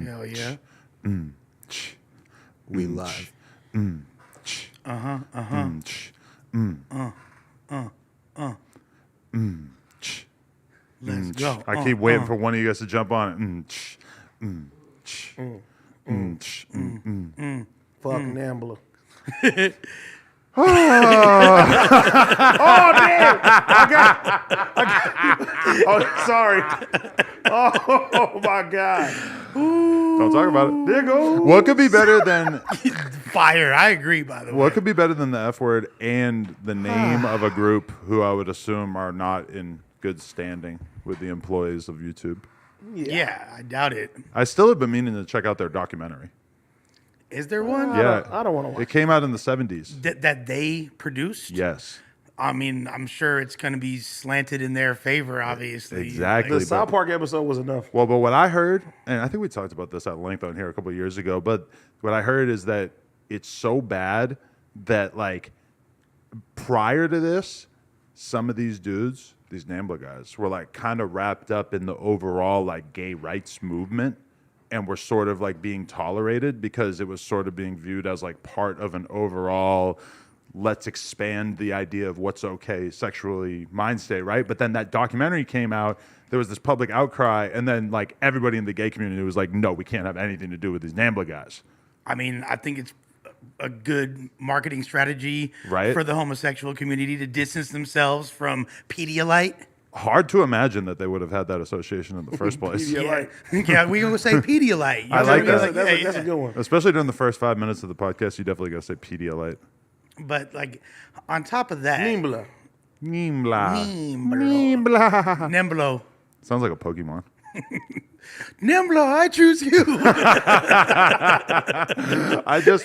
Hell yeah. We live. Let's go. I keep waiting for one of you guys to jump on it. Fuck NAMBLA. Oh damn! Oh, sorry. Oh my God. Don't talk about it. There goes. What could be better than Fire. I agree, by the way. what could be better than the F word and the name of a group who I would assume are not in good standing with the employees of YouTube? Yeah, I doubt it. I still have been meaning to check out their documentary. Is there one? Yeah, I don't want to watch it came out in the 70s. That they produced? Yes, I mean, I'm sure it's going to be slanted in their favor, obviously. exactly. The South Park episode was enough. Well, but what I heard, and I think we talked about this at length on here a couple of years ago, but what I heard is that it's so bad that, like, prior to this, some of these dudes, these NAMBLA guys, were, like, kind of wrapped up in the overall, like, gay rights movement and were sort of, like, being tolerated because it was sort of being viewed as, like, part of an overall let's expand the idea of what's okay sexually mind state, right? But then that documentary came out, there was this public outcry, and then like everybody in the gay community was like, no, we can't have anything to do with these NAMBLA guys. I mean, I think it's a good marketing strategy Right. for the homosexual community to distance themselves from Pedialyte. Hard to imagine that they would have had that association in the first place. Pedialyte. Yeah, we gonna say Pedialyte. I like that. That's a good one. Especially during the first 5 minutes of the podcast, you definitely got to say Pedialyte. But like, on top of that, NAMBLA. NAMBLA. NAMBLA. Sounds like a Pokemon. NAMBLA, I choose you.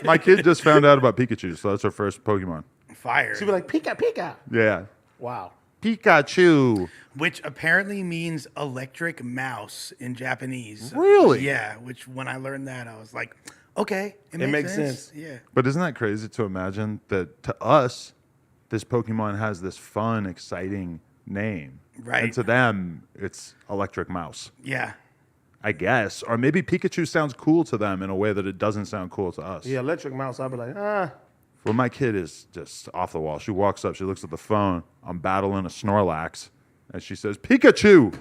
My kid just found out about Pikachu, so that's her first Pokemon. Fire. She'd be like, Pika, Pika. Yeah. Wow. Pikachu. Which apparently means electric mouse in Japanese. Really? Yeah, which when I learned that, I was like, okay, it makes sense. Yeah. But isn't that crazy to imagine that to us, this Pokemon has this fun, exciting name. Right. And to them, it's electric mouse, Yeah. I guess. Or maybe Pikachu sounds cool to them in a way that it doesn't sound cool to us. Yeah, electric mouse. I'd be like, Well, my kid is just off the wall. She walks up, she looks at the phone. I'm battling a Snorlax. And she says, Pikachu!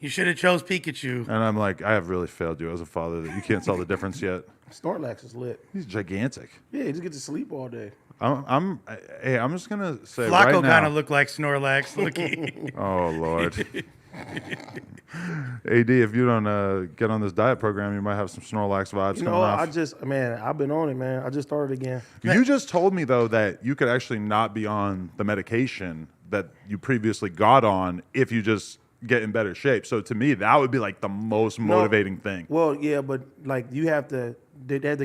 You should have chose Pikachu. And I'm like, I have really failed you as a father that you can't tell the difference yet. Snorlax is lit. He's gigantic. Yeah, you just get to sleep all day. I'm just going to say Flacco right now. kind of looked like Snorlax. Looky. Oh, Lord. AD, if you don't get on this diet program, you might have some Snorlax vibes You coming know, off. I've been on it, man. I just started again. You just told me, though, that you could actually not be on the medication that you previously got on if you just get in better shape. So to me, that would be like the most motivating thing. Well, yeah, but like they have to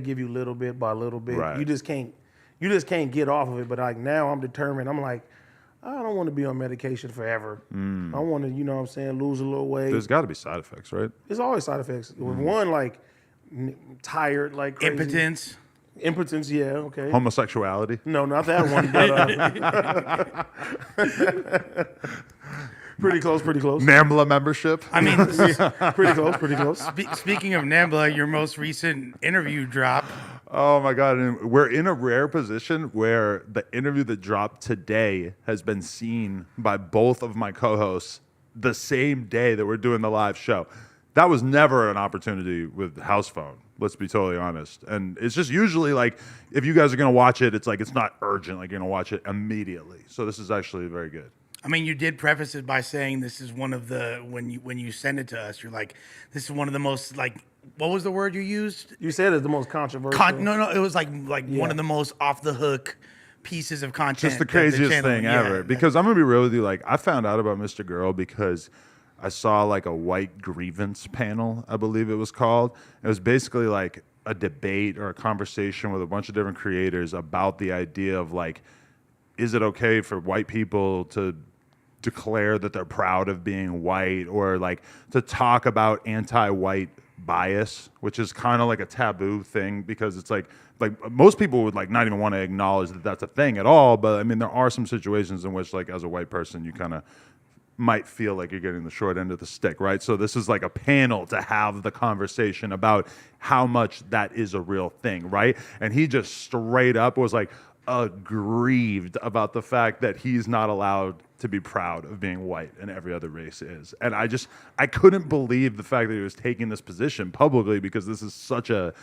give you little bit by little bit. Right. You just can't get off of it. But like now I'm determined. I'm like, I don't want to be on medication forever. I want to, you know what I'm saying, lose a little weight. There's got to be side effects, right? There's always side effects. With one, like tired, like crazy. Impotence. Yeah, okay. Homosexuality. No, not that one. But, pretty close. NAMBLA membership. I mean, Pretty close. speaking of NAMBLA, your most recent interview drop. Oh my God. And we're in a rare position where the interview that dropped today has been seen by both of my co-hosts the same day that we're doing the live show. That was never an opportunity with House Phone. Let's be totally honest. And it's just usually like, if you guys are going to watch it, it's like, it's not urgent. Like you're going to watch it immediately. So this is actually very good. I mean, you did preface it by saying this is one of the, when you send it to us, you're like, this is one of the most, like, what was the word you used? You said it's the most controversial. No, it was like one of the most off the hook pieces of content. Just the that craziest channel- thing yeah. ever. Because I'm going to be real with you. Like, I found out about Mr. Girl because I saw like a white grievance panel, I believe it was called. It was basically like a debate or a conversation with a bunch of different creators about the idea of like, is it okay for white people to declare that they're proud of being white, or like to talk about anti-white bias, which is kind of like a taboo thing because it's like most people would like not even want to acknowledge that that's a thing at all. But I mean, there are some situations in which like as a white person, you kind of might feel like you're getting the short end of the stick, right? So this is like a panel to have the conversation about how much that is a real thing, right? And he just straight up was like aggrieved about the fact that he's not allowed to be proud of being white and every other race is. And I couldn't believe the fact that he was taking this position publicly, because this is such a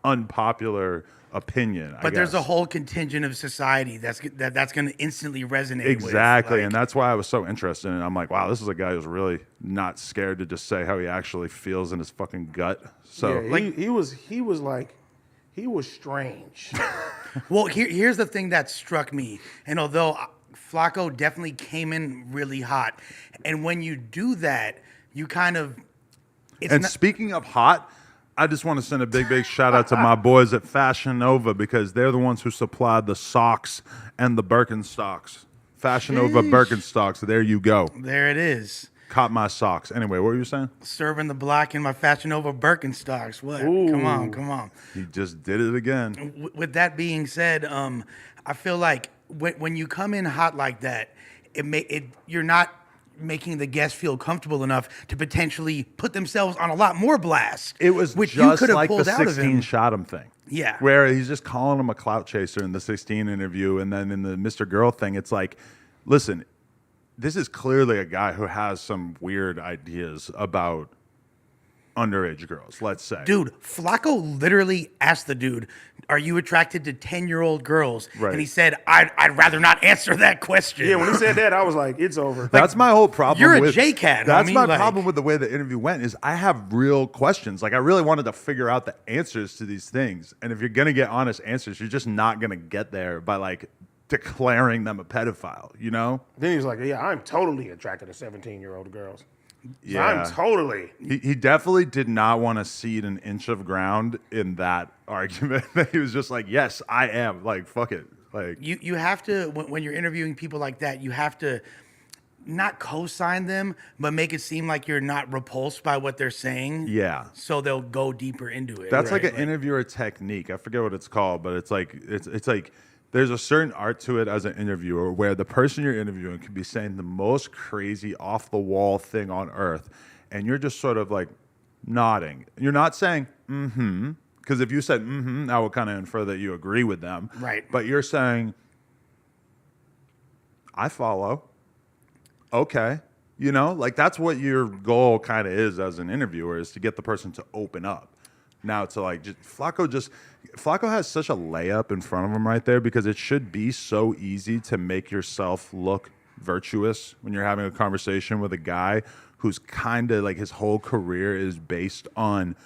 unpopular opinion. But there's a whole contingent of society that's going to instantly resonate exactly, with. and that's why I was so interested. And I'm like, wow, this is a guy who's really not scared to just say how he actually feels in his fucking gut. So yeah, he was strange. Well, here's the thing that struck me, and although Flacco definitely came in really hot, and when you do that, you kind of. Speaking of hot, I just want to send a big shout out to my boys at Fashion Nova, because they're the ones who supplied the socks and the Birkenstocks. Fashion Nova Birkenstocks. There you go. There it is. Caught my socks. Anyway, what were you saying? Serving the block in my Fashion Nova Birkenstocks. What? Ooh. Come on. He just did it again. With that being said, I feel like when you come in hot like that, you're not making the guests feel comfortable enough to potentially put themselves on a lot more blast. It was which just you like the pulled out of 16 him. shot him thing. Yeah. Where he's just calling him a clout chaser in the 16 interview. And then in the Mr. Girl thing, it's like, listen, this is clearly a guy who has some weird ideas about underage girls, let's say. Dude, Flacco literally asked the dude, "Are you attracted to 10-year-old girls?" Right. And he said, I'd rather not answer that question. Yeah, when he said that, I was like, it's over. That's my whole problem. You're a with, J-Cat, That's homie, my like- problem with the way the interview went is I have real questions. Like, I really wanted to figure out the answers to these things. And if you're going to get honest answers, you're just not going to get there by, like, declaring them a pedophile, you know? Then he was like, yeah, I'm totally attracted to 17-year-old girls. Yeah. I'm totally. He definitely did not want to cede an inch of ground in that argument. He was just like, yes, I am. Like, fuck it. Like, You have to, when you're interviewing people like that, you have to not co-sign them, but make it seem like you're not repulsed by what they're saying. yeah. So they'll go deeper into it. That's right? like an interviewer technique. I forget what it's called, but it's like there's a certain art to it as an interviewer where the person you're interviewing could be saying the most crazy off the wall thing on earth, and you're just sort of like nodding. You're not saying mm-hmm, because if you said mm-hmm, that would kind of infer that you agree with them. Right. But you're saying, I follow. Okay. You know, like that's what your goal kind of is as an interviewer, is to get the person to open up. Now to like Flacco has such a layup in front of him right there, because it should be so easy to make yourself look virtuous when you're having a conversation with a guy who's kind of like his whole career is based on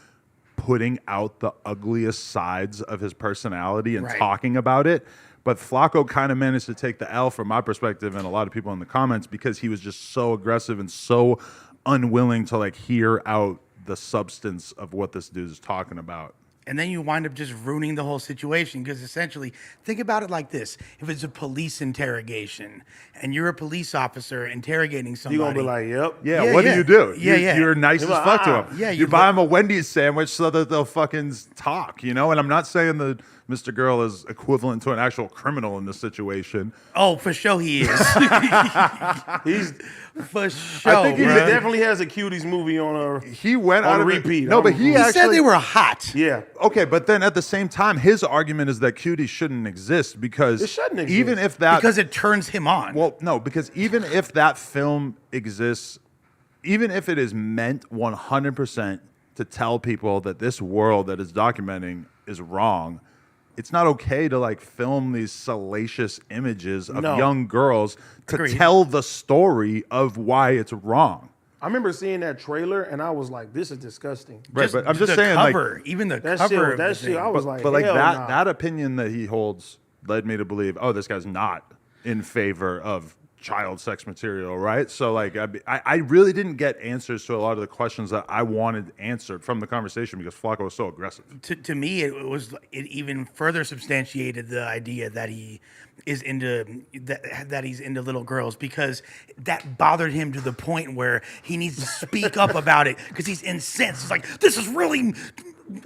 putting out the ugliest sides of his personality and Right. talking about it. But Flacco kind of managed to take the L from my perspective and a lot of people in the comments, because he was just so aggressive and so unwilling to like hear out the substance of what this dude is talking about. And then you wind up just ruining the whole situation, because essentially, think about it like this. If it's a police interrogation and you're a police officer interrogating somebody. You're going to be like, yep. Yeah, Yeah, what yeah. do you do? Yeah, yeah. You're nice You're as like, fuck to him. Yeah, you you buy look- him a Wendy's sandwich so that they'll fucking talk, you know? And I'm not saying that Mr. Girl is equivalent to an actual criminal in this situation. Oh, for sure he is. He's, For sure, I think he he's bruh. definitely has a Cuties movie on He went On out of it- repeat. No, but he He actually said they were hot. Yeah. Okay, but then at the same time, his argument is that cuties shouldn't exist, because It shouldn't exist. even if that Because it turns him on. well, no, because even if that film exists, even if it is meant 100% to tell people that this world that it's documenting is wrong, it's not okay to like film these salacious images of No. young girls to Agreed. tell the story of why it's wrong. I remember seeing that trailer and I was like, this is disgusting. Right, but I'm just the saying, like, cover, even the That cover shit, of that the shit, thing. I was like, but like hell that nah. that opinion that he holds led me to believe, oh, this guy's not in favor of child sex material, right? So like I really didn't get answers to a lot of the questions that I wanted answered from the conversation, because Flacco was so aggressive. To me, it even further substantiated the idea that he is into that he's into little girls, because that bothered him to the point where he needs to speak up about it, because he's incensed. He's like, this is really,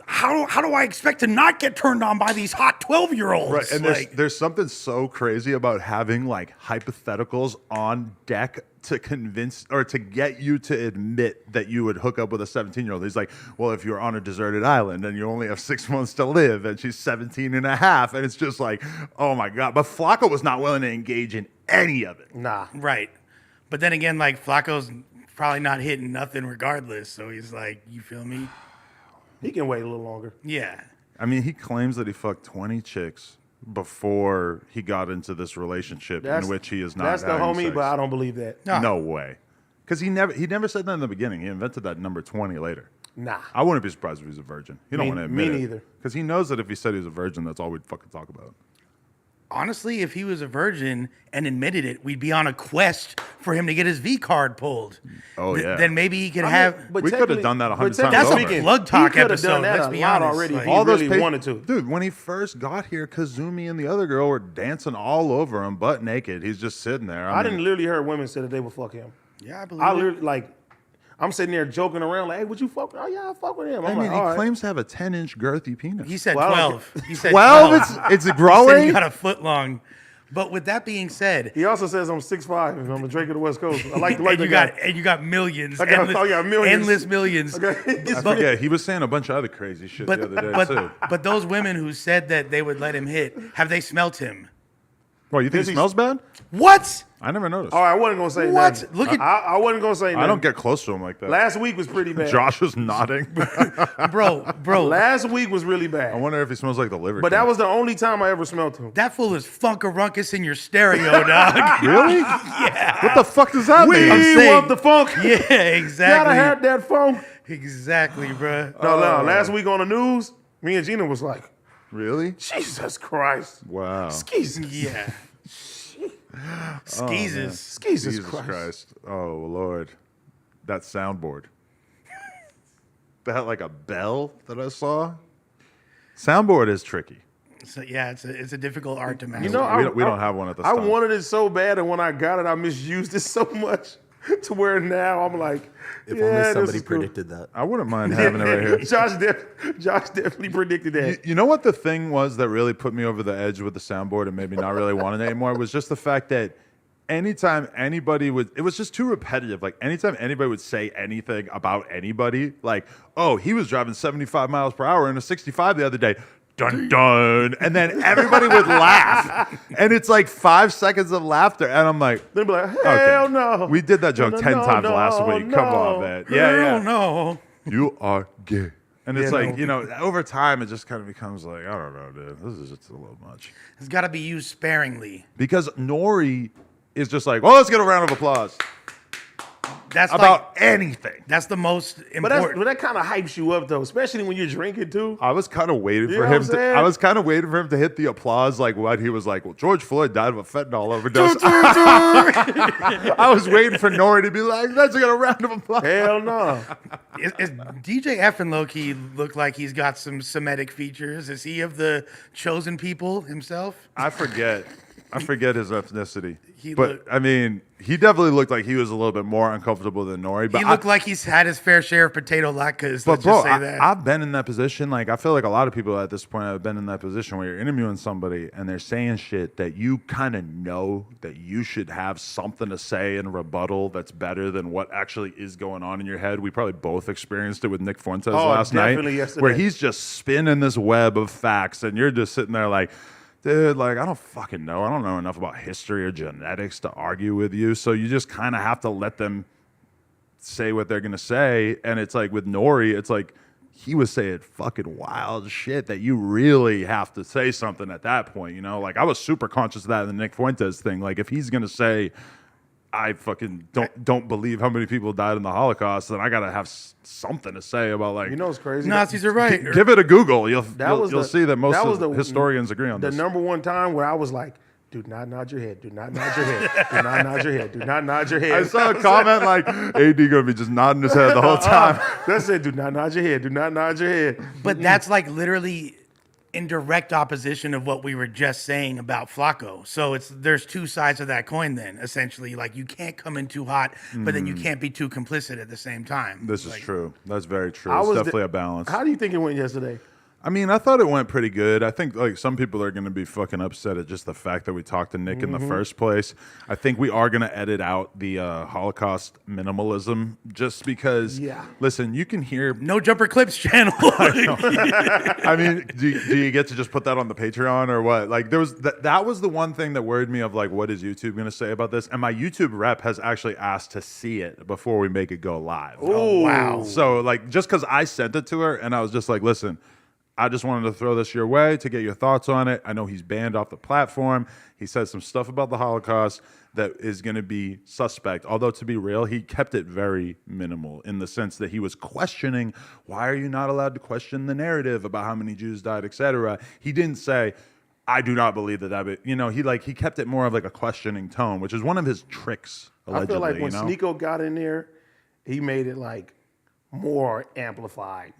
how do I expect to not get turned on by these hot 12-year-olds? Right, and like, there's something so crazy about having like hypotheticals on deck to convince or to get you to admit that you would hook up with a 17-year-old. He's like, well, if you're on a deserted island and you only have 6 months to live and she's 17 and a half, and it's just like, oh my God. But Flacco was not willing to engage in any of it. Nah. Right. But then again, like, Flacco's probably not hitting nothing regardless. So he's like, you feel me? He can wait a little longer. Yeah. I mean, he claims that he fucked 20 chicks before he got into this relationship in which he is not. That's the having homie, sex. but I don't believe that. No way. Because he never said that in the beginning. He invented that number 20 later. Nah. I wouldn't be surprised if he's a virgin. He don't want to admit me it. neither. Because he knows that if he said he's a virgin, that's all we'd fucking talk about. Honestly, if he was a virgin and admitted it, we'd be on a quest for him to get his V card pulled. Oh, yeah. Then maybe he could have. We could have done that 100 times That's over. a plug talk he could have episode. done that Let's a be lot honest. already. Like, If he really wanted to. Dude, when he first got here, Kazumi and the other girl were dancing all over him, butt naked. He's just sitting there. I didn't literally hear women say that they would fuck him. yeah, I believe I it. literally, like, I'm sitting there joking around, like, hey, would you fuck? Oh, yeah, I fuck with him. I I'm mean, like, all he right. claims to have a 10-inch girthy penis. He said Well, I don't 12. He said 12? 12. It's He said growing? he got a foot long. But with that being said, He also says I'm 6'5" and I'm a Drake of the West Coast. I like and the you guy. got millions, I got millions. endless millions. Okay. I forget. He was saying a bunch of other crazy shit the other day, too. But those women who said that they would let him hit, have they smelt him? Well, you think Does he he- smells bad? What? I never noticed. All right, I wasn't going to say What? nothing. Look at- I wasn't going to say nothing. I don't get close to him like that. Last week was pretty bad. Josh was nodding. Bro. Last week was really I bad. wonder if he smells like the liver. But King. that was the only time I ever smelled him. That fool is funkarunkus in your stereo, dog. Really? Yeah. What the fuck does that We mean? saying- want the funk. Yeah, Gotta exactly. have that funk. Exactly, bro. No, last week on the news, me and Gina was like, Really? Jesus Christ. Wow. Jesus. Yeah. Skeezes. Jesus Jesus Christ. Christ. Oh, Lord. That soundboard. That like a bell that I saw. Soundboard is tricky. So yeah, it's a difficult art to master. You know, We don't have one at this I time. wanted it so bad, and when I got it, I misused it so much to where now I'm like, If yeah, only this somebody is cool. predicted that. I wouldn't mind having it right here. Josh definitely predicted that. You know what the thing was that really put me over the edge with the soundboard and made me not really want it anymore was just the fact that anytime anybody would, it was just too repetitive. Like anytime anybody would say anything about anybody, like, oh, he was driving 75 miles per hour in a 65 the other day. Dun dun. And then everybody would laugh. And it's like 5 seconds of laughter. And I'm like, They'd be like, hell no. we did that joke No, 10 no, times no, last week. Come on, no. man. Yeah, yeah. No. You are gay. And it's Yeah, like, no. you know, over time, it just kind of becomes like, I don't know, dude. This is just a little much. It's got to be used sparingly. Because Nori is just like, well, let's get a round of applause That's about like, anything. that's the most But important. that kind of hypes you up, though, especially when you're drinking, too. I was kind of waiting You for know what him I'm to. saying? I was kind of waiting for him to hit the applause, like what he was like. Well, George Floyd died of a fentanyl overdose. I was waiting for Nori to be like, "Let's get a round of applause." Hell no. Is DJ F and Loki look like he's got some Semitic features? Is he of the chosen people himself? I forget his ethnicity, He but looked- I mean, he definitely looked like he was a little bit more uncomfortable than Nori. But He looked like he's had his fair share of potato latkes. But Let's bro, just say that. I've been in that position. Like I feel like a lot of people at this point have been in that position where you're interviewing somebody and they're saying shit that you kind of know that you should have something to say in rebuttal that's better than what actually is going on in your head. We probably both experienced it with Nick Fuentes last night, definitely yesterday. where he's just spinning this web of facts, and you're just sitting there like, dude, like, I don't fucking know. I don't know enough about history or genetics to argue with you. So you just kind of have to let them say what they're going to say. And it's like with Nori, it's like he was saying fucking wild shit that you really have to say something at that point, you know? Like, I was super conscious of that in the Nick Fuentes thing. Like, if he's going to say, I fucking don't believe how many people died in the Holocaust, then I got to have something to say about, like, You know what's crazy? Nazis are right. give it a Google. You'll the- see that most that of was the historians agree on The this. number one time where I was like, do not nod your head. Do not nod your head. Do not nod your head. Do not nod your head. I saw a comment like, AD gonna be just nodding his head the whole time. That's it. Do not nod your head. Do not nod your head. But that's like literally in direct opposition of what we were just saying about Flacco. So there's two sides of that coin then, essentially. Like you can't come in too hot, but then you can't be too complicit at the same time. This is Like, true. That's very true. I It's was definitely a balance. How do you think it went yesterday? I mean, I thought it went pretty good. I think like some people are going to be fucking upset at just the fact that we talked to Nick in the first place. I think we are going to edit out the Holocaust minimalism just because. Yeah. Listen, you can hear. No Jumper Clips channel. I mean, do you get to just put that on the Patreon or what? Like there was that was the one thing that worried me of like, what is YouTube going to say about this? And my YouTube rep has actually asked to see it before we make it go live. Oh, wow. So like, just because I sent it to her and I was just like, listen, I just wanted to throw this your way to get your thoughts on it. I know he's banned off the platform. He said some stuff about the Holocaust that is going to be suspect. Although, to be real, he kept it very minimal in the sense that he was questioning, why are you not allowed to question the narrative about how many Jews died, etc. He didn't say, I do not believe that. You know, he kept it more of like a questioning tone, which is one of his tricks, allegedly. I feel like when Sneeko got in there, he made it like more amplified.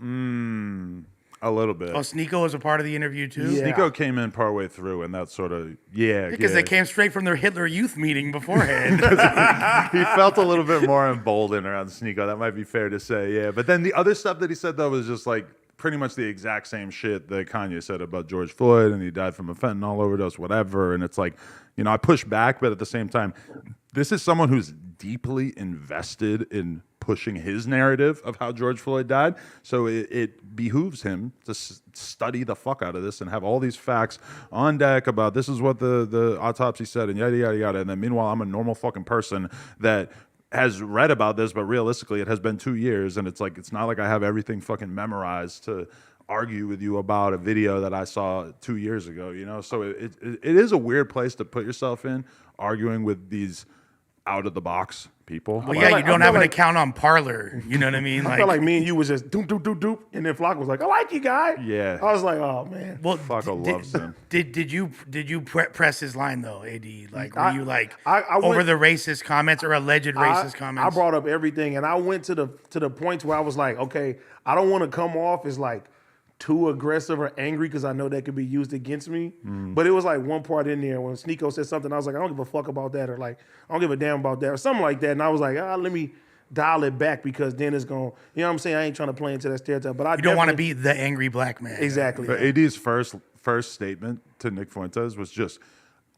A little bit. Oh, Sneeko was a part of the interview too? Yeah. Sneeko came in partway through, and that sort of, Because they came straight from their Hitler Youth meeting beforehand. He felt a little bit more emboldened around Sneeko. That might be fair to say, yeah. But then the other stuff that he said, though, was just like pretty much the exact same shit that Kanye said about George Floyd, and he died from a fentanyl overdose, whatever. And it's like, you know, I push back, but at the same time, this is someone who's deeply invested in pushing his narrative of how George Floyd died. So it behooves him to study the fuck out of this and have all these facts on deck about this is what the autopsy said and yada, yada, yada. And then meanwhile, I'm a normal fucking person that has read about this, but realistically, it has been 2 years. And it's like, it's not like I have everything fucking memorized to argue with you about a video that I saw 2 years ago, you know? So it is a weird place to put yourself in, arguing with these out of the box people. Well, yeah, like- you don't I have feel an like- account on Parler. You know what I mean? I felt like me and you was just doop, doop, doop, doop. And then Flock was like, I like you, guy. Yeah. I was like, oh, man. well, Flacco loves him. Did you press his line though, AD? Like, were you like I went- over the racist comments or alleged racist I comments? brought up everything, and I went to the points where I was like, okay, I don't want to come off as like too aggressive or angry because I know that could be used against me. But it was like one part in there when Sneeko said something, I was like, I don't give a fuck about that, or like, I don't give a damn about that, or something like that. And I was like, let me dial it back because then it's going, you know what I'm saying? I ain't trying to play into that stereotype, but I you don't want to be the angry black man. exactly. But AD's first statement to Nick Fuentes was just,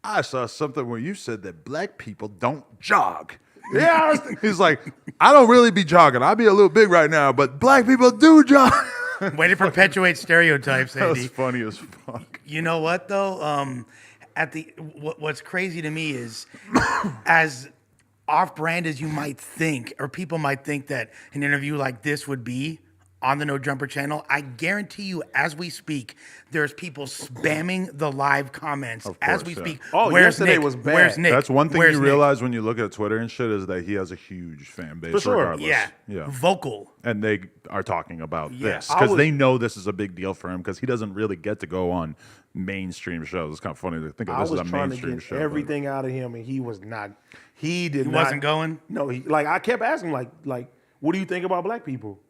I saw something where you said that black people don't jog. Yeah, He's like, I don't really be jogging. I be a little big right now, but black people do jog. Way to perpetuate stereotypes, That was AD. funny as fuck. You know what though? What's crazy to me is as off-brand as you might think, or people might think that an interview like this would be on the No Jumper channel, I guarantee you, as we speak, there's people spamming the live comments as we yeah. speak. Oh, Where's yesterday Nick? was bad. Where's Nick? That's one thing Where's you Nick? realize when you look at Twitter and shit is that he has a huge fan base For sure. regardless. Yeah, vocal. And they are talking about Yeah. this I because was- they know this is a big deal for him because he doesn't really get to go on mainstream shows. It's kind of funny to think of I this was as a trying to mainstream get show. but- everything out of him, and he was not. He did He not. wasn't going? No, like I kept asking, like, what do you think about black people?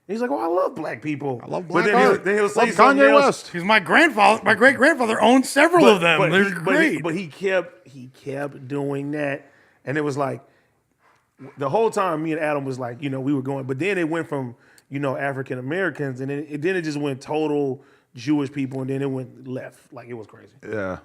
He's like, oh, I love black people. I love But black then art. then he'll say Love something Kanye else. West. Because my great grandfather owned several of them. They're great. But he kept doing that, and it was like the whole time. Me and Adam was like, we were going, but then it went from African Americans, and then it just went total Jewish people, and then it went left. Like it was crazy. Yeah.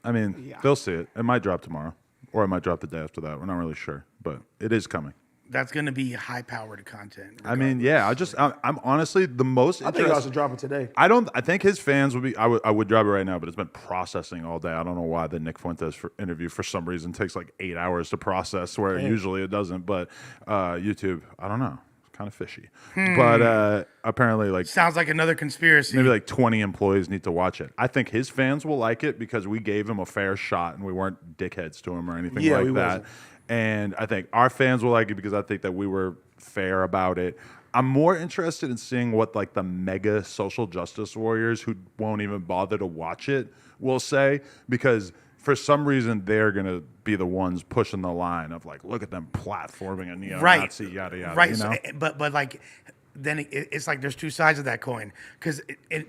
I mean, Yeah. they'll see it. It might drop tomorrow or it might drop the day after that. We're not really sure, but it is coming. That's going to be high-powered content. I mean, yeah, I'm honestly the most I think I interested. should drop it today. I think his fans would be. I would drop it right now, but it's been processing all day. I don't know why the Nick Fuentes interview for some reason takes like 8 hours to process, where usually it doesn't. But YouTube, I don't know, it's kind of fishy. But apparently, like Sounds like another conspiracy. maybe like 20 employees need to watch it. I think his fans will like it because we gave him a fair shot and we weren't dickheads to him or anything Yeah, like we that. wasn't. And I think our fans will like it because I think that we were fair about it. I'm more interested in seeing what like the mega social justice warriors who won't even bother to watch it will say, because for some reason they're gonna be the ones pushing the line of like, look at them platforming a neo-Nazi, yada yada. Right. You know? But like, then it's like there's two sides of that coin. Because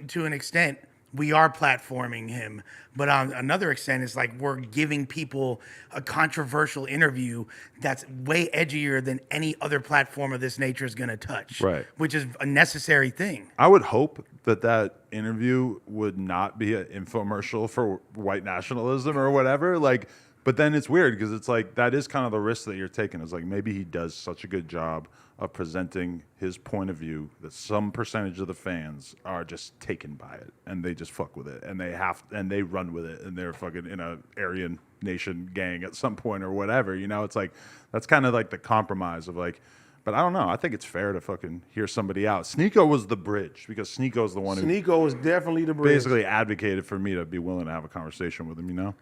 to an extent, we are platforming him, but on another extent, it's like we're giving people a controversial interview that's way edgier than any other platform of this nature is going to touch. Right. Which is a necessary thing. I would hope that interview would not be an infomercial for white nationalism or whatever. Like, but then it's weird because it's like that is kind of the risk that you're taking. Is like maybe he does such a good job of presenting his point of view that some percentage of the fans are just taken by it and they just fuck with it and they run with it and they're fucking in a Aryan Nation gang at some point or whatever. You know, it's like that's kind of like the compromise of like. But I don't know. I think it's fair to fucking hear somebody out. Sneeko was the bridge because Sneeko's the one who Sneeko was definitely the bridge. basically advocated for me to be willing to have a conversation with him, you know?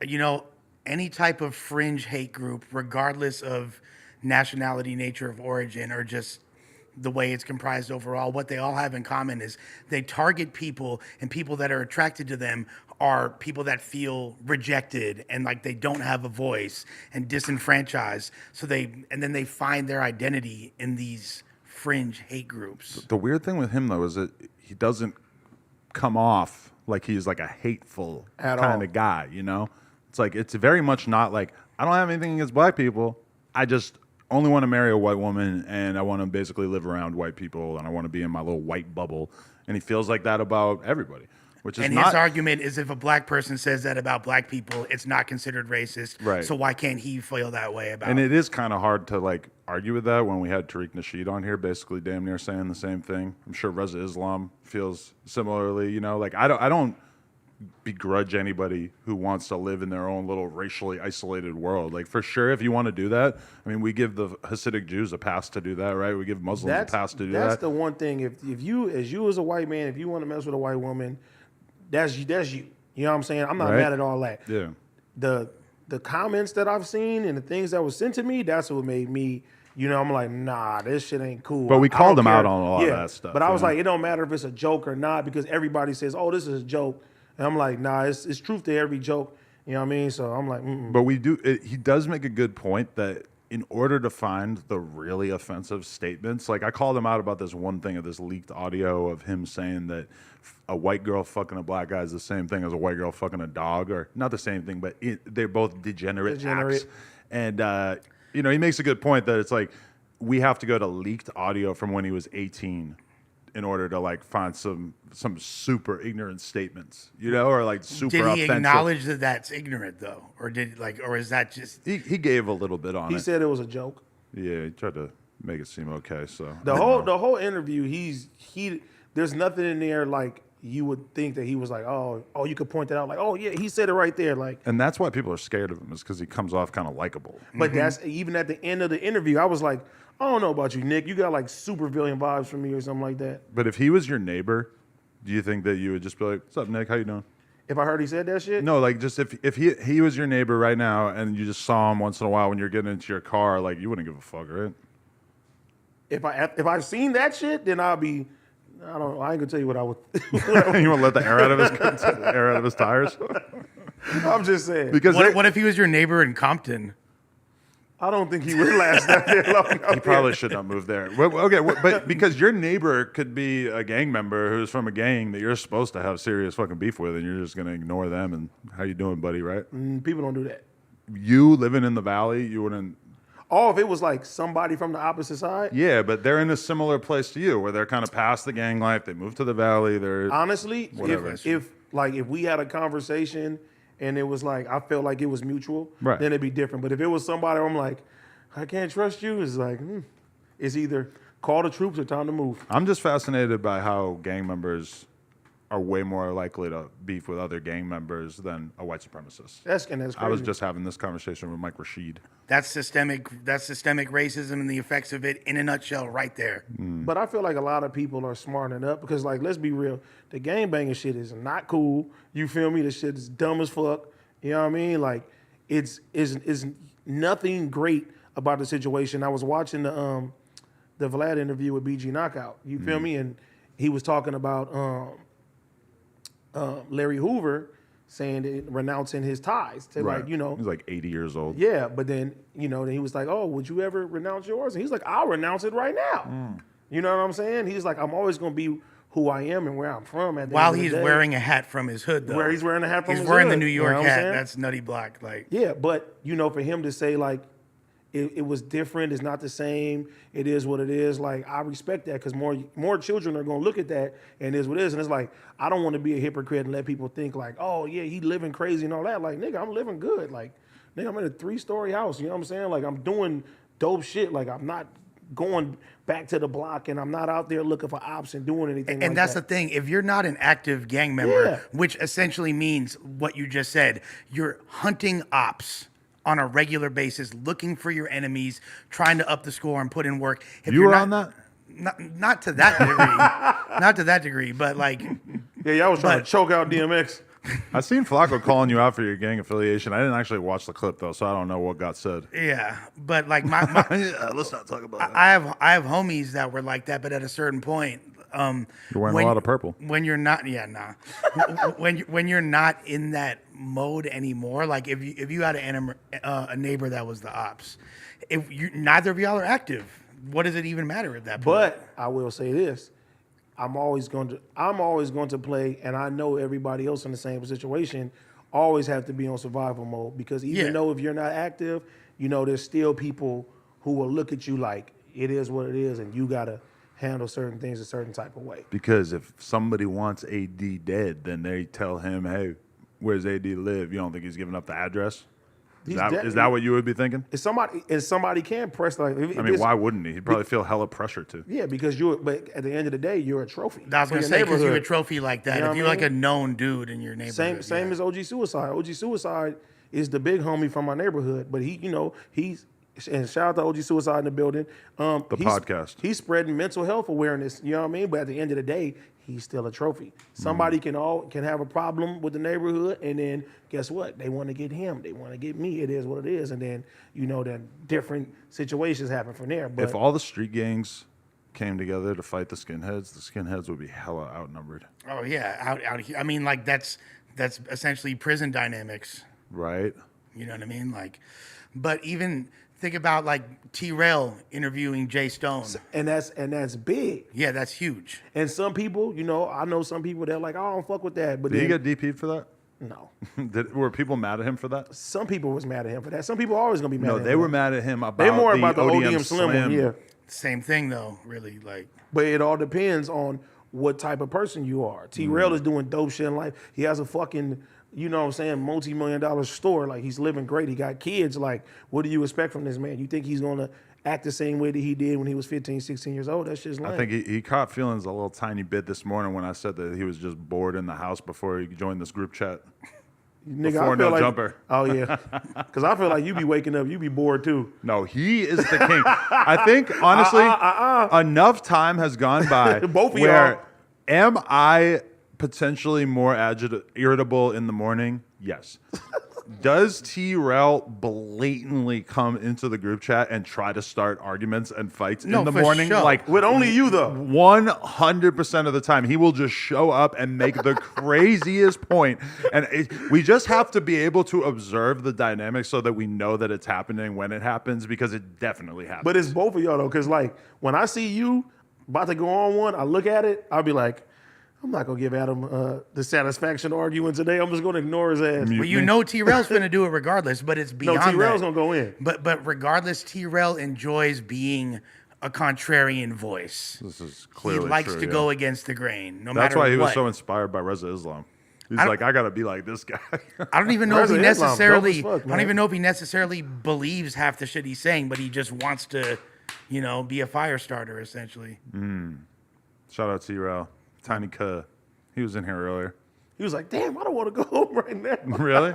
You know, any type of fringe hate group, regardless of nationality, nature of origin, or just the way it's comprised overall, what they all have in common is they target people, and people that are attracted to them are people that feel rejected and like they don't have a voice and disenfranchised. So then they find their identity in these fringe hate groups. The weird thing with him, though, is that he doesn't come off like he's like a hateful kind of guy, you know? It's like, it's very much not like, I don't have anything against black people. I just only want to marry a white woman and I want to basically live around white people and I want to be in my little white bubble. And he feels like that about everybody, which is his argument is if a black person says that about black people, it's not considered racist. Right. So why can't he feel that way about And it is kind of hard to like argue with that when we had Tariq Nasheed on here, basically damn near saying the same thing. I'm sure Reza Islam feels similarly, you know, like I don't begrudge anybody who wants to live in their own little racially isolated world. Like for sure, if you want to do that, I mean, we give the Hasidic Jews a pass to do that, right? We give Muslims a pass to do that. That's the one thing. If you as a white man, if you want to mess with a white woman, that's you. You know what I'm saying? I'm not mad at all that. Yeah. The comments that I've seen and the things that was sent to me, that's what made me, you know, I'm like, nah, this shit ain't cool. But we I called don't him out care. on a lot of that stuff. But I was you know? like, it don't matter if it's a joke or not because everybody says, oh, this is a joke. And I'm like, nah, it's truth to every joke. You know what I mean? So I'm like, But he does make a good point that in order to find the really offensive statements, like I called him out about this one thing of this leaked audio of him saying that a white girl fucking a black guy is the same thing as a white girl fucking a dog, or not the same thing, but they're both degenerate acts. And, you know, he makes a good point that it's like we have to go to leaked audio from when he was 18 in order to like find some super ignorant statements, you know, or like super offensive. Did he acknowledge that that's ignorant though, or or is that just? He gave a little bit on it. he said it was a joke. Yeah, he tried to make it seem okay. So The whole interview, there's nothing in there like you would think that he was like, oh, you could point that out, like, oh yeah, he said it right there, like. And that's why people are scared of him, is because he comes off kind of likable. But that's even at the end of the interview, I was like, I don't know about you, Nick. You got like super villain vibes from me or something like that. But if he was your neighbor, do you think that you would just be like, "What's up, Nick? How you doing?" If I heard he said that shit? No, like just if he was your neighbor right now and you just saw him once in a while when you're getting into your car, like you wouldn't give a fuck, right? If I've seen that shit, then I'll be. I don't know. I ain't gonna tell you what I would. You want to let the air out of his tires? I'm just saying. Because What if he was your neighbor in Compton? I don't think he would last that there long. he probably should not move there. Okay, but because your neighbor could be a gang member who's from a gang that you're supposed to have serious fucking beef with, and you're just gonna ignore them and how you doing, buddy? Right? People don't do that. You living in the valley, you wouldn't. Oh, if it was like somebody from the opposite side. Yeah, but they're in a similar place to you, where they're kind of past the gang life. They moved to the valley. They're honestly, whatever. if we had a conversation and it was like I felt like it was mutual, right, then it'd be different. But if it was somebody where I'm like, I can't trust you, it's like it's either call the troops or time to move. I'm just fascinated by how gang members are way more likely to beef with other gang members than a white supremacist. That's crazy. I was just having this conversation with Mike Rashid. That's systemic racism and the effects of it in a nutshell right there. But I feel like a lot of people are smartening up because, like, let's be real, the gang banging shit is not cool. You feel me? The shit is dumb as fuck. You know what I mean? Like, it's nothing great about the situation. I was watching the Vlad interview with BG Knockout. You feel me? And he was talking about Larry Hoover saying that, renouncing his ties to Right. like, you know. He's like 80 years old. Yeah, but then, you know, then he was like, oh, would you ever renounce yours? And he's like, I'll renounce it right now. You know what I'm saying? He's like, I'm always going to be who I am and where I'm from. At the While end of the he's day. wearing a hat from his hood, though. Where he's wearing a hat from he's his wearing the hood, New you York know what I'm hat. saying? That's nutty black. Like, Yeah, but for him to say like it was different, it's not the same, it is what it is. Like I respect that because more children are gonna look at that and it is what it is. And it's like I don't want to be a hypocrite and let people think like, oh yeah, he living crazy and all that. Like nigga, I'm living good. Like nigga, I'm in a 3-story house. You know what I'm saying? Like I'm doing dope shit. Like I'm not going back to the block and I'm not out there looking for ops and doing anything. and like that's that. the thing. If you're not an active gang member, Yeah. which essentially means what you just said, you're hunting ops on a regular basis, looking for your enemies, trying to up the score and put in work. If You you're were not, on that? Not to that degree. Not to that degree, but like, Yeah, y'all was trying to choke out DMX. I seen Flacco calling you out for your gang affiliation. I didn't actually watch the clip though, so I don't know what got said. yeah. But like my Let's not talk about that. I have homies that were like that, but at a certain point, You're wearing a lot of purple. When you're not, yeah, nah. when you're not in that mode anymore, like if you had a neighbor that was the ops, if you neither of y'all are active, what does it even matter at that point? But I will say this. I'm always going to play, and I know everybody else in the same situation always have to be on survival mode because even Yeah. though if you're not active, you know, there's still people who will look at you like it is what it is, and you gotta handle certain things a certain type of way. Because if somebody wants AD dead, then they tell him, "Hey, where's AD live?" You don't think he's giving up the address? He's Is that what you would be thinking? If somebody can press like, if I mean, it's- why wouldn't he? He'd probably feel hella pressure to. Yeah, because but at the end of the day, you're a trophy. I was for gonna your say because you're a neighborhood. trophy like that. You know If what you're I like a mean? known dude in your neighborhood, Same as OG Suicide. OG Suicide is the big homie from my neighborhood, but he's and shout out to OG Suicide in the building. The podcast. He's spreading mental health awareness. You know what I mean? But at the end of the day, he's still a trophy. Somebody can have a problem with the neighborhood, and then guess what? They want to get him. They want to get me. It is what it is, and then then different situations happen from there. But If all the street gangs came together to fight the skinheads would be hella outnumbered, Oh yeah, out here. I mean, like that's essentially prison dynamics. right? You know what I mean? Like, but even think about like T-Rail interviewing Jay Stone. and that's big. Yeah, that's huge. And some people, I know some people that are like, I don't fuck with that. But Did he then, get DP'd for that? no. Were people mad at him for that? Some people was mad at him for that. Some people are always gonna be mad No, at him. they for were that. mad at him about They more the about the ODM ODM Slim one, yeah. Same thing though, really. Like, But it all depends on what type of person you are. T-Rail is doing dope shit in life. He has a fucking, multi-million-dollar store. Like, he's living great. He got kids. Like, what do you expect from this man? You think he's going to act the same way that he did when he was 15, 16 years old? That shit's lame. I think he caught feelings a little tiny bit this morning when I said that he was just bored in the house before he joined this group chat. Nigga, before I feel No like, Jumper. Oh, yeah. Because I feel like you be waking up, you be bored too. No, he is the king. I think, honestly, enough time has gone by Both of where y'all. am I potentially more irritable in the morning? Yes. Does T-Rail blatantly come into the group chat and try to start arguments and fights No, in the for morning? sure. Like, With only you, though. 100% of the time, he will just show up and make the craziest point. And we just have to be able to observe the dynamics so that we know that it's happening when it happens, because it definitely happens. But it's both of y'all, though. Because, like, when I see you about to go on one, I look at it, I'll be like, I'm not going to give Adam the satisfaction arguing today. I'm just going to ignore his ass. well, you know T-Rail's going to do it regardless, but it's No, beyond T-Rail's that. going to go in. But regardless, T-Rail enjoys being a contrarian voice. This is He clearly likes true, to yeah. go against the grain, no That's matter why he was what. so inspired by Reza Islam. He's I like, I got to be like this guy. I don't even know if he Reza Islam's dope necessarily. as fuck, I don't man. even know if he necessarily believes half the shit he's saying, but he just wants to, be a fire starter essentially. Shout out T-Rail. Tiny K. He was in here earlier. He was like, damn, I don't want to go home right now. Really?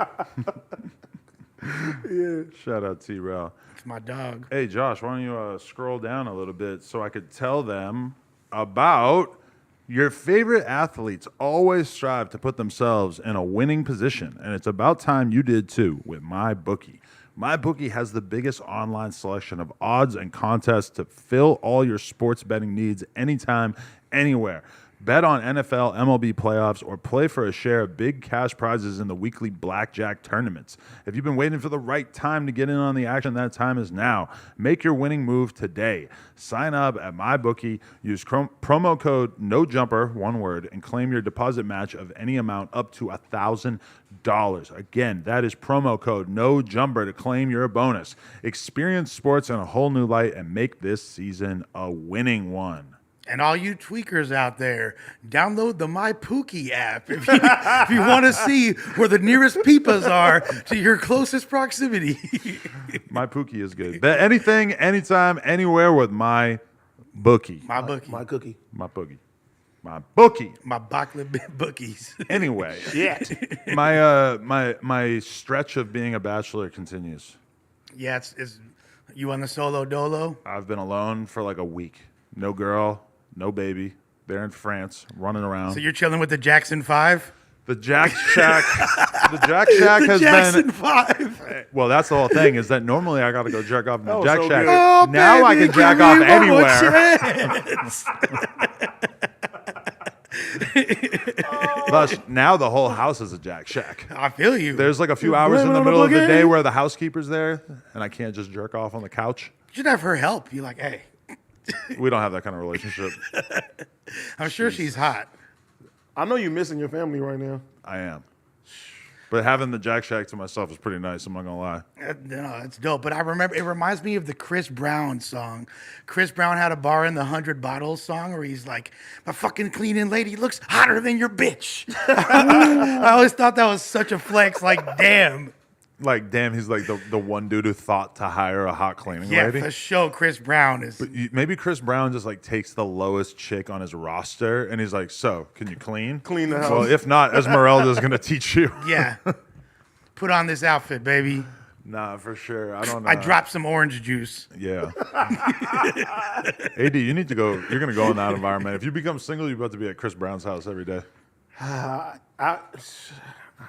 Yeah. Shout out T-Rail. It's my dog. Hey, Josh, why don't you scroll down a little bit so I could tell them about your favorite athletes always strive to put themselves in a winning position, and it's about time you did too with MyBookie. MyBookie has the biggest online selection of odds and contests to fill all your sports betting needs anytime, anywhere. Bet on NFL, MLB playoffs, or play for a share of big cash prizes in the weekly blackjack tournaments. If you've been waiting for the right time to get in on the action, that time is now. Make your winning move today. Sign up at MyBookie, use promo code NOJUMPER, one word, and claim your deposit match of any amount up to $1,000. Again, that is promo code NOJUMPER to claim your bonus. Experience sports in a whole new light and make this season a winning one. And all you tweakers out there, download the MyBookie app if you want to see where the nearest peepas are to your closest proximity. MyBookie is good. Bet anything, anytime, anywhere with MyBookie. MyBookie. My cookie. MyBookie. MyBookie. My Bachler bookies. Anyway, Yeah. my stretch of being a bachelor continues. Yeah, it's you on the solo dolo? I've been alone for like a week. No girl, no baby. They're in France, running around. So you're chilling with the Jackson 5? The Jack Shack, the Jack Shack has Jackson been. 5. Well, that's the whole thing. Is that normally I got to go jerk off in the Oh, Jack so Shack. good. Oh, Now I baby, can jack give off me one more anywhere. chance. Thus, now the whole house is a Jack Shack. I feel you. There's like a few hours in blaming the on the middle of the boogie? day where the housekeeper's there, and I can't just jerk off on the couch. You should have her help. You're like, hey, We don't have that kind of relationship. I'm sure she's hot. I know you're missing your family right now. I am. But having the Jack Shack to myself is pretty nice, I'm not going to lie. No, it's dope. But I remember, it reminds me of the Chris Brown song. Chris Brown had a bar in the 100 Bottles song where he's like, my fucking cleaning lady looks hotter than your bitch. I always thought that was such a flex. Like, damn. Like, damn, he's like the one dude who thought to hire a hot cleaning Yeah, lady. for sure, Chris Brown is. Maybe Chris Brown just like takes the lowest chick on his roster and he's like, so, can you clean? Clean the house. Well, if not, Esmeralda's going to teach you. Yeah. Put on this outfit, baby. Nah, for sure. I don't know. I dropped some orange juice. Yeah. AD, you need to go. You're going to go in that environment. If you become single, you're about to be at Chris Brown's house every day.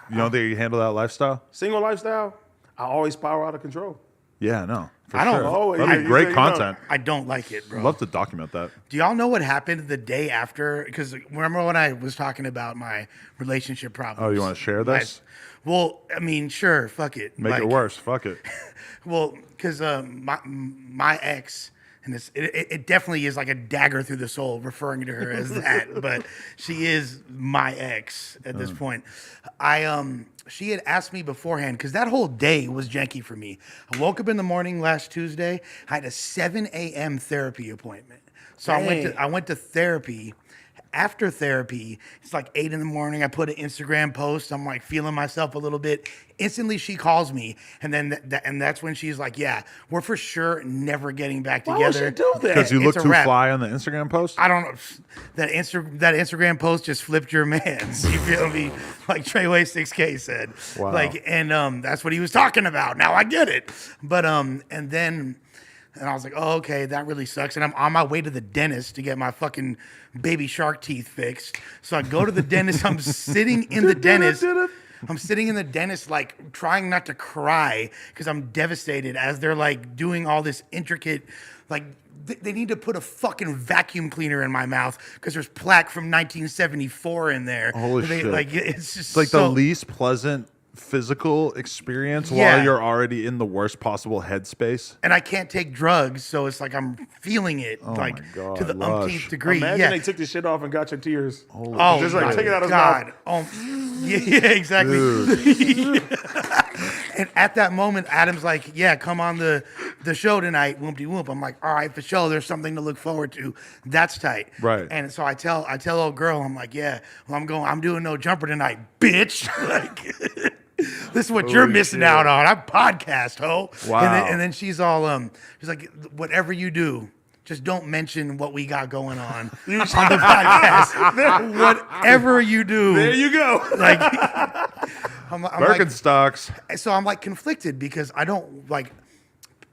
You don't think you can handle that lifestyle? Single lifestyle, I always spiral out of control. Yeah, no. For I don't- sure. Oh, That'd be you great say you content. I don't like it, bro. I'd love to document that. Do y'all know what happened the day after? Because remember when I was talking about my relationship problems? Oh, you want to share this? Well, I mean, sure, fuck it. Make it worse. Fuck it. Well, because my ex, and it definitely is like a dagger through the soul referring to her as that, but she is my ex at this point. She had asked me beforehand, because that whole day was janky for me. I woke up in the morning last Tuesday. I had a 7 a.m. therapy appointment. So I went to therapy. After therapy, it's like 8 in the morning. I put an Instagram post. I'm like feeling myself a little bit. Instantly, she calls me, and then that's when she's like, "Yeah, we're for sure never getting back Why would together." she do that? Because you It's look a too wrap. fly on the Instagram post? I don't know. That Instagram post just flipped your man's. You feel me? Like Treyway 6K said. Wow. Like, and that's what he was talking about. Now I get it. But and I was like, oh, okay, that really sucks. And I'm on my way to the dentist to get my fucking baby shark teeth fixed. So I go to the dentist. I'm sitting in the dentist. I'm sitting in the dentist, like trying not to cry because I'm devastated as they're like doing all this intricate, like they need to put a fucking vacuum cleaner in my mouth because there's plaque from 1974 in there. Holy shit. Like it's just It's like the least pleasant physical experience Yeah. while you're already in the worst possible headspace. And I can't take drugs, so it's like I'm feeling it like my God, to the lush. umpteenth degree. Imagine yeah. they took the shit off and got your tears. Oh, Just like my take it out of his God. mouth. Oh, yeah, exactly. And at that moment, Adam's like, "Yeah, come on the show tonight, whoopty whoop." I'm like, "All right, for sure. There's something to look forward to. That's tight." Right. And so I tell old girl, I'm like, "Yeah, well, I'm doing no jumper tonight, bitch." Like, this is what you're missing shit. out on. I podcast, ho. Wow. And then she's all she's like, "Whatever you do, just don't mention what we got going on on the podcast. Whatever you do." There you go. Like, I'm like, Birkenstocks. so I'm like conflicted because I don't like,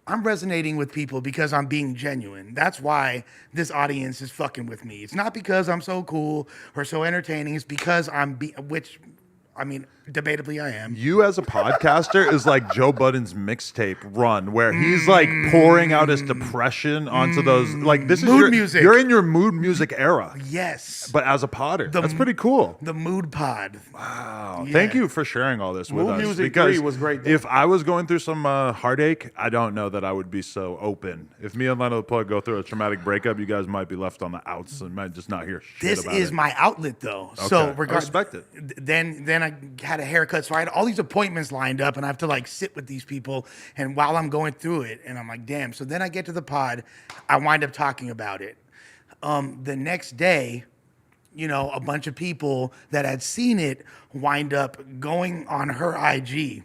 I'm resonating with people because I'm being genuine. That's why this audience is fucking with me. It's not because I'm so cool or so entertaining. It's because which I mean, debatably, I am. You as a podcaster is like Joe Budden's mixtape run, where he's like pouring out his depression onto those. Like this is Mood music. You're in your mood music era, Yes. but as a podder, that's pretty cool. The mood pod. Wow. Yeah. Thank you for sharing all this with Mood us. Music because 3 was great, though. If I was going through some heartache, I don't know that I would be so open. If me and Leno the Plug go through a traumatic breakup, you guys might be left on the outs and might just not hear shit This about is it. my outlet, though. Okay. So, I regardless, respect it. Then I had a haircut, so I had all these appointments lined up, and I have to like sit with these people. And while I'm going through it, and I'm like, damn. So then I get to the pod, I wind up talking about it. The next day, you know, a bunch of people that had seen it wind up going on her IG.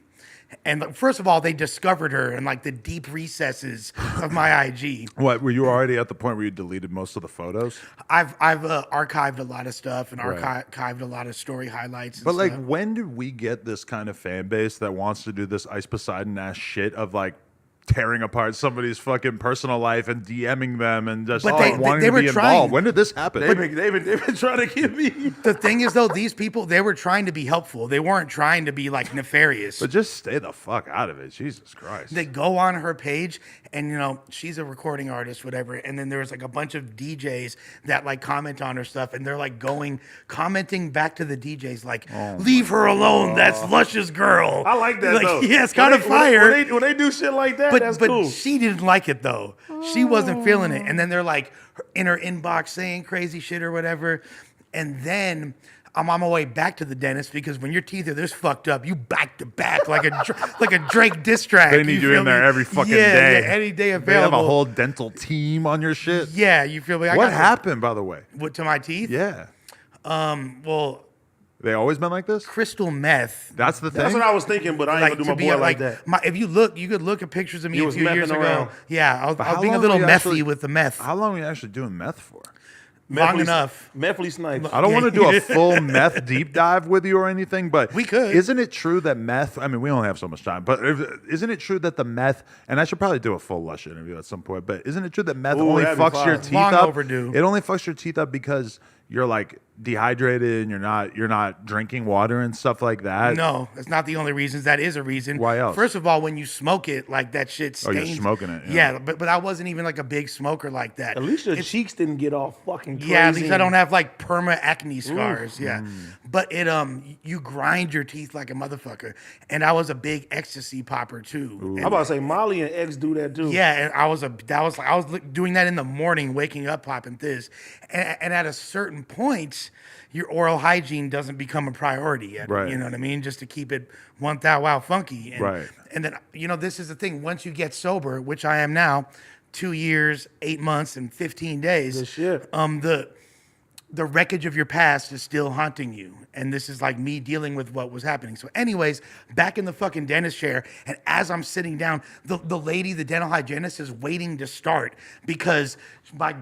And like, first of all, they discovered her in like the deep recesses of my IG. What, were you already at the point where you deleted most of the photos? I've archived a lot of stuff and Right. archived a lot of story highlights. And But like, stuff. when did we get this kind of fan base that wants to do this Ice Poseidon ass shit of like tearing apart somebody's fucking personal life and DMing them and just But wanting they to were be trying. involved? When did this happen? They've been trying to get me. The thing is, though, these people, they were trying to be helpful. They weren't trying to be like nefarious. But just stay the fuck out of it. Jesus Christ. They go on her page and, you know, she's a recording artist, whatever. And then there's like a bunch of DJs that like comment on her stuff. And they're like commenting back to the DJs like, leave her alone. That's Lush's girl. I like that, like, though. Yeah, it's kind of fire. When they do shit like that, that's but cool. she didn't like it though. She wasn't feeling it. And then they're like in her inbox saying crazy shit or whatever. And then I'm on my way back to the dentist because when your teeth are this fucked up, you back to back like a Drake diss track. They need you feel in there me? every fucking Yeah, day. yeah, any day They have available. a whole dental team on your shit. Yeah, you feel me? What happened, by the way? What, to my teeth? Yeah. Well, They always been like this? crystal meth. That's the thing? That's what I was thinking, but I ain't gonna do my boy like that. If you look, you could look at pictures of me You a was few years messing ago. around. Yeah, I was how being a long little were you methy actually- with the meth. How long were you actually doing meth for? Long enough. Methley Snipes. I don't want to do a full meth deep dive with you or anything, but We could. Isn't it true that meth? I mean, we only have so much time, but isn't it true that the meth? And I should probably do a full Lush interview at some point. But isn't it true that meth Ooh, only that'd be fucks your fire. teeth Long up? overdue. It only fucks your teeth up because you're like dehydrated and you're not drinking water and stuff like that. No, that's not the only reasons. That is a reason. Why else? First of all, when you smoke it, like that shit Oh, stains. you're smoking it, Yeah, but I wasn't even like a big smoker like that. At least your cheeks didn't get all fucking crazy. Yeah, at least I don't have like perma acne scars. Yeah, but it you grind your teeth like a motherfucker, and I was a big ecstasy popper too. I'm And- about to say Molly and X do that too. yeah, and I was doing that in the morning, waking up, popping this, and at a certain point, your oral hygiene doesn't become a priority. Right. You know what I mean? Just to keep it one thou wow funky. And, Right. And then this is the thing. Once you get sober, which I am now, 2 years, 8 months, and 15 days. Good shit. The wreckage of your past is still haunting you. And this is like me dealing with what was happening. So anyways, back in the fucking dentist chair, and as I'm sitting down, the lady, the dental hygienist, is waiting to start because my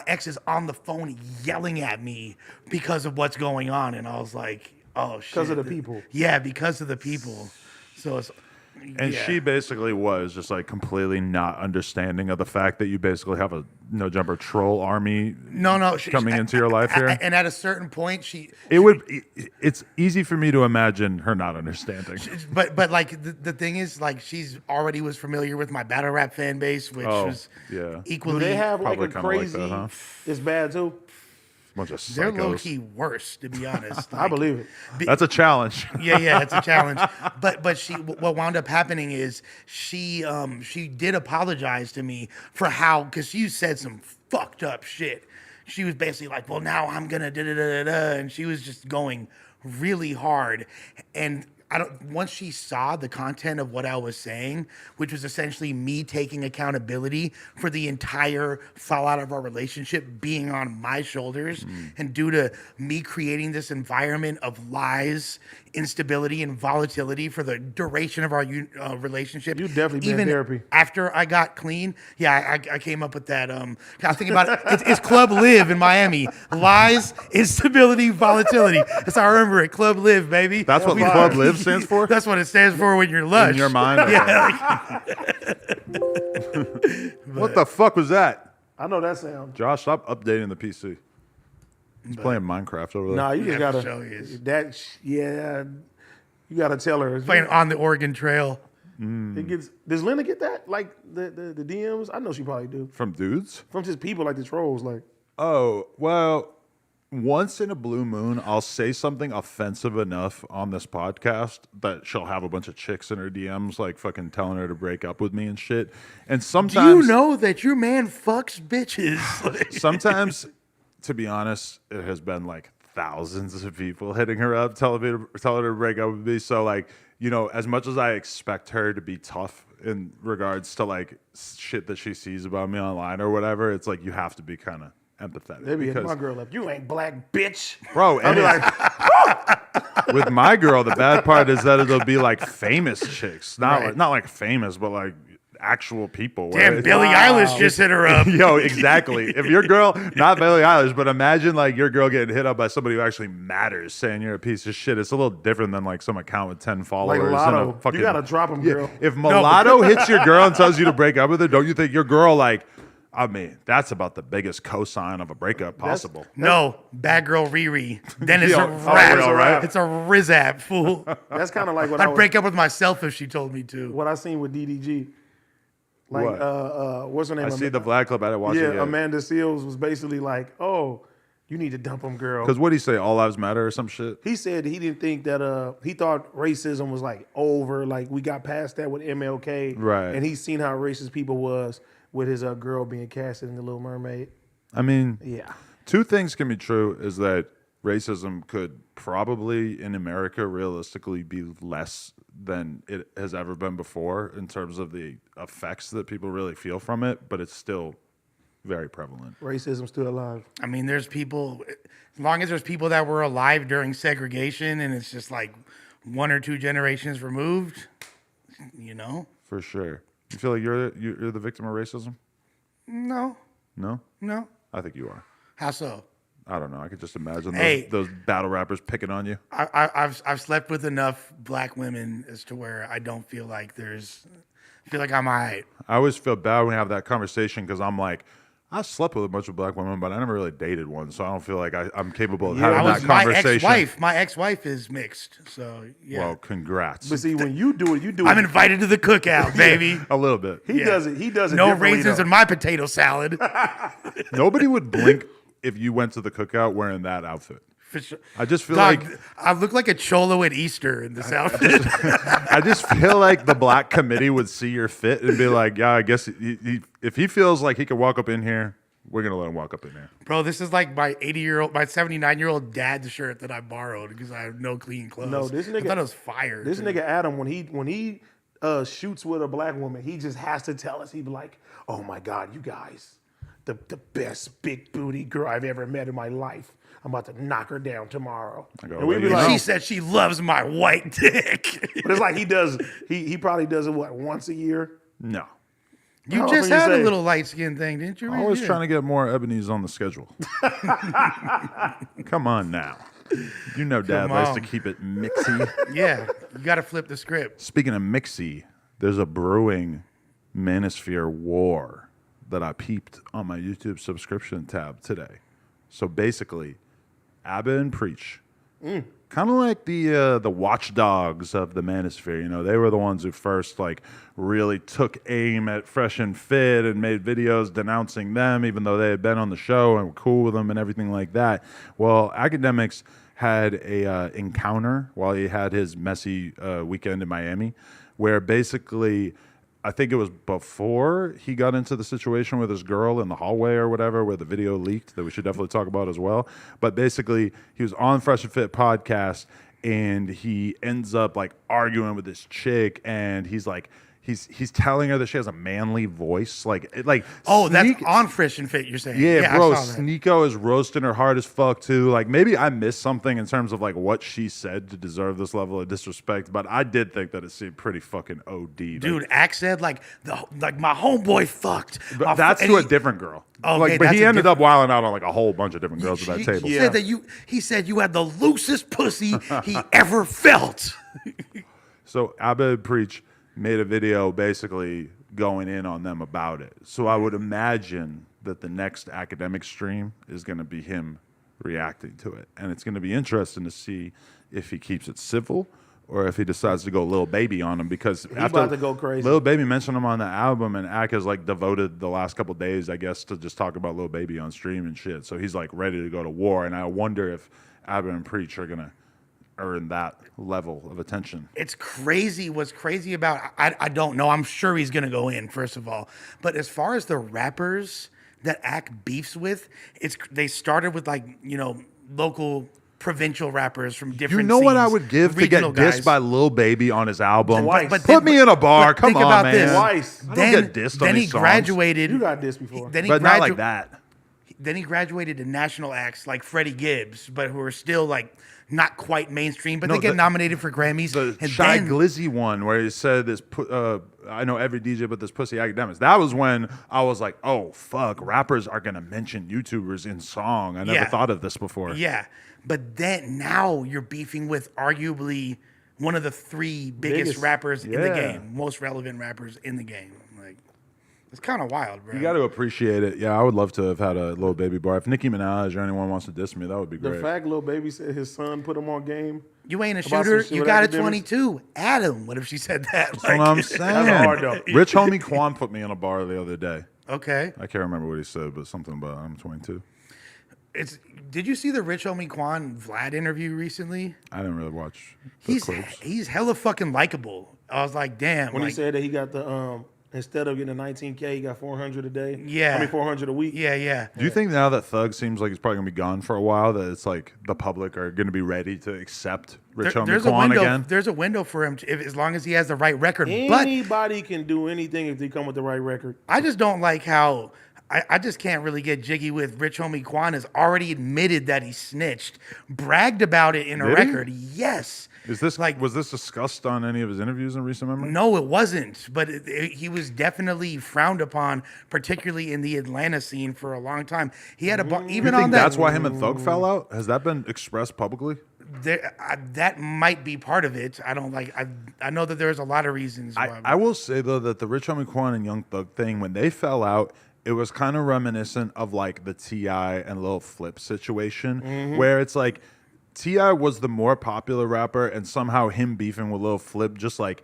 ex is on the phone yelling at me because of what's going on. And I was like, oh shit. Because of the people. Yeah, because of the people. So it's And yeah. she basically was just like completely not understanding of the fact that you basically have a no jumper troll army no coming into your life here. And at a certain point, It's easy for me to imagine her not understanding. But like the thing is, like, she's already was familiar with my battle rap fan base, which was yeah. equally. Do they have like Probably a kinda like crazy? that, huh? It's bad too. Bunch of They're psychos. low key worse, to be honest. I believe it. That's a challenge. Yeah, it's a challenge. But what wound up happening is she did apologize to me for because she said some fucked up shit. She was basically like, well, now I'm gonna da da da da, and she was just going really hard. And once she saw the content of what I was saying, which was essentially me taking accountability for the entire fallout of our relationship being on my shoulders, and due to me creating this environment of lies, instability, and volatility for the duration of our relationship. You definitely been in even therapy. after I got clean. Yeah, I came up with that. I was thinking about it. It's Club Live in Miami. Lies, instability, volatility. That's how I remember it. Club Live, baby. That's what Club Live stands for? That's what it stands for when you're lush. In your mind? Yeah. What the fuck was that? I know that sound. Josh, stop updating the PC. He's playing Minecraft over there. Nah, you just Yeah, for gotta sure he is. you gotta tell her. Playing on the Oregon Trail. It gets. Does Lena get that? Like the DMs? I know she probably do. From dudes? From just people like the trolls. Like, Oh, well, once in a blue moon, I'll say something offensive enough on this podcast that she'll have a bunch of chicks in her DMs, like fucking telling her to break up with me and shit. And Do sometimes, you know that your man fucks bitches? sometimes, to be honest, it has been like thousands of people hitting her up, telling her to break up with me. So, like, you know, as much as I expect her to be tough in regards to like shit that she sees about me online or whatever, it's like you have to be kind of empathetic. they be hitting because- my girl up. You ain't black, bitch. Bro, and with my girl, the bad part is that it'll be like famous chicks, not like famous, but like actual people. where Damn, it's- Billie Eilish just hit her up. Yo, exactly. If your girl, not Billie Eilish, but imagine like your girl getting hit up by somebody who actually matters, saying you're a piece of shit. It's a little different than like some account with 10 followers. Like and Lotto. a fucking, You gotta drop him, girl. If Mulatto hits your girl and tells you to break up with her, don't you think your girl like? I mean, that's about the biggest cosign of a breakup possible. No, bad girl Riri. Then it's Yo, a for rap. real, right? It's a rizap, fool. That's kind of like what I'd break up with myself if she told me to. what I seen with DDG. Like, What? what's her name? I see the Vlad clip. I didn't watch it Yeah, yet. Amanda Seals was basically like, "Oh, you need to dump him, girl." Because what did he say? All lives matter or some shit? He said he didn't think that. He thought racism was like over. Like we got past that with MLK, Right. And he's seen how racist people was with his girl being casted in The Little Mermaid. I mean, Yeah, two things can be true is that racism could probably in America realistically be less than it has ever been before in terms of the effects that people really feel from it, but it's still very prevalent. racism's still alive. I mean, there's people, as long as there's people that were alive during segregation and it's just like 1 or 2 generations removed, you know? For sure. You feel like you're the victim of racism? No, No? no. I think you are. How so? I don't know. I could just imagine Hey. those battle rappers picking on you. I've slept with enough black women as to where I don't feel like I feel like I'm all right. I always feel bad when we have that conversation because I'm like, I slept with a bunch of black women, but I never really dated one, so I don't feel like I'm capable of having that conversation. My ex-wife is mixed, so yeah. Well, congrats. But see, when you do it, I'm invited to the cookout, baby. A little bit. He does it. He does it. No differently, raisins though. in my potato salad. Nobody would blink if you went to the cookout wearing that outfit. For sure. I just feel Dog, like I look like a cholo at Easter in this outfit. I just feel like the black committee would see your fit and be like, yeah, I guess if he feels like he could walk up in here, we're gonna let him walk up in there. Bro, this is like my 79-year-old dad's shirt that I borrowed because I have no clean clothes. No, this I nigga- thought it was fire. This too. nigga Adam, when he shoots with a black woman, he just has to tell us. He be like, "Oh my God, you guys, the best big booty girl I've ever met in my life. I'm about to knock her down tomorrow." I go, And we "Well, be you like, She said she loves my white dick. but it's like he does. He probably does it once a year. No. You How just often you had a say? little light skin thing, didn't you? I was trying to get more Ebony's on the schedule. Come on now. You know Dad Come likes on. to keep it mixy. Yeah, you got to flip the script. Speaking of mixy, there's a brewing Manosphere war that I peeped on my YouTube subscription tab today. So basically, Abba and Preach, kind of like the watchdogs of the Manosphere. You know, they were the ones who first like really took aim at Fresh and Fit and made videos denouncing them, even though they had been on the show and were cool with them and everything like that. Well, Academics had a encounter while he had his messy weekend in Miami, where basically, I think it was before he got into the situation with his girl in the hallway or whatever, where the video leaked that we should definitely talk about as well. But basically, he was on Fresh and Fit podcast and he ends up like arguing with this chick and he's like, he's telling her that she has a manly voice. Oh, that's on Fresh and Fit, you're saying? Yeah, bro, I saw that. Sneeko is roasting her hard as fuck too. Like maybe I missed something in terms of like what she said to deserve this level of disrespect, but I did think that it seemed pretty fucking OD. Dude, Axe said like my homeboy fucked. But that's to a different girl. Okay, Like, but that's he a ended up wilding out on like a whole bunch of different girls at that He table. Yeah. said that he said you had the loosest pussy he ever felt. So Abba and Preach made a video basically going in on them about it. So I would imagine that the next academic stream is going to be him reacting to it. And it's going to be interesting to see if he keeps it civil or if he decides to go Lil Baby on him, because He about to go crazy. Lil Baby mentioned him on the album, and Ak has like devoted the last couple of days, I guess, to just talk about Lil Baby on stream and shit. So he's like ready to go to war, and I wonder if Abba and Preach are gonna earn that level of attention. It's crazy. What's crazy about I don't know. I'm sure he's gonna go in, first of all. But as far as the rappers that Ak beefs with, they started with like, you know, local provincial rappers from different You know what I scenes, would give to get regional dissed guys. by Lil Baby on his album? Twice. Put me in a bar. but Come think on, about man. this. Twice. I don't get dissed on Then he these songs. graduated. You got this before. Then he But not like that. Then he graduated to national acts like Freddie Gibbs, but who are still like not quite mainstream, but No, they get the- nominated for Grammys. The and Shy then, Glizzy one where he said this, I know every DJ but this pussy academics. That was when I was like, oh, fuck, rappers are going to mention YouTubers in song. I never Yeah. thought of this before. yeah, but then now you're beefing with arguably one of the three biggest rappers in the yeah. game, most relevant rappers in the game. Like, it's kind of wild, bro. You got to appreciate it. Yeah, I would love to have had a Lil Baby bar. If Nicki Minaj or anyone wants to diss me, that would be The great. fact Lil Baby said his son put him on game. You ain't a About some shooter. shit You with got a academics. 22. Adam. What if she said that? That's what I'm saying. That's hard, though. Rich homie Quan put me in a bar the other day. Okay. I can't remember what he said, but something about I'm 22. Did you see the Rich Homie Quan Vlad interview recently? I didn't really watch the clips. He's hella fucking likable. I was like, damn. When like, he said that he got the instead of getting a 19K, he got 400 a day. Yeah. I mean 400 a week. yeah, yeah. Do you think now that Thug seems like he's probably gonna be gone for a while, that it's like the public are gonna be ready to accept Rich Homie There's a Quan window. again? There's a window for him as long as he has the right record. But Anybody can do anything if they come with the right record. I just don't like how I just can't really get jiggy with Rich Homie Quan has already admitted that he snitched, bragged about it in a Did he? record. Yes. Is this like- was this discussed on any of his interviews in recent memory? No, it wasn't. But he was definitely frowned upon, particularly in the Atlanta scene for a long time. He had a You even think on that. that's why him and Thug fell out? Has that been expressed publicly? That might be part of it. I don't like. I know that there's a lot of reasons. Why. I will say though that the Rich Homie Quan and Young Thug thing, when they fell out, it was kind of reminiscent of like the T.I. and Lil Flip situation, where it's like T.I. was the more popular rapper, and somehow him beefing with Lil Flip just like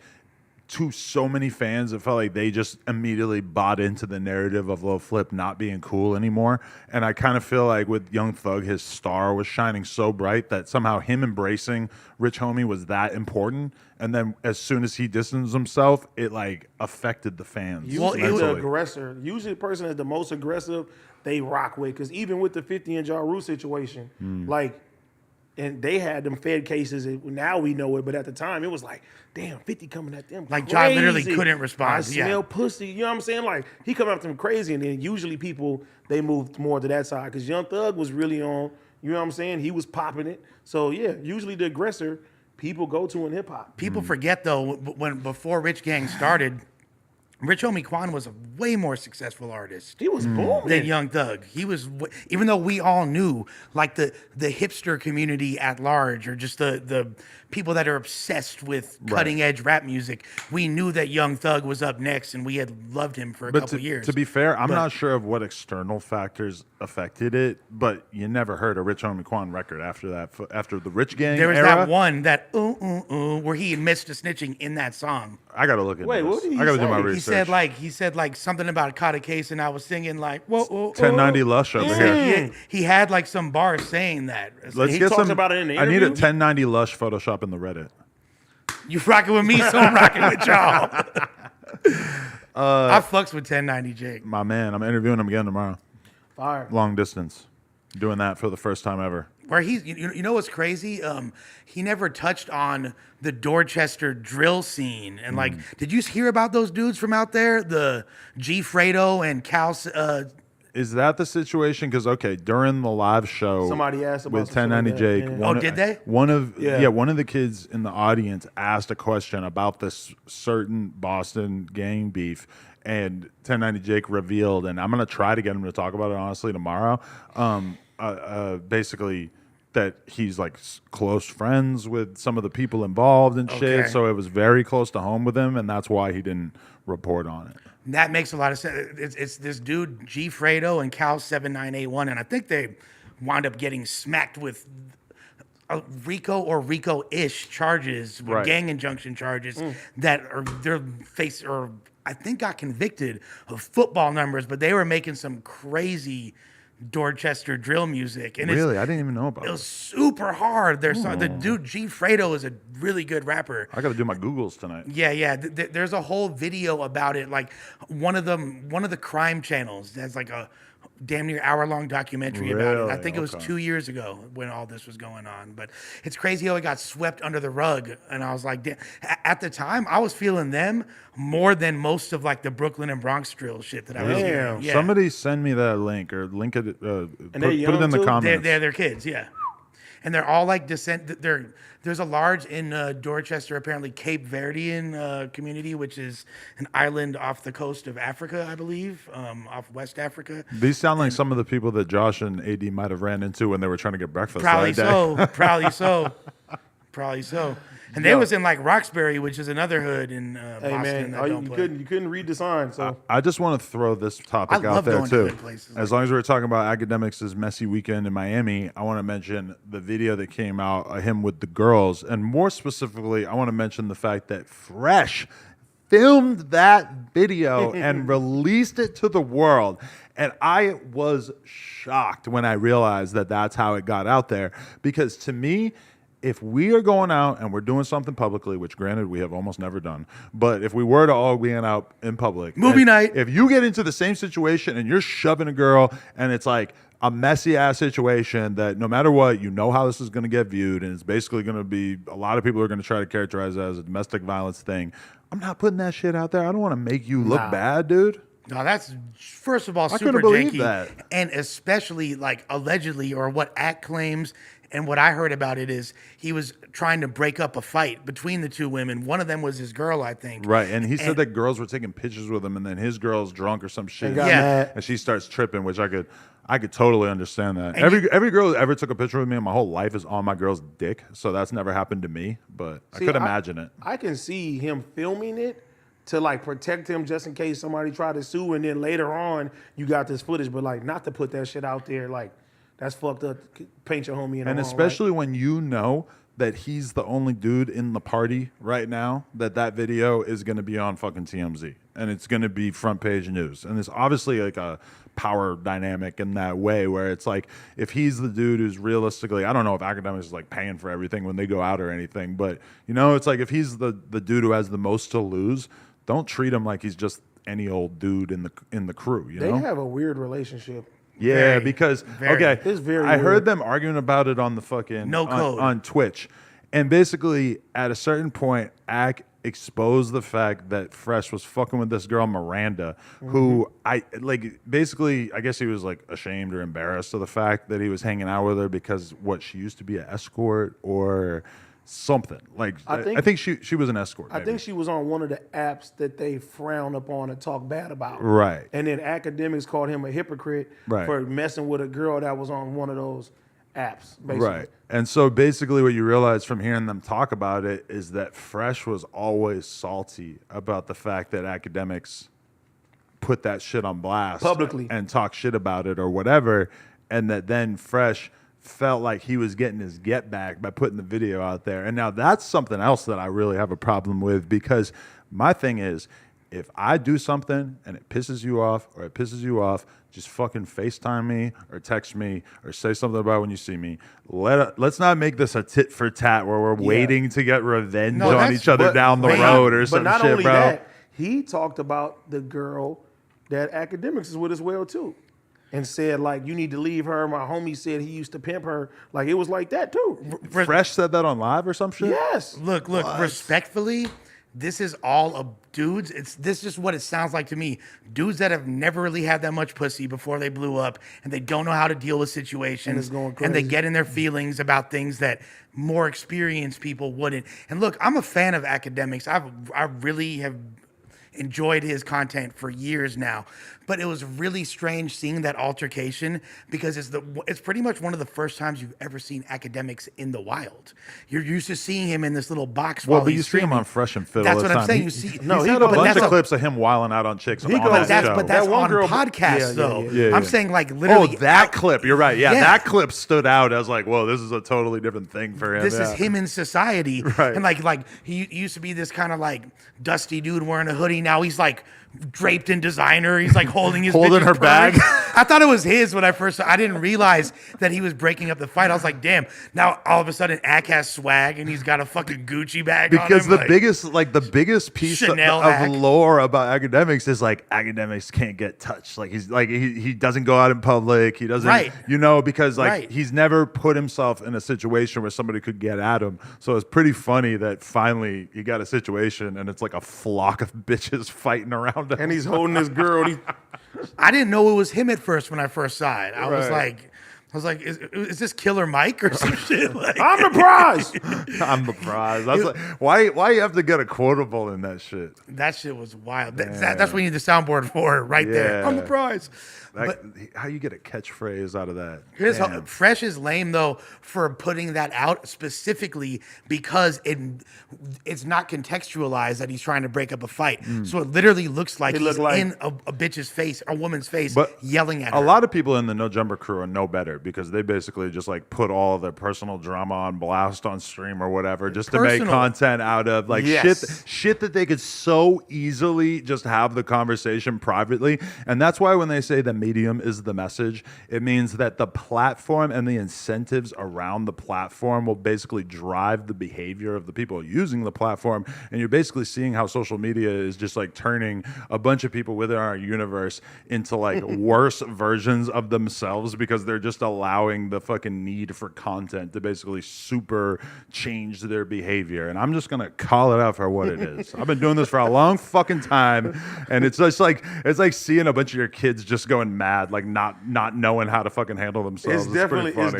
to so many fans, it felt like they just immediately bought into the narrative of Lil Flip not being cool anymore. And I kind of feel like with Young Thug, his star was shining so bright that somehow him embracing Rich Homie was that important. And then as soon as he distanced himself, it like affected the fans. Usually the mentally. aggressor, usually the person that's the most aggressive, they rock with. Because even with the 50 and Ja Rule situation, like, and they had them Fed cases. Now we know it, but at the time it was like, damn, 50 coming at them. Like, crazy. Ja literally couldn't respond. I Yeah. smell pussy. You know what I'm saying? Like, he coming after them crazy, and then usually people they moved more to that side because Young Thug was really on. You know what I'm saying? He was popping it. So yeah, usually the aggressor people go to in hip hop. People forget though when before Rich Gang started, Rich Homie Quan was a way more successful artist He was booming. than Young Thug. He was, even though we all knew, like the hipster community at large, or just the people that are obsessed with cutting edge rap music, we knew that Young Thug was up next, and we had loved him for a couple years. To be fair, I'm not sure of what external factors affected it, but you never heard a Rich Homie Quan record after that. After the Rich Gang there was era, that one that where he admits to snitching in that song. I gotta look at Wait, this. what did he I gotta do say? my He research. He said like something about a caught a case, and I was singing like whoa, whoa, whoa. 1090 Lush over here. He had like some bars saying that. It's Let's like, get talks some. about it in the I need a interview? 1090 Lush Photoshop in the Reddit. you rocking with me, so I'm rocking with y'all. I fucks with 1090 Jake. My man, I'm interviewing him again tomorrow. Fire. Long distance. Doing that for the first time ever. Where he's, you know what's crazy? He never touched on the Dorchester drill scene. And like, did you hear about those dudes from out there? The G Fredo and Cal. Is that the situation? Because okay, during the live show, Somebody asked about with some shit like 1090 that, Jake. yeah. Oh, did they? One of Yeah. one of the kids in the audience asked a question about this certain Boston gang beef, and 1090 Jake revealed, and I'm gonna try to get him to talk about it honestly tomorrow. Basically, that he's like close friends with some of the people involved and shit. Okay. So it was very close to home with him, and that's why he didn't report on it. That makes a lot of sense. It's this dude G Fredo and Cal 7981, and I think they wound up getting smacked with RICO or RICO-ish charges, Right. gang injunction charges that are their face or I think got convicted of football numbers, but they were making some crazy Dorchester drill music. And Really? I didn't even know about it was it. super hard. The dude G Fredo is a really good rapper. I got to do my Googles tonight. Yeah. There's a whole video about it. Like one of the crime channels has like a damn near hour-long documentary about it. I Really? think it was Okay. 2 years ago when all this was going on. But it's crazy how it got swept under the rug. And I was like, at the time, I was feeling them more than most of like the Brooklyn and Bronx drill shit that I was hearing. Yeah. Somebody send me that link or link it. Put they're it young in the too? comments. They're kids, yeah. And they're all like there's a large in Dorchester, apparently Cape Verdean community, which is an island off the coast of Africa, I believe, off West Africa. These sound like some of the people that Josh and AD might have ran into when they were trying to get breakfast. Probably that day. so. Probably so. Probably so. And they was in like Roxbury, which is another hood in Hey Boston man, that don't you play. couldn't read the sign, so I just want to throw this topic I out love there going to too. good places As like long as we're talking about academics' messy weekend in Miami, I want to mention the video that came out of him with the girls, and more specifically, I want to mention the fact that Fresh filmed that video and released it to the world. And I was shocked when I realized that that's how it got out there, because to me, if we are going out and we're doing something publicly, which granted we have almost never done, but if we were to all be out in public, Movie and night. if you get into the same situation and you're shoving a girl and it's like a messy ass situation that no matter what, you know how this is going to get viewed, and it's basically going to be a lot of people are going to try to characterize it as a domestic violence thing. I'm not putting that shit out there. I don't want to make you look bad, dude. No, that's first of all super couldn't believe janky, that. and especially like allegedly or what Act claims. And what I heard about it is he was trying to break up a fight between the two women. One of them was his girl, I think. Right, and he said that girls were taking pictures with him, and then his girl's drunk or some shit, And got Yeah. mad. and she starts tripping, which I could totally understand that. And Every girl that ever took a picture with me in my whole life is on my girl's dick, so that's never happened to me. But I See, could imagine it. I can see him filming it to like protect him just in case somebody tried to sue, and then later on you got this footage, but like not to put that shit out there, like that's fucked up. Paint your homie in the And wrong especially when you know that he's the only dude in the party right now, that video is going to be on fucking TMZ and it's going to be front page news. And it's obviously like a power dynamic in that way where it's like, if he's the dude who's realistically, I don't know if academics is like paying for everything when they go out or anything, but you know, it's like if he's the dude who has the most to lose, don't treat him like he's just any old dude in the crew, you They know? have a weird relationship. Yeah, Very, because very. okay, It's very I heard weird. them arguing about it on the fucking No code. on Twitch, and basically at a certain point, Ack exposed the fact that Fresh was fucking with this girl Miranda, who I like. Basically, I guess he was like ashamed or embarrassed of the fact that he was hanging out with her because what she used to be an escort or something. Like I think she was an escort. I think she was on one of the apps that they frown upon and talk bad about. Right. And then academics called him a hypocrite Right. for messing with a girl that was on one of those apps, basically. Right. And so basically what you realize from hearing them talk about it is that Fresh was always salty about the fact that academics put that shit on blast Publicly. and talk shit about it or whatever, and that then Fresh felt like he was getting his get back by putting the video out there. And now that's something else that I really have a problem with, because my thing is, if I do something and it pisses you off or it pisses you off, just fucking FaceTime me or text me or say something about it when you see me. Let's not make this a tit for tat where we're waiting to get revenge No, on that's- each other But- down the but road or but some not shit, only bro. that, he talked about the girl that academics is with as well too, and said like, you need to leave her. My homie said he used to pimp her. Like it was like that too. Fresh said that on live or some shit? Yes. Look, respectfully, this is all a dudes. This is just what it sounds like to me. Dudes that have never really had that much pussy before they blew up, and they don't know how to deal with situations, And it's going and they crazy. get in their feelings about things that more experienced people wouldn't. And look, I'm a fan of academics. I really have enjoyed his content for years now. But it was really strange seeing that altercation because it's pretty much one of the first times you've ever seen academics in the wild. You're used to seeing him in this little box. Well, while but he's you see him streaming. on Fresh and Fit That's all the what time. I'm saying. He- You see, he's had a but bunch that's of clips of him wilding out on chicks. He on goes- his But show. that's That one on girl- podcasts, yeah, though. yeah. I'm saying like literally. Oh, that clip. You're right. Yeah, Yeah. that clip stood out. I was like, whoa, this is a totally different thing for him. This is Yeah. him in society, Right. and like he used to be this kind of like dusty dude wearing a hoodie. Now he's like draped in designer. He's like holding his Holding bitch's her purse. bag. I thought it was his when I first saw. I didn't realize that he was breaking up the fight. I was like, damn. Now all of a sudden, Ak has swag and he's got a fucking Gucci bag Because on him. the biggest piece of Chanel hack. lore about academics is like academics can't get touched. Like he doesn't go out in public. He doesn't, Right. because like Right. he's never put himself in a situation where somebody could get at him. So it's pretty funny that finally he got a situation and it's like a flock of bitches fighting around him. And he's holding this girl. I didn't know it was him at first when I first saw it. I was Right. like, is this Killer Mike or some shit? Like, I'm the prize. I'm surprised. That's like, why you have to get a quotable in that shit? that shit was wild. That's what you need the soundboard for, right there. Yeah. I'm the prize. But How you get a catchphrase out of that? here's how Damn. Fresh is lame though for putting that out specifically because it's not contextualized that he's trying to break up a fight. So it literally looks like It he's look like- in a bitch's face, a woman's face, But yelling at her. A lot of people in the No Jumper crew are no better because they basically just like put all of their personal drama on blast on stream or whatever just to make Personal. content out of like Yes. shit that they could so easily just have the conversation privately. And that's why when they say the medium is the message, it means that the platform and the incentives around the platform will basically drive the behavior of the people using the platform. And you're basically seeing how social media is just like turning a bunch of people within our universe into like worse versions of themselves because they're just allowing the fucking need for content to basically super change their behavior. And I'm just gonna call it out for what it is. I've been doing this for a long fucking time, and it's just like seeing a bunch of your kids just going mad, like not knowing how to fucking handle themselves. It's pretty funny.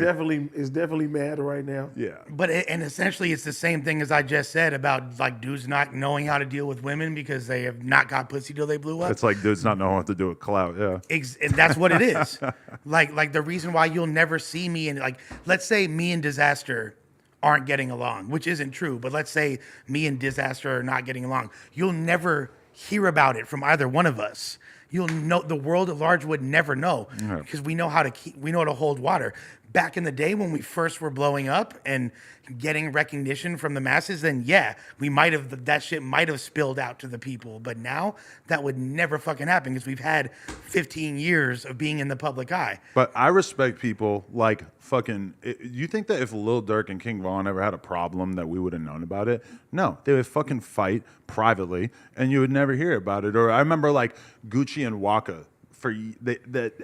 definitely mad right now. Yeah. But and essentially, it's the same thing as I just said about like dudes not knowing how to deal with women because they have not got pussy till they blew up. It's like dudes not knowing what to do with clout. Yeah. And that's what it is. like the reason why you'll never see me and like, let's say me and Disaster aren't getting along, which isn't true. But let's say me and Disaster are not getting along. You'll never hear about it from either one of us. You'll know the world at large would never know because we know how to hold water. Back in the day when we first were blowing up and getting recognition from the masses, then yeah, that shit might have spilled out to the people. But now that would never fucking happen because we've had 15 years of being in the public eye. But I respect people like fucking. You think that if Lil Durk and King Von ever had a problem that we would have known about it? No, they would fucking fight privately, and you would never hear about it. Or I remember like Gucci and Waka.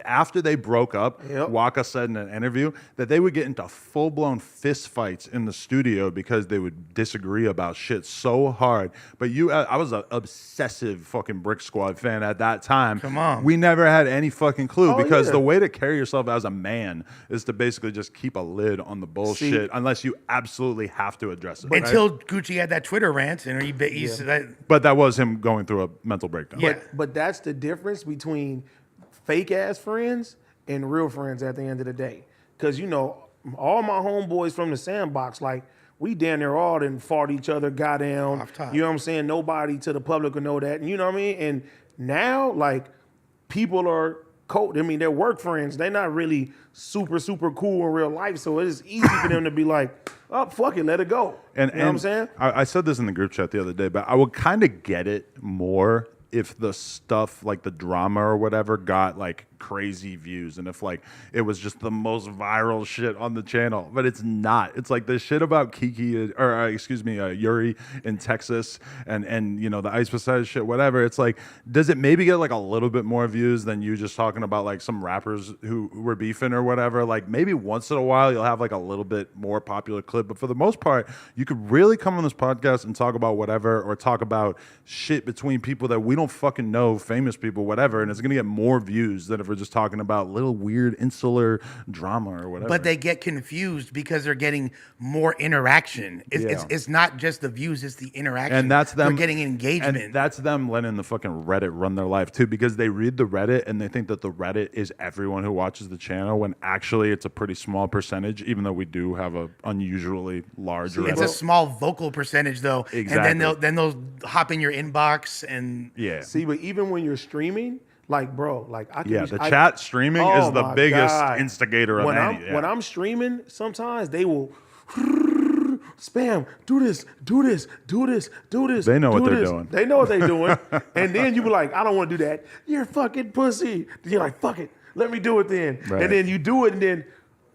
After they broke up, Yep. Waka said in an interview that they would get into full-blown fist fights in the studio because they would disagree about shit so hard. But I was an obsessive fucking Brick Squad fan at that time. Come on. We never had any fucking clue because yeah. the way to carry yourself as a man is to basically just keep a lid on the bullshit unless you absolutely have to address it. Until Gucci had that Twitter rant and he said But that was him going through a mental breakdown. Yeah. But that's the difference between fake ass friends and real friends at the end of the day. Because, all my homeboys from the sandbox, like, we damn near all done fought each other, got down. Off top. You know what I'm saying? Nobody to the public will know that. And you know what I mean? And now, like, people are cold. I mean, they're work friends. They're not really super, super cool in real life. So it's easy for them to be like, oh, fuck it, let it go. You know what I'm saying? I said this in the group chat the other day, but I would kind of get it more if the stuff like the drama or whatever got like crazy views and if like it was just the most viral shit on the channel, but it's not. It's like the shit about Yuri in Texas and the Ice Poseidon shit, whatever. It's like, does it maybe get like a little bit more views than you just talking about like some rappers who were beefing or whatever? Like maybe once in a while you'll have like a little bit more popular clip, but for the most part you could really come on this podcast and talk about whatever or talk about shit between people that we don't fucking know, famous people, whatever, and it's gonna get more views than if we're just talking about little weird insular drama or whatever. But they get confused because they're getting more interaction. It's not just the views, it's the interaction. And that's them. They're getting engagement. And that's them letting the fucking Reddit run their life too, because they read the Reddit and they think that the Reddit is everyone who watches the channel, when actually it's a pretty small percentage, even though we do have a unusually large Reddit. It's a small vocal percentage though. Exactly. And then they'll hop in your inbox and Yeah. See, but even when you're streaming, like, bro, like I can The chat streaming Oh is the my biggest God. instigator of any. When I'm streaming, sometimes they will spam, do this, do this, do this, do this. They know do what they're this. doing. They know what they're doing. And then you be like, I don't want to do that. You're a fucking pussy. Then you're like, fuck it. Let me do it then. Right. And then you do it and then,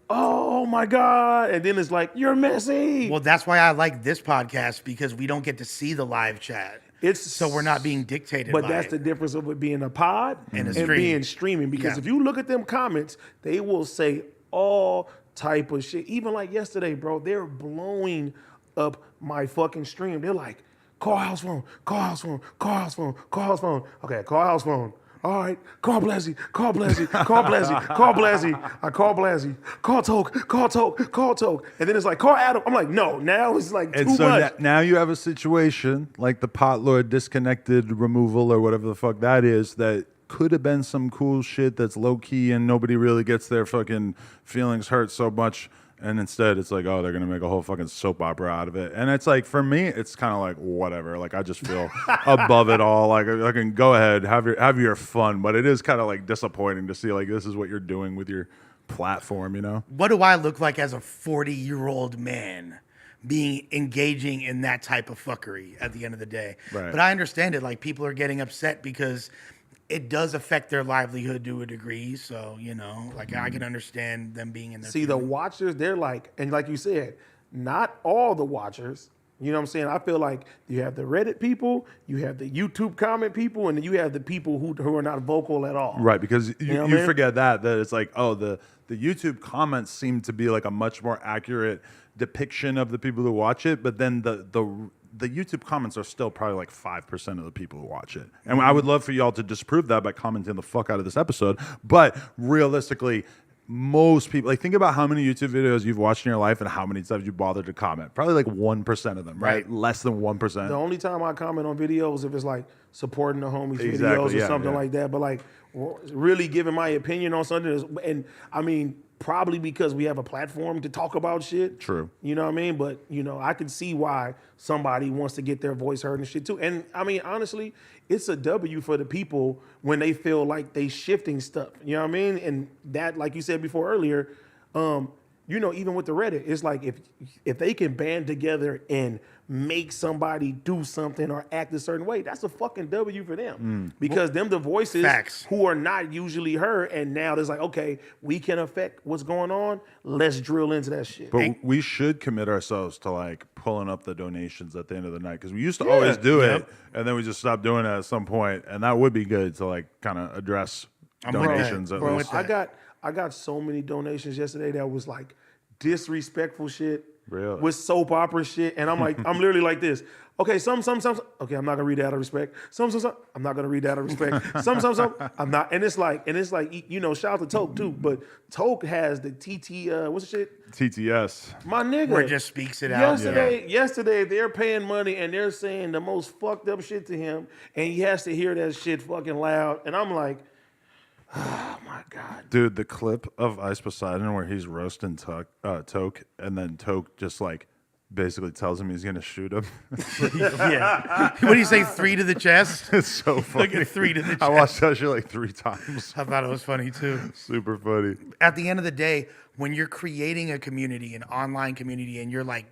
oh my God. And then it's like, you're messy. well, that's why I like this podcast, because we don't get to see the live chat. So we're not being dictated But by that's it. the difference of it being a pod And a and stream. being streaming. Because Yeah. if you look at them comments, they will say all type of shit. Even like yesterday, bro, they're blowing up my fucking stream. They're like, call house phone, call house phone, call house phone, call house phone. Okay, call house phone. All right, call Blazzy, call Blazzy, call Blazzy, call Blazzy. I call Blazzy, call Toke, call Toke, call Toke. And then it's like, call Adam. I'm like, no, now it's like And too so much. now you have a situation like the pot lord disconnected removal or whatever the fuck that is, that could have been some cool shit that's low key and nobody really gets their fucking feelings hurt so much. And instead it's like, oh, they're going to make a whole fucking soap opera out of it. And it's like, for me, it's kind of like, whatever. Like, I just feel above it all. Like, I can go ahead, have your fun. But it is kind of like disappointing to see, like, this is what you're doing with your platform, you know? What do I look like as a 40-year-old man being engaging in that type of fuckery at the end of the day? Right. But I understand it. Like, people are getting upset because it does affect their livelihood to a degree. So, you know, like, I can understand them being in their See, the watchers, they're like, and like you said, not all the watchers. You know what I'm saying? I feel like you have the Reddit people, you have the YouTube comment people, and then you have the people who are not vocal at all. Right, because know what I you mean? forget that it's like, oh, the YouTube comments seem to be like a much more accurate depiction of the people who watch it, but then the YouTube comments are still probably like 5% of the people who watch it. And I would love for y'all to disprove that by commenting the fuck out of this episode. But realistically, most people, like, think about how many YouTube videos you've watched in your life and how many times you bothered to comment. Probably like 1% of them, right? Less than 1%. The only time I comment on videos if it's like supporting the homies Exactly, videos or yeah, something yeah. like that. But like really giving my opinion on something and I mean, probably because we have a platform to talk about shit. True. You know what I mean? But, you know, I can see why somebody wants to get their voice heard and shit too. And I mean, honestly, it's a W for the people when they feel like they shifting stuff. You know what I mean? And that, like you said before earlier, you know, even with the Reddit, it's like if they can band together and make somebody do something or act a certain way, that's a fucking W for them. Because them the voices Facts. who are not usually heard, and now there's like, okay, we can affect what's going on. Let's drill into that shit. But we should commit ourselves to like pulling up the donations at the end of the night, because we used to always do it, and then we just stopped doing it at some point, and that would be good to like kind of address donations at Bro, least. I got so many donations yesterday that was like disrespectful shit. Really? With soap opera shit. And I'm like, I'm literally like this. Okay, some. Okay, I'm not gonna read that out of respect. Some. I'm not gonna read that out of respect. Some. I'm not. And it's like, you know, shout out to Toke too. But Toke has the what's the shit? TTS. My nigga. Where it just speaks it out. Yesterday, they're paying money and they're saying the most fucked up shit to him, and he has to hear that shit fucking loud. And I'm like, oh my God. Dude, the clip of Ice Poseidon where he's roasting Toke, and then Toke just like basically tells him he's gonna shoot him. Yeah. What do you say, 3 to the chest? It's so funny. Look at 3 to the chest. I watched that shit like 3 times. I thought it was funny too. Super funny. At the end of the day, when you're creating a community, an online community, and you're like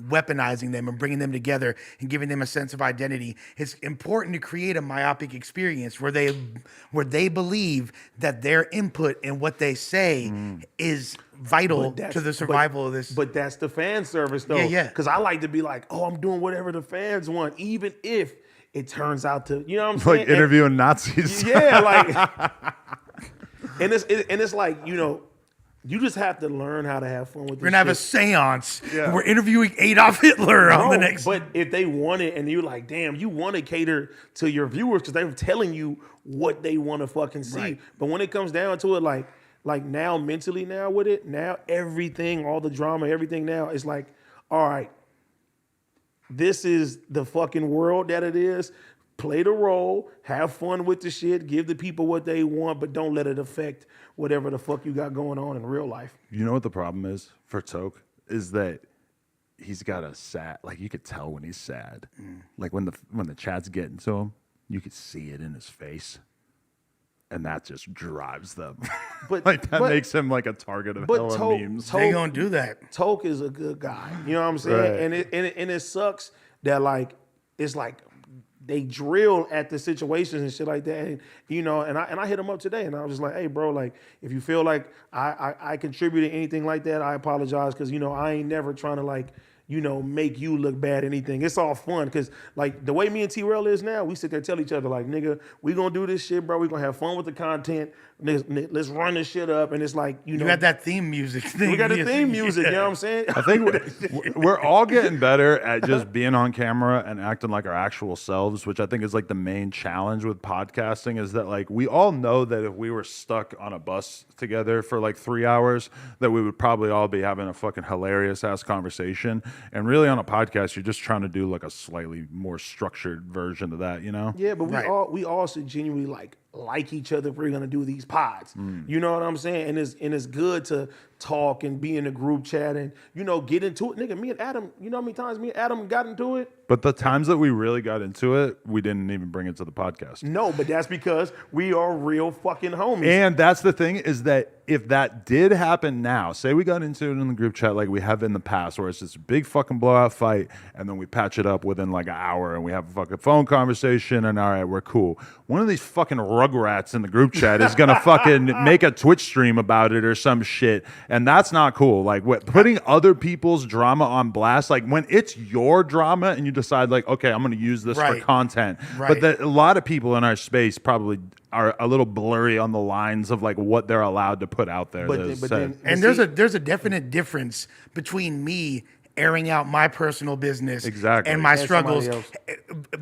weaponizing them and bringing them together and giving them a sense of identity, it's important to create a myopic experience where they believe that their input and what they say is vital to the survival of this. But that's the fan service though. Yeah. Because I like to be like, oh, I'm doing whatever the fans want, even if it turns out to, you know what I'm saying? Like interviewing Nazis. Yeah, like, and it's like, you know, You just have to learn how to have fun with this We're gonna have a shit. seance. Yeah. We're interviewing Adolf Hitler on the Bro, next. But if they want it and you're like, damn, you want to cater to your viewers because they're telling you what they want to fucking see. Right. But when it comes down to it, like now mentally now with it, now everything, all the drama, everything now is like, all right, this is the fucking world that it is. Play the role, have fun with the shit, give the people what they want, but don't let it affect whatever the fuck you got going on in real life. You know what the problem is for Toke is that he's got a sad, like you could tell when he's sad. Like when the chat's getting to him, you could see it in his face. And that just drives them. But like that makes him like a target of hella Toke- memes. Toke- They gonna do that. Toke is a good guy. You know what I'm saying? Right. And it sucks that like it's like they drill at the situations and shit like that. And you know, and I hit him up today and I was just like, hey bro, like if you feel like I contributed anything like that, I apologize because you know I ain't never trying to like, you know, make you look bad or anything. It's all fun because like the way me and T-Rail is now, we sit there and tell each other like, nigga, we gonna do this shit, bro. We gonna have fun with the content. Let's run this shit up. And it's like, you know. You got that theme music thing. We got the theme music, you know what I'm saying? I think we're all getting better at just being on camera and acting like our actual selves, which I think is like the main challenge with podcasting is that like we all know that if we were stuck on a bus together for like 3 hours, that we would probably all be having a fucking hilarious ass conversation. And really on a podcast, you're just trying to do like a slightly more structured version of that, you know? Yeah, but Right. we all should genuinely like each other if we're gonna do these pods. You know what I'm saying? And it's good to talk and be in a group chat and you know get into it. Nigga, me and Adam, you know how many times me and Adam got into it? But the times that we really got into it, we didn't even bring it to the podcast. No, but that's because we are real fucking homies. And that's the thing is that if that did happen now, say we got into it in the group chat like we have in the past, where it's this big fucking blowout fight, and then we patch it up within like an hour and we have a fucking phone conversation and all right, we're cool. One of these fucking rugrats in the group chat is gonna fucking make a Twitch stream about it or some shit, and that's not cool. Like putting other people's drama on blast, like when it's your drama and you decide like, okay, I'm gonna use this for Right. content. Right. But a lot of people in our space probably are a little blurry on the lines of like what they're allowed to put out there. But that then- is but said. then- And see- there's a definite difference between me airing out my personal business Exactly. and my And struggles. somebody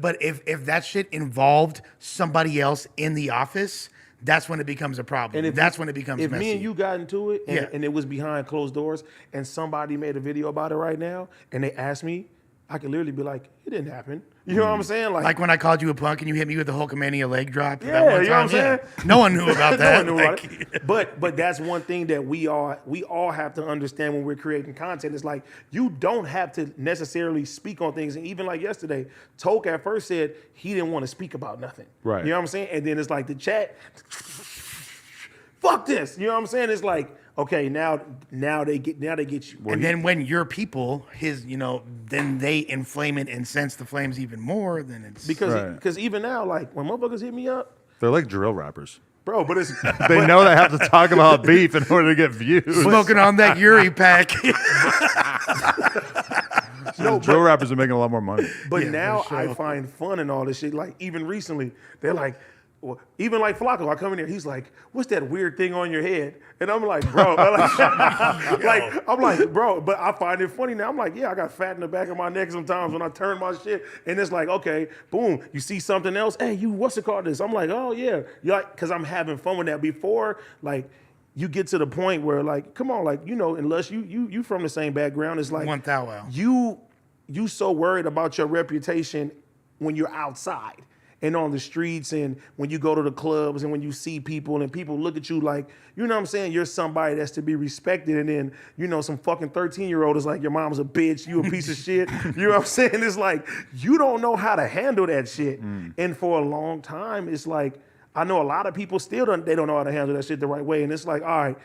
But if that shit involved somebody else in the office, that's when it becomes a problem. And That's when it becomes if messy. me and you got into it and, Yeah. and it was behind closed doors and somebody made a video about it right now and they asked me, I could literally be like, it didn't happen. You know what I'm saying? Like when I called you a punk and you hit me with the Hulkamania leg drop. Yeah, that one you know what I'm time, yeah. saying? No one knew about that. No one knew about Like- it. But that's one thing that we all have to understand when we're creating content. It's like you don't have to necessarily speak on things. And even like yesterday, Toke at first said he didn't want to speak about nothing. Right. You know what I'm saying? And then it's like the chat, fuck this. You know what I'm saying? It's like, okay, now they get you. And then when your people, then they inflame it and sense the flames even more. Then it's Because even now, like when motherfuckers hit me up, They're like drill rappers. bro, but it's They know they have to talk about beef in order to get views. smoking on that Yuri pack. Drill rappers are making a lot more money. But Yeah, now for I sure. find fun in all this shit. Like even recently, they're like, well, even like Flacco, I come in there, he's like, "What's that weird thing on your head?" And I'm like, "Bro," I'm like, "Bro," but I find it funny now. I'm like, "Yeah, I got fat in the back of my neck sometimes when I turn my shit." And it's like, okay, boom, you see something else? Hey, what's it called? This? I'm like, "Oh yeah," because I'm having fun with that. Before, like, you get to the point where, like, come on, like, unless you from the same background, it's like One thou wow. you so worried about your reputation when you're outside and on the streets and when you go to the clubs and when you see people and people look at you like, you know what I'm saying, you're somebody that's to be respected, and then, some fucking 13-year-old is like, your mom's a bitch, you a piece of shit. You know what I'm saying? It's like, you don't know how to handle that shit. And for a long time, it's like, I know a lot of people still don't know how to handle that shit the right way. And it's like, all right,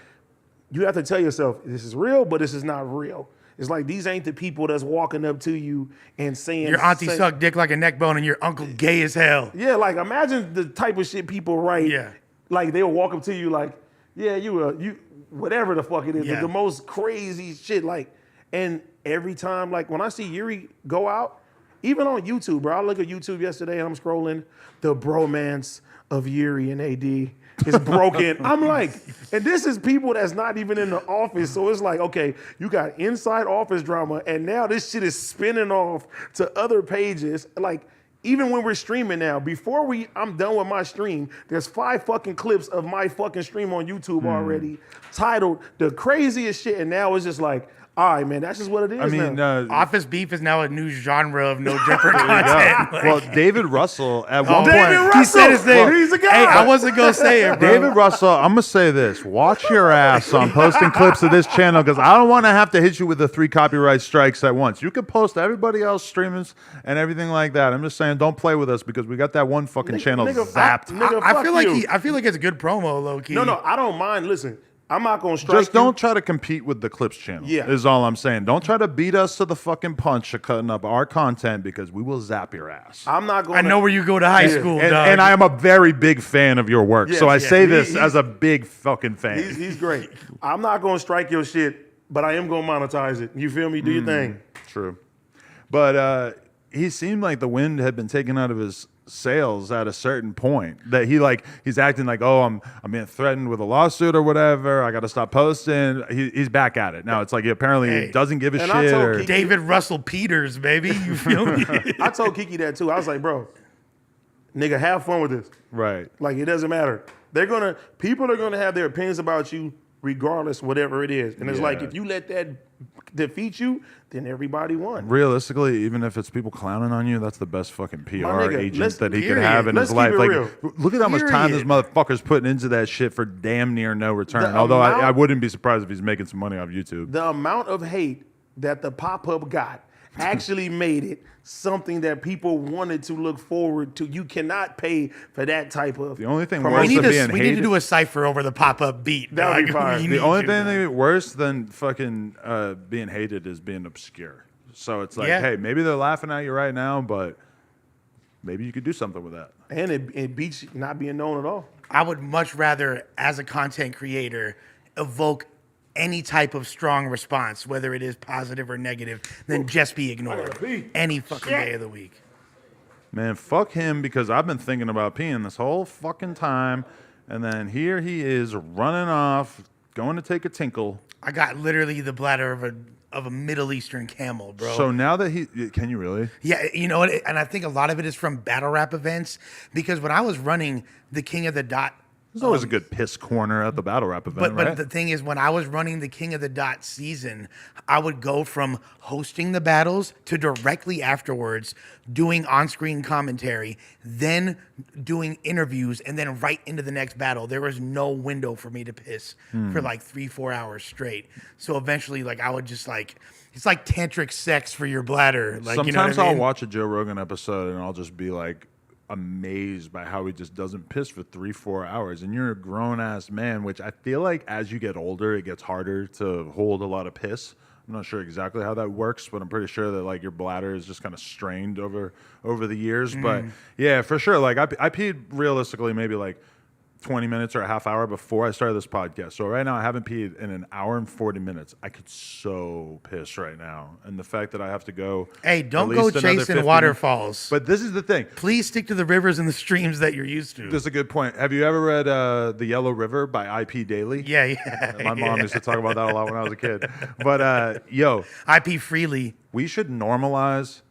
you have to tell yourself, this is real, but this is not real. It's like, these ain't the people that's walking up to you and saying... Your auntie sucked dick like a neck bone and your uncle gay as hell. Yeah, like, imagine the type of shit people write. Yeah. Like, they'll walk up to you like, yeah, you whatever the fuck it is. Yeah. The most crazy shit. Like, and every time, like, when I see Yuri go out even on YouTube, bro. I look at YouTube yesterday and I'm scrolling the bromance of Yuri and AD. It's broken. I'm like, and this is people that's not even in the office. So it's like, okay, you got inside office drama, and now this shit is spinning off to other pages. Like, even when we're streaming now, before I'm done with my stream, there's 5 fucking clips of my fucking stream on YouTube already titled the craziest shit. And now it's just like, all right, man, that's just what it is. I mean, Office beef is now a new genre of no jumper content. Like, well, David Russell at one David point. Russell, he said his name. he's a guy. Hey, I wasn't gonna say it, bro. David Russell, I'm gonna say this: watch your ass on posting clips of this channel because I don't want to have to hit you with the 3 copyright strikes at once. You can post everybody else streamers and everything like that. I'm just saying, don't play with us because we got that one fucking channel zapped. I feel like it's a good promo, low key. No, I don't mind. Listen, I'm not gonna strike. Just don't try to compete with the Clips channel. Yeah. Is all I'm saying. Don't try to beat us to the fucking punch of cutting up our content because we will zap your ass. I'm not going. I know where you go to high school, dog. And I am a very big fan of your work. Yes, so I yes. say this as a big fucking fan. He's great. I'm not gonna strike your shit, but I am gonna monetize it. You feel me? Do your thing. True. But he seemed like the wind had been taken out of his sails at a certain point. That he's acting like, oh, I'm being threatened with a lawsuit or whatever. I got to stop posting. He's back at it now. It's like he apparently doesn't give a and I shit. told Or, Kiki- David Russell Peters, baby. You feel me? I told Kiki that too. I was like, bro, nigga, have fun with this. right. Like, it doesn't matter. People are gonna have their opinions about you regardless, whatever it is. And it's like, Yeah. if you let that defeat you, then everybody won. Realistically, even if it's people clowning on you, that's the best fucking PR nigga, agent that he could period. have in Let's his life. keep it Like, real. look at how much time this Period. motherfucker's putting into that shit for damn near no return. The Although amount- I wouldn't be surprised if he's making some money off YouTube. The amount of hate that the pop-up got actually made it something that people wanted to look forward to. You cannot pay for that type of. The only thing promotion. worse than being we need to hated- do a cipher over the pop-up beat. That would be dog. fire. We The need The only to, thing dog. worse than fucking being hated is being obscure. So it's like, Yeah. hey, maybe they're laughing at you right now, but maybe you could do something with that. And it beats not being known at all. I would much rather, as a content creator, evoke any type of strong response, whether it is positive or negative, than just be ignored any fucking day of the week. Man, fuck him because I've been thinking about peeing this whole fucking time. And then here he is running off, going to take a tinkle. I got literally the bladder of a Middle Eastern camel, bro. So now that can you really? Yeah, you know what? And I think a lot of it is from battle rap events because when I was running the King of the Dot, There's always a good piss corner at the battle rap event, but right? the thing is, when I was running the King of the Dot season, I would go from hosting the battles to directly afterwards doing on-screen commentary, then doing interviews, and then right into the next battle. There was no window for me to piss for like 3-4 hours straight. So eventually, like I would just like it's like tantric sex for your bladder. Like Sometimes you know what I mean? I'll watch a Joe Rogan episode and I'll just be like amazed by how he just doesn't piss for 3-4 hours. And you're a grown ass man, which I feel like as you get older, it gets harder to hold a lot of piss. I'm not sure exactly how that works, but I'm pretty sure that like your bladder is just kind of strained over the years. But yeah, for sure. Like I peed realistically maybe like 20 minutes or a half hour before I started this podcast. So right now I haven't peed in an hour and 40 minutes. I could so piss right now. And the fact that I have to go. Hey, don't at go least another chasing 50 waterfalls. But this is the thing. Please stick to the rivers and the streams that you're used to. That's a good point. Have you ever read The Yellow River by IP Daily? Yeah, yeah. My mom used to talk about that a lot when I was a kid. But yo, IP freely. we should normalize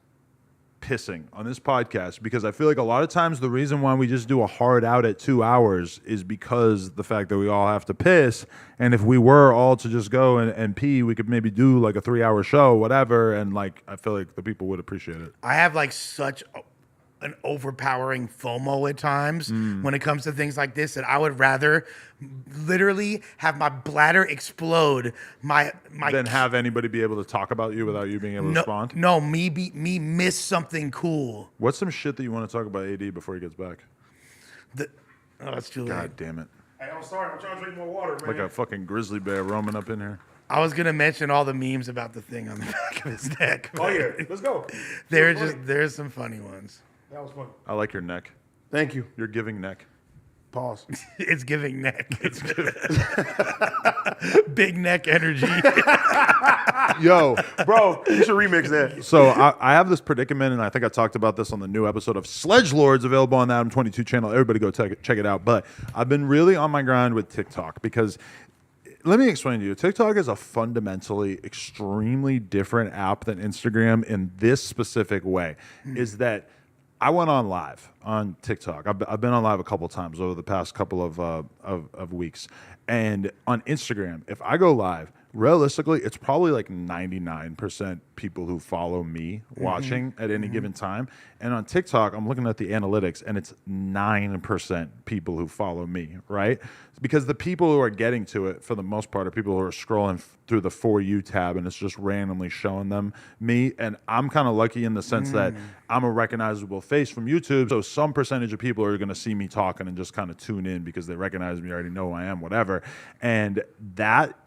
pissing on this podcast because I feel like a lot of times the reason why we just do a hard out at 2 hours is because the fact that we all have to piss. And if we were all to just go and pee, we could maybe do like a 3-hour show, whatever. And like, I feel like the people would appreciate it. I have like such an overpowering FOMO at times when it comes to things like this that I would rather literally have my bladder explode. My Then have anybody be able to talk about you without you being able to respond. No, me miss something cool. What's some shit that you want to talk about AD before he gets back? That's too late. God damn it. Hey, I'm sorry. I'm trying to drink more water, man. Like a fucking grizzly bear roaming up in here. I was gonna mention all the memes about the thing on the back of his neck. Oh yeah, let's go. There's some funny ones. That was fun. I like your neck. Thank you. You're giving neck. Pause. It's giving neck. It's giving big neck energy. Yo, Bro, you should remix that. so I have this predicament, and I think I talked about this on the new episode of Sledge Lords, available on the Adam 22 channel. Everybody go check it out. But I've been really on my grind with TikTok because let me explain to you. TikTok is a fundamentally extremely different app than Instagram in this specific way, is that I went on live on TikTok. I've been on live a couple times over the past couple of weeks. And on Instagram, if I go live, realistically, it's probably like 99% people who follow me watching at any given time. And on TikTok, I'm looking at the analytics, and it's 9% people who follow me, right? Because the people who are getting to it, for the most part, are people who are scrolling through the For You tab, and it's just randomly showing them me. And I'm kind of lucky in the sense that I'm a recognizable face from YouTube. So some percentage of people are going to see me talking and just kind of tune in because they recognize me, already know who I am, whatever. And that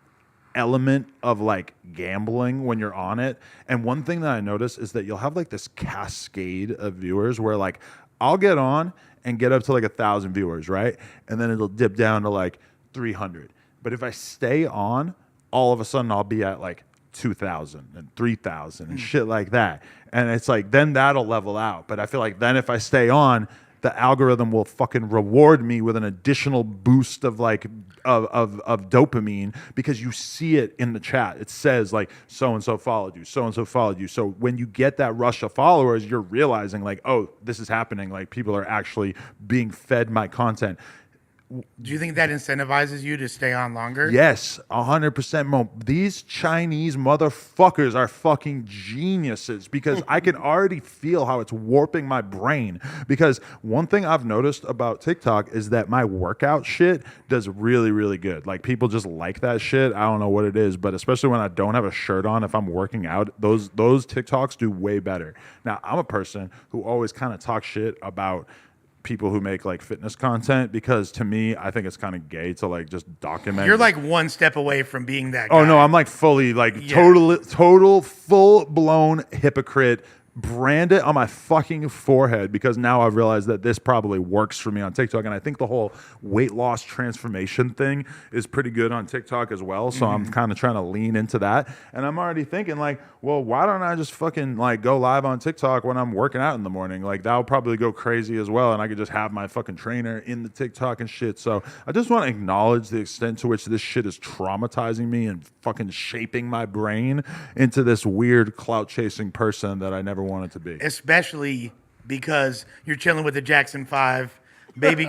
element of like gambling when you're on it. And one thing that I noticed is that you'll have like this cascade of viewers where like I'll get on and get up to like 1,000 viewers, right? And then it'll dip down to like 300. But if I stay on, all of a sudden I'll be at like 2,000 and 3,000 and shit like that. And it's like, then that'll level out. But I feel like then if I stay on, the algorithm will fucking reward me with an additional boost of like of dopamine because you see it in the chat. It says like so and so followed you, so and so followed you. So when you get that rush of followers, you're realizing like, oh, this is happening. Like people are actually being fed my content. Do you think that incentivizes you to stay on longer? Yes, 100%. These Chinese motherfuckers are fucking geniuses because I can already feel how it's warping my brain. Because one thing I've noticed about TikTok is that my workout shit does really, really good. Like people just like that shit. I don't know what it is, but especially when I don't have a shirt on, if I'm working out, those TikToks do way better. Now, I'm a person who always kind of talks shit about people who make like fitness content because to me I think it's kind of gay to like just document. You're like one step away from being that guy. Oh no, I'm like fully like total full blown hypocrite. Brand it on my fucking forehead because now I've realized that this probably works for me on TikTok. And I think the whole weight loss transformation thing is pretty good on TikTok as well. So I'm kind of trying to lean into that. And I'm already thinking like, well, why don't I just fucking like go live on TikTok when I'm working out in the morning? Like that'll probably go crazy as well. And I could just have my fucking trainer in the TikTok and shit. So I just want to acknowledge the extent to which this shit is traumatizing me and fucking shaping my brain into this weird clout chasing person that I never wanted to be. Especially because you're chilling with the Jackson 5. Baby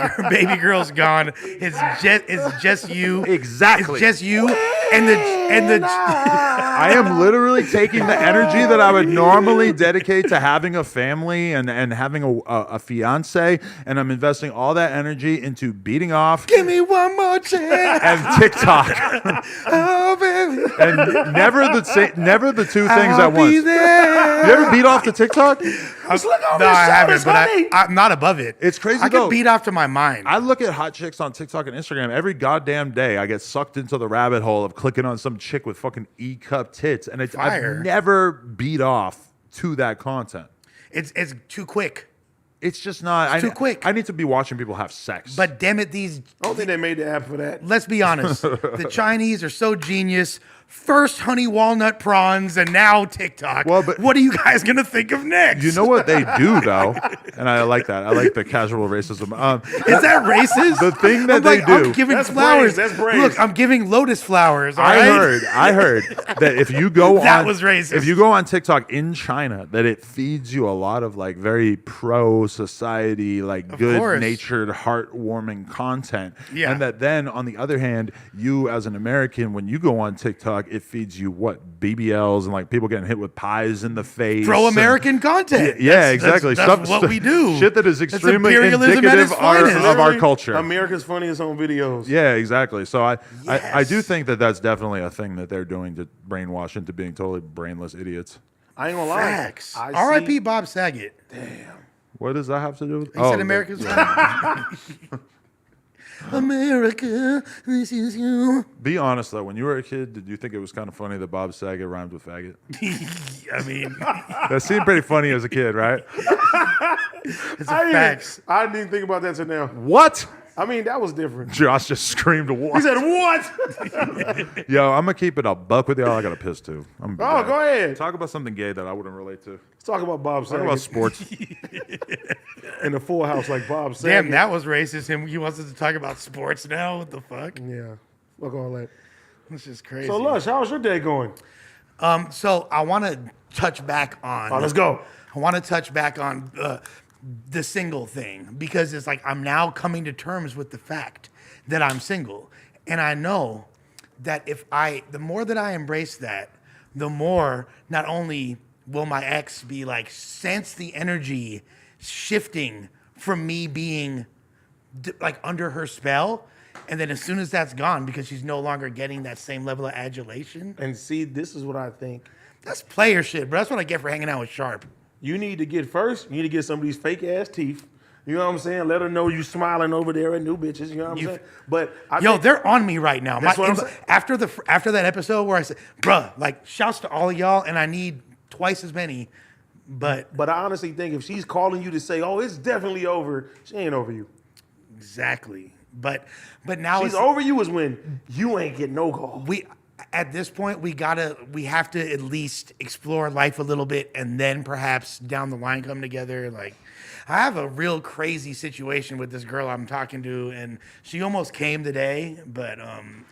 girl's gone. It's just you. Exactly. It's just you and the I am literally taking the energy that I would normally dedicate to having a family and having a fiance, and I'm investing all that energy into beating off. Give me one more chance. And TikTok. Oh baby. And never the two things I'll at once. be there. You ever beat off to TikTok? I haven't, but I'm not above it. It's crazy I though. can beat off to my mind. I look at hot chicks on TikTok and Instagram every goddamn day. I get sucked into the rabbit hole of clicking on some chick with fucking E-cup tits, and I've never beat off to that content. It's too quick. It's just not. It's too quick. I need to be watching people have sex. But damn it, I don't think they made the app for that. let's be honest. The Chinese are so genius. First honey walnut prawns and now TikTok. Well, but what are you guys going to think of next? you know what they do though, and I like that. I like the casual racism. Is that racist? The thing that I'm they like, do. I'm giving That's flowers. brains, that's brains. Look, I'm giving lotus flowers. All I right? heard that if you go That on, was racist. If you go on TikTok in China, that it feeds you a lot of like very pro society, like good natured, heartwarming content. Yeah. And that then on the other hand, you as an American, when you go on TikTok, it feeds you what BBLs and like people getting hit with pies in the face. Pro-American content. Yeah, exactly. That's what we do. Shit that is That's extremely imperialism at indicative its finest. of our culture. America's Funniest Home Videos. Yeah, exactly. So I do Yes. think that that's definitely a thing that they're doing to brainwash into being totally brainless idiots. I ain't gonna lie. Facts. I R.I.P. see- Bob Saget. What does that have to do with? He said America's America, this is you. Be honest though, when you were a kid, did you think it was kind of funny that Bob Saget rhymed with faggot? I mean, That seemed pretty funny as a kid, right? it's a facts. I didn't even think about that till now. What? I mean, that was different. Josh just screamed, "What?" He said, "What?" Yo, I'm gonna keep it a buck with y'all. I got to piss too. Oh, go ahead. Talk about something gay that I wouldn't relate to. Let's talk about Bob Talk Saget. about sports. In the Full House like Bob Saget. Damn, that was racist. He wants us to talk about sports now. What the fuck? Yeah. Fuck all that. This is crazy. So, Lush, how's your day going? So I want to touch back on. Oh, let's go. I want to touch back on the single thing because it's like I'm now coming to terms with the fact that I'm single, and I know that the more that I embrace that, the more not only will my ex be like sense the energy shifting from me being like under her spell, and then as soon as that's gone because she's no longer getting that same level of adulation. And see, this is what I think. That's player shit, bro. That's what I get for hanging out with Sharp. You need to get first, you need to get some of these fake ass teeth. You know what I'm saying? Let her know you smiling over there at new bitches. You know what I'm saying? But I think, they're on me right now. That's what I'm saying. After that episode where I said, bruh, like shouts to all of y'all, and I need twice as many. But I honestly think if she's calling you to say, "Oh, it's definitely over," she ain't over you. exactly. But now She's over you is when you ain't get no call. At this point we have to at least explore life a little bit, and then perhaps down the line come together. Like I have a real crazy situation with this girl I'm talking to, and she almost came today, but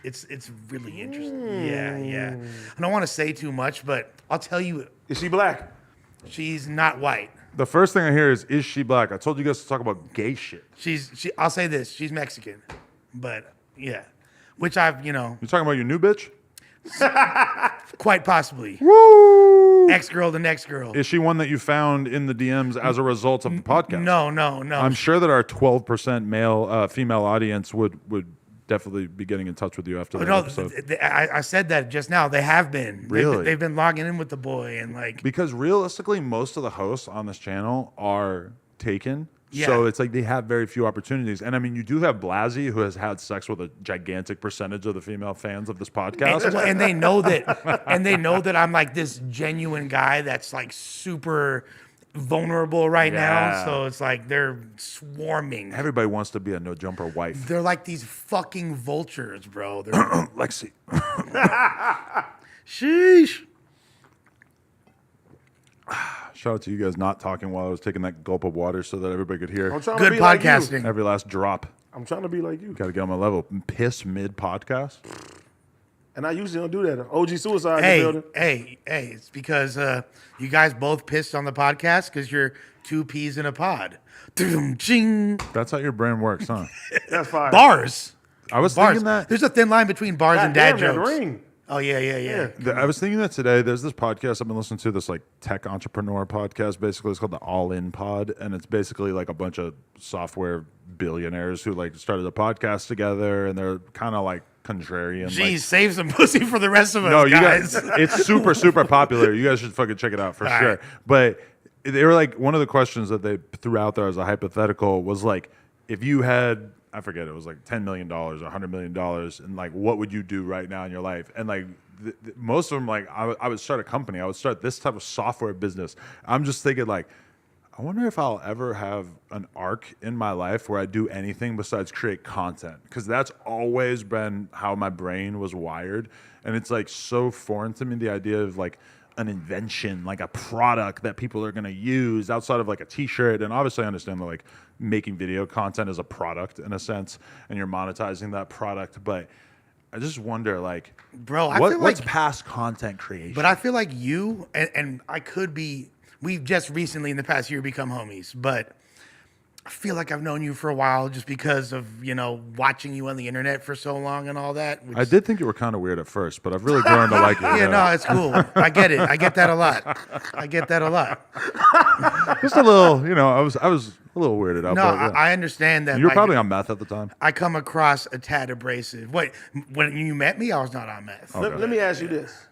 it's really interesting. Yeah. I don't want to say too much, but I'll tell you, Is she black? she's not white. The first thing I hear is she black? I told you guys to talk about gay shit. I'll say this, she's Mexican, but yeah, which I've You talking about your new bitch? quite possibly. Woo! Ex-girl to next girl. Is she one that you found in the DMs as a result of the podcast? No. I'm sure that our 12% female audience would definitely be getting in touch with you after that episode. I said that just now. They have been. Really? They've been logging in with the boy and like. Because realistically, most of the hosts on this channel are taken. Yeah. So it's like they have very few opportunities. And I mean, you do have Blasey, who has had sex with a gigantic percentage of the female fans of this podcast. And they know that. And they know that I'm like this genuine guy that's like super vulnerable right now. Yeah. So it's like they're swarming. Everybody wants to be a no jumper wife. They're like these fucking vultures, bro. They're Lexi. sheesh. Shout out to you guys not talking while I was taking that gulp of water so that everybody could hear I'm trying Good to be like you. podcasting. every last drop. I'm trying to be like you. Got to get on my level. Piss mid podcast. And I usually don't do that. OG suicide in the building. Hey, it's because you guys both pissed on the podcast because you're two peas in a pod. Ching. That's how your brain works, huh? That's fine. Bars. I was Bars. thinking that. There's a thin line between bars and dad Goddamn, that jokes. ring. Oh, yeah. I was thinking that today. There's this podcast I've been listening to, this like tech entrepreneur podcast. Basically, it's called the All In Pod, and it's basically like a bunch of software billionaires who like started a podcast together, and they're kind of like contrarian. Jeez, like, save some pussy for the rest of us, no, you guys. guys, it's super popular. You guys should fucking check it out for sure. right. But they were like, one of the questions that they threw out there as a hypothetical was like, if you had, I forget, it was like $10 million or $100 million, and like, what would you do right now in your life? And like, most of them, like, I would start a company. I would start this type of software business. I'm just thinking, like, I wonder if I'll ever have an arc in my life where I do anything besides create content, because that's always been how my brain was wired. And it's like so foreign to me, the idea of like an invention, like a product that people are going to use outside of like a t-shirt. And obviously I understand that like making video content is a product in a sense, and you're monetizing that product. But I just wonder, like, Bro, I feel what's like, past content creation? but I feel like you and I could be, we've just recently in the past year become homies, but I feel like I've known you for a while just because of, watching you on the internet for so long and all that. Which, I did think you were kind of weird at first, but I've really grown to like you. Yeah, no, it's cool. I get it. I get that a lot. Just a little, I was a little weirded out. No, but, yeah. I understand that. You were like, probably on meth at the time. I come across a tad abrasive. Wait, when you met me, I was not on meth. Let me ask you this.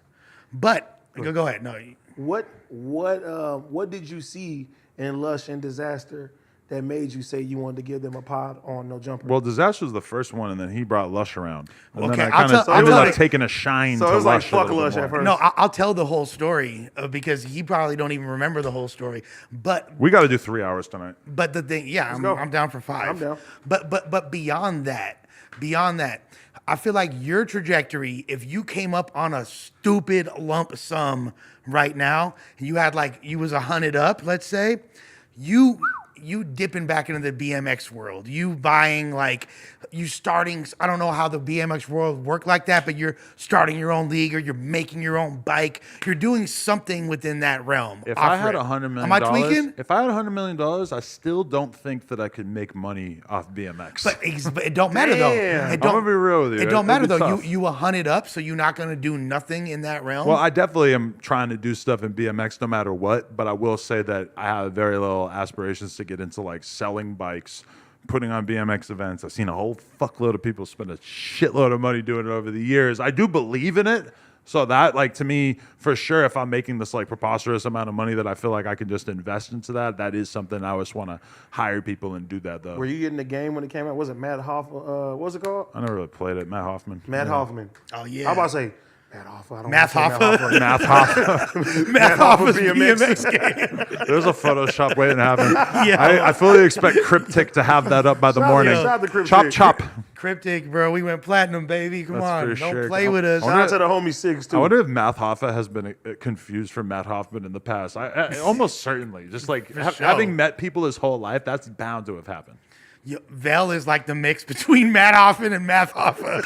But go ahead. No, What did you see in Lush and Disaster that made you say you wanted to give them a pod on No Jumper? Well, Disaster was the first one, and then he brought Lush around. And Okay, then I I'll kind of tell- I'll ended tell up you- taking a shine So to it was like Lush. a fuck little bit Lush more. at first. No, I'll tell the whole story because he probably don't even remember the whole story. But We got to do 3 hours tonight. the thing, yeah, go. I'm down for 5. I'm down. But beyond that, I feel like your trajectory, if you came up on a stupid lump sum right now, and you had like you was 100 up, let's say, you dipping back into the BMX world, you buying like you starting. I don't know how the BMX world work like that, but you're starting your own league or you're making your own bike. You're doing something within that realm. If Off I had rip. $100 million, am I tweaking? if I had $100 million, I still don't think that I could make money off BMX. But it don't matter though. Damn. It I'm don't, gonna be real with you. It don't matter It'd be though. tough. You 100 up, so you're not gonna do nothing in that realm. Well, I definitely am trying to do stuff in BMX no matter what, but I will say that I have very little aspirations to get into like selling bikes, putting on BMX events. I've seen a whole fuckload of people spend a shitload of money doing it over the years. I do believe in it. So that, like, to me, for sure, if I'm making this like preposterous amount of money that I feel like I can just invest into that, that is something I just want to hire people and do that though. Were you getting the game when it came out? Was it Matt Hoffman? What was it called? I never really played it. Matt Hoffman. Matt Hoffman. Oh, yeah. I was about to say Matt Hoffman. I don't Math wanna say Hoffa? Matt Hoffman. Math Hoffa's Hoffa's BMX game. There's a Photoshop waiting to happen. I fully expect Cryptic to have that up by the Shout out- morning. shout out to Cryptic. Chop, chop. Cryptic, bro. We went platinum, baby. Come That's on, for don't sure. play with us. Shout out to the homie Six too. I wonder if Matt Hoffa has been confused for Matt Hoffman in the past. I almost certainly. Just like sure. having met people his whole life, that's bound to have happened. Yo, Vel is like the mix between Matt Hoffman and Math Hoffa.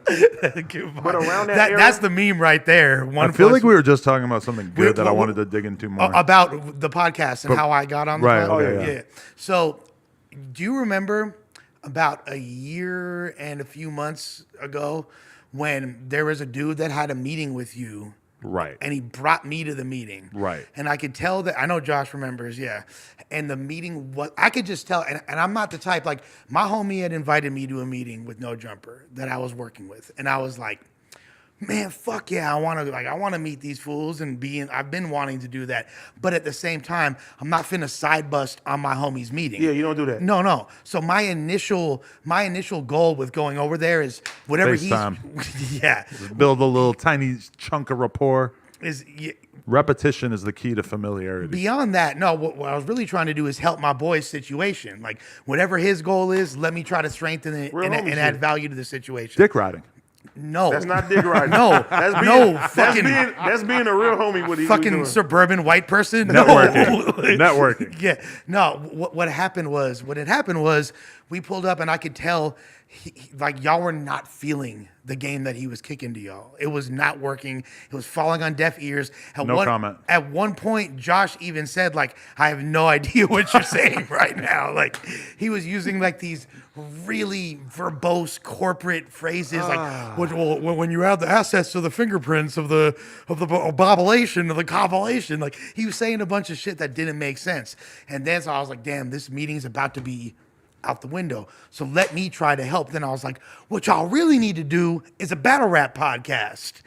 But around that era- that's the meme right there. I feel like we were just talking about something good that I well, wanted to dig into more. about the podcast and how I got on the Right, podcast. okay, yeah. So, do you remember about a year and a few months ago when there was a dude that had a meeting with you? Right. And he brought me to the meeting. Right. And I could tell that, I know Josh remembers, yeah. And the meeting was, I could just tell, and I'm not the type, like, my homie had invited me to a meeting with No Jumper that I was working with. And I was like, man, fuck yeah, I want to meet these fools and I've been wanting to do that. But at the same time, I'm not finna side bust on my homie's meeting. Yeah, you don't do that. No. So my initial goal with going over there is whatever FaceTime. yeah, Build a little tiny chunk of rapport. is Repetition is the key to familiarity. beyond that. No, what I was really trying to do is help my boy's situation. Like whatever his goal is, let me try to strengthen it Real and homie add shit. value to the situation. Dick riding. No, That's not dick riding. No, that's being, no, that's fucking- that's being a real homie. What he fucking doing. suburban white person. No. Networking. Networking. Yeah. No, what happened was we pulled up and I could tell like y'all were not feeling the game that he was kicking to y'all. It was not working. It was falling on deaf ears. No comment. At one point, Josh even said like, I have no idea what you're saying right now. Like he was using like these really verbose corporate phrases like, when you add the assets to the fingerprints of the bobbulation of the compilation, like he was saying a bunch of shit that didn't make sense. And then so I was like, damn, this meeting's about to be out the window. So let me try to help. Then I was like, what y'all really need to do is a battle rap podcast.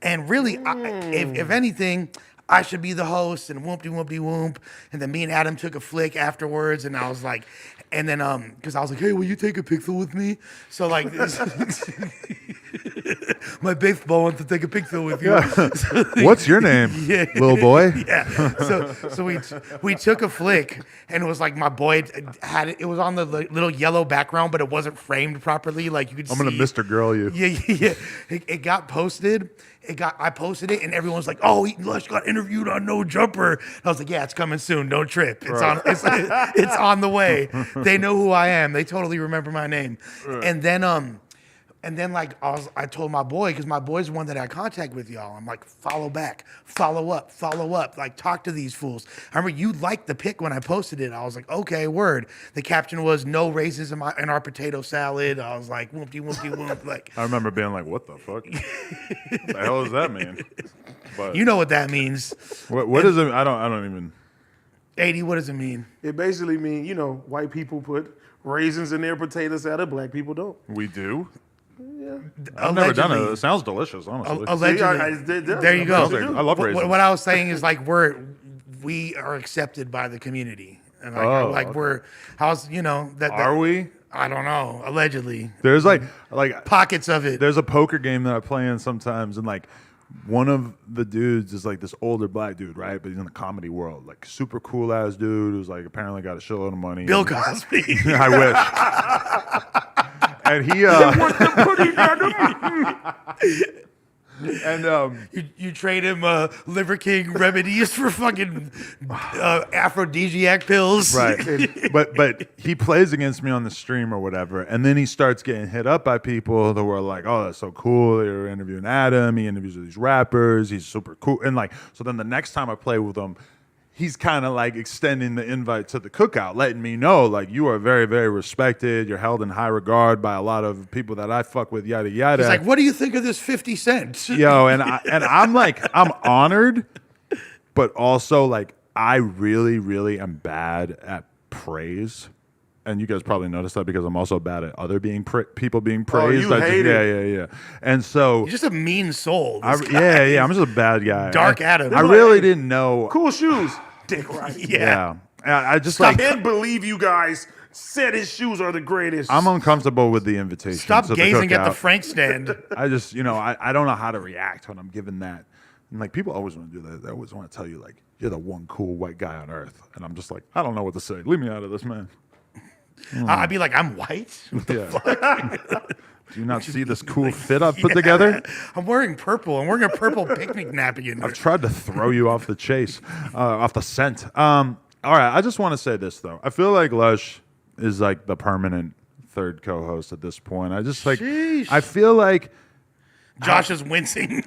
And really, if anything, I should be the host and whoop-de-whoop-de-whoop. And then me and Adam took a flick afterwards. And I was like, and then, because I was like, hey, will you take a picture with me? So like, my baseball wants to take a picture with you. What's your name, little boy? Yeah. So we took a flick, and it was like my boy had it. It was on the little yellow background, but it wasn't framed properly. Like you could. I'm gonna Mr. Girl you. Yeah. It got posted. I posted it, and everyone's like, "Oh, Lush got interviewed on No Jumper." I was like, "Yeah, it's coming soon. Don't trip. It's on. It's on the way. They know who I am. They totally remember my name." Right. And then like I told my boy, because my boy's the one that I had contact with y'all. I'm like, follow back, follow up, like talk to these fools. I remember you liked the pic when I posted it. I was like, okay, word. The caption was no raisins in our potato salad. I was like, whoop. Like I remember being like, "What the fuck? What the hell does that mean?" But you know what that means. what is it? I don't even. 80, what does it mean? It basically means, white people put raisins in their potato salad. Black people don't. We do. I've never done it. It sounds delicious, honestly. Allegedly. See, There you go. I love raisins. What I was saying is like we are accepted by the community. And Okay. how's, that Are we? I don't know, allegedly. There's like Pockets of it. there's a poker game that I play in sometimes, and like one of the dudes is like this older black dude, right? But he's in the comedy world, like super cool ass dude who's like apparently got a shitload of money. Bill Cosby. I wish. And he and You trade him Liver King remedies for fucking aphrodisiac pills. right, but he plays against me on the stream or whatever, and then he starts getting hit up by people that were like, "Oh, that's so cool! They're interviewing Adam. He interviews with these rappers. He's super cool." And like, so then the next time I play with him, he's kind of like extending the invite to the cookout, letting me know like you are very, very respected. You're held in high regard by a lot of people that I fuck with. Yada yada. He's like, "What do you think of this 50 cents?" Yo, and I'm like, I'm honored, but also like I really, really am bad at praise. And you guys probably noticed that because I'm also bad at other people being praised. you hate it. Yeah. And so, You're just a mean soul. I'm just a bad guy. Dark Adam. I really didn't know. Cool shoes. Dick right. Yeah. I just I like, can't believe you guys said his shoes are the greatest. I'm uncomfortable with the invitation. Stop to gazing the at the cookout. Frank stand. I just, I don't know how to react when I'm given that. And like people always want to do that. They always want to tell you like, you're the one cool white guy on earth. And I'm just like, I don't know what to say. Leave me out of this, man. I'd be like, I'm white? Yeah. Do you not see this cool fit I've put together? I'm wearing purple. I'm wearing a purple picnic napkin. I've tried to throw you off the chase, off the scent. All right, I just want to say this, though. I feel like Lush is like the permanent third co-host at this point. I just like, Sheesh. I feel like Josh is wincing.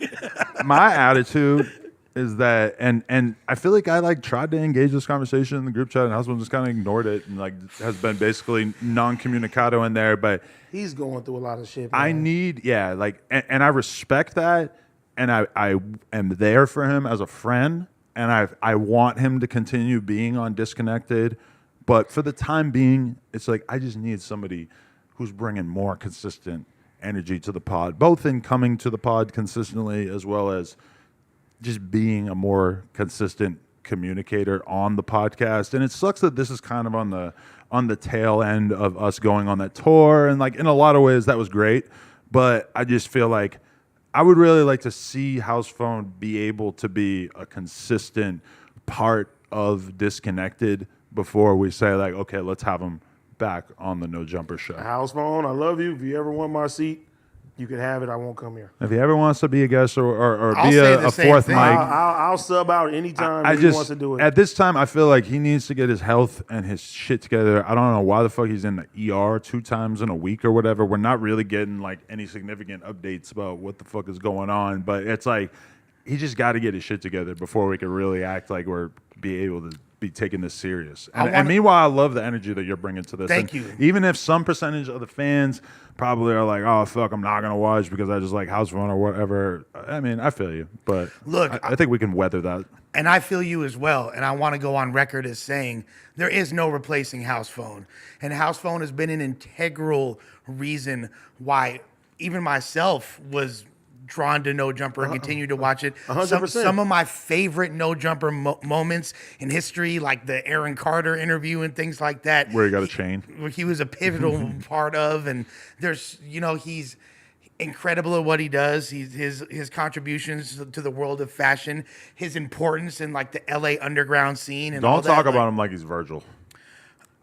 my attitude is that, and I feel like I like tried to engage this conversation in the group chat, and husband just kind of ignored it and like has been basically non-communicado in there. But He's going through a lot of shit. I man. need, and I respect that, and I am there for him as a friend, and I want him to continue being on Disconnected, but for the time being, it's like I just need somebody who's bringing more consistent energy to the pod, both in coming to the pod consistently as well as just being a more consistent communicator on the podcast. And it sucks that this is kind of on the tail end of us going on that tour, and like in a lot of ways that was great, but I just feel like I would really like to see House Phone be able to be a consistent part of Disconnected before we say like, okay, let's have him back on the No Jumper show. House phone, I love you. If you ever want my seat, you can have it. I won't come here. If he ever wants to be a guest or I'll be say a the same fourth thing. mic, I'll sub out anytime if he wants to do it. at this time, I feel like he needs to get his health and his shit together. I don't know why the fuck he's in the ER 2 times in a week or whatever. We're not really getting like any significant updates about what the fuck is going on, but it's like he just got to get his shit together before we can really act like we're be able to be taking this serious. And meanwhile, I love the energy that you're bringing to this. Thank And you. Even if some percentage of the fans probably are like, oh, fuck, I'm not going to watch because I just like House Phone or whatever. I mean, I feel you, but Look, I think we can weather that. And I feel you as well. And I want to go on record as saying there is no replacing House Phone. And House Phone has been an integral reason why even myself was drawn to No Jumper and continue to watch it. 100%. Some of my favorite No Jumper moments in history, like the Aaron Carter interview and things like that. Where he got a chain. Where he was a pivotal part of. And there's, he's incredible at what he does. His contributions to the world of fashion, his importance in like the LA underground scene, and all Don't that. talk about him like he's Virgil.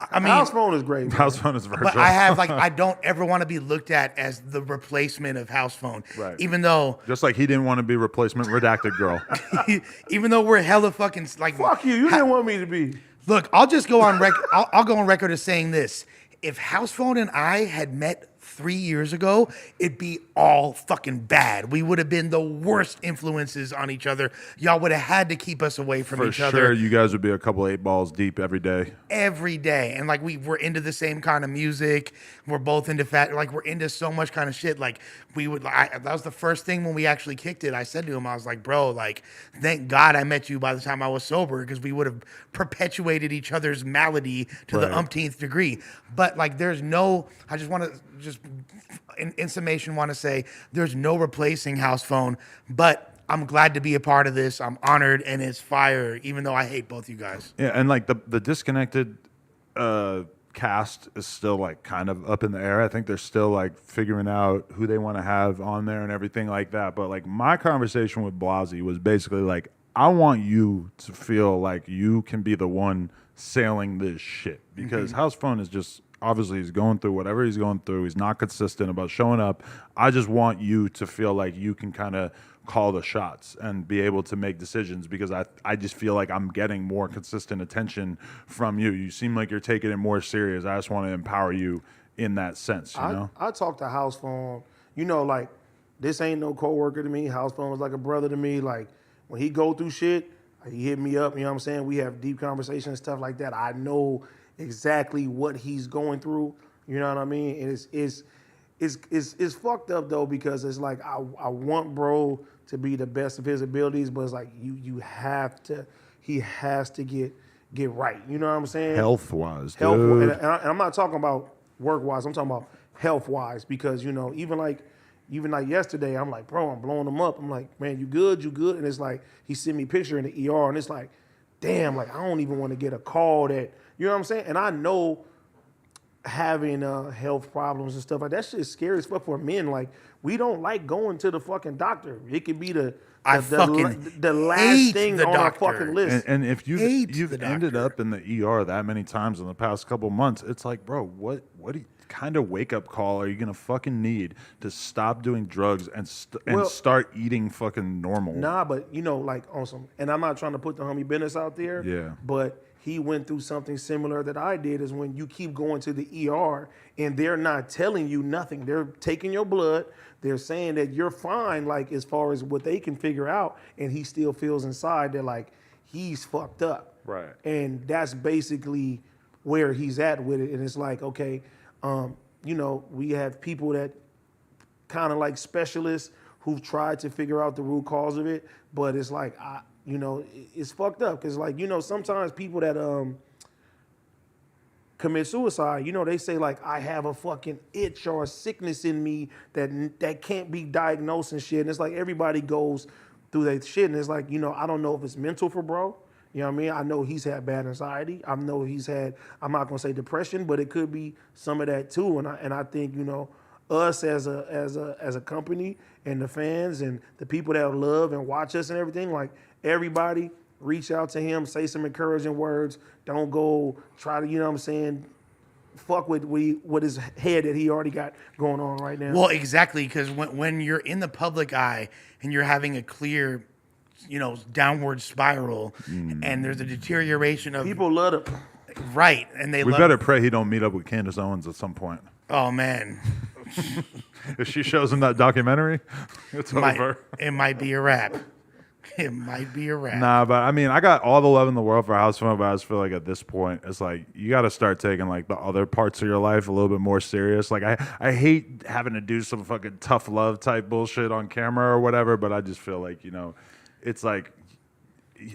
I mean, House phone is great. Man. House Phone is Virgil. but I have I don't ever want to be looked at as the replacement of House Phone. Right. Even though Just like he didn't want to be replacement redacted girl. even though we're hella fucking like Fuck you. You didn't want me to be. Look, I'll just go on record. I'll go on record as saying this: if House Phone and I had met 3 years ago, it'd be all fucking bad. We would have been the worst influences on each other. Y'all would have had to keep us away from For each sure, other you guys would be a couple 8 balls deep every day. every day. And like we were into the same kind of music. We're both into we're into so much kind of shit. Like that was the first thing when we actually kicked it. I said to him, I was like, bro, like, thank God I met you by the time I was sober, because we would have perpetuated each other's malady to the Right. umpteenth degree. But like, I just want to in summation want to say there's no replacing House Phone, but I'm glad to be a part of this. I'm honored, and it's fire, even though I hate both you guys. Yeah, and like the disconnected cast is still like kind of up in the air. I think they're still like figuring out who they want to have on there and everything like that. But like my conversation with Blasey was basically like, I want you to feel like you can be the one sailing this shit, because House Phone is just obviously he's going through whatever he's going through. He's not consistent about showing up. I just want you to feel like you can kind of call the shots and be able to make decisions, because I just feel like I'm getting more consistent attention from you. You seem like you're taking it more serious. I just want to empower you in that sense, you know? I talk to House Phone, you know, like, this ain't no coworker to me. House Phone was like a brother to me. Like, when he go through shit, he hit me up, you know what I'm saying? We have deep conversations and stuff like that. I know exactly what he's going through, you know what I mean? And it's fucked up though, because it's like I want bro to be the best of his abilities, but it's like he has to get right. You know what I'm saying? Health wise, Health, dude. and I'm not talking about work wise. I'm talking about health wise, because you know even like yesterday, I'm like, bro, I'm blowing him up. I'm like, man, you good? And it's like he sent me a picture in the ER, and it's like, damn, like I don't even want to get a call that, you know what I'm saying? And I know having health problems and stuff like that shit is scary as fuck for men. Like, we don't like going to the fucking doctor. It could be the last thing on our fucking list. And if you've ended up in the ER that many times in the past couple months, it's like, bro, what kind of wake up call are you gonna fucking need to stop doing drugs and start eating fucking normal? Nah, but you know, like on some, and I'm not trying to put the homie business out there. Yeah. But he went through something similar that I did, is when you keep going to the ER and they're not telling you nothing. They're taking your blood. They're saying that you're fine, like as far as what they can figure out, and he still feels inside that like he's fucked up. Right. And that's basically where he's at with it. And it's like, okay, you know, we have people that kind of like specialists who've tried to figure out the root cause of it, but it's like, you know, it's fucked up, because like, you know, sometimes people that commit suicide, you know, they say like, I have a fucking itch or a sickness in me that can't be diagnosed and shit. And it's like everybody goes through that shit, and it's like, you know, I don't know if it's mental for bro. You know what I mean? I know he's had bad anxiety. I know he's had, I'm not gonna say depression, but it could be some of that too. And I think, you know, us as a company and the fans and the people that love and watch us and everything, like everybody reach out to him, say some encouraging words. Don't go try to, you know what I'm saying, fuck with his head that he already got going on right now. Well, exactly, because when you're in the public eye and you're having a clear, you know, downward spiral, and there's a deterioration of People love it. right, and We better pray he don't meet up with Candace Owens at some point. Oh man, If she shows him that documentary, it's over. It might be a wrap. It might be a wrap. Nah, but I mean, I got all the love in the world for House Phone, but I just feel like at this point, it's like you got to start taking like the other parts of your life a little bit more serious. Like I hate having to do some fucking tough love type bullshit on camera or whatever, but I just feel like, you know, it's like,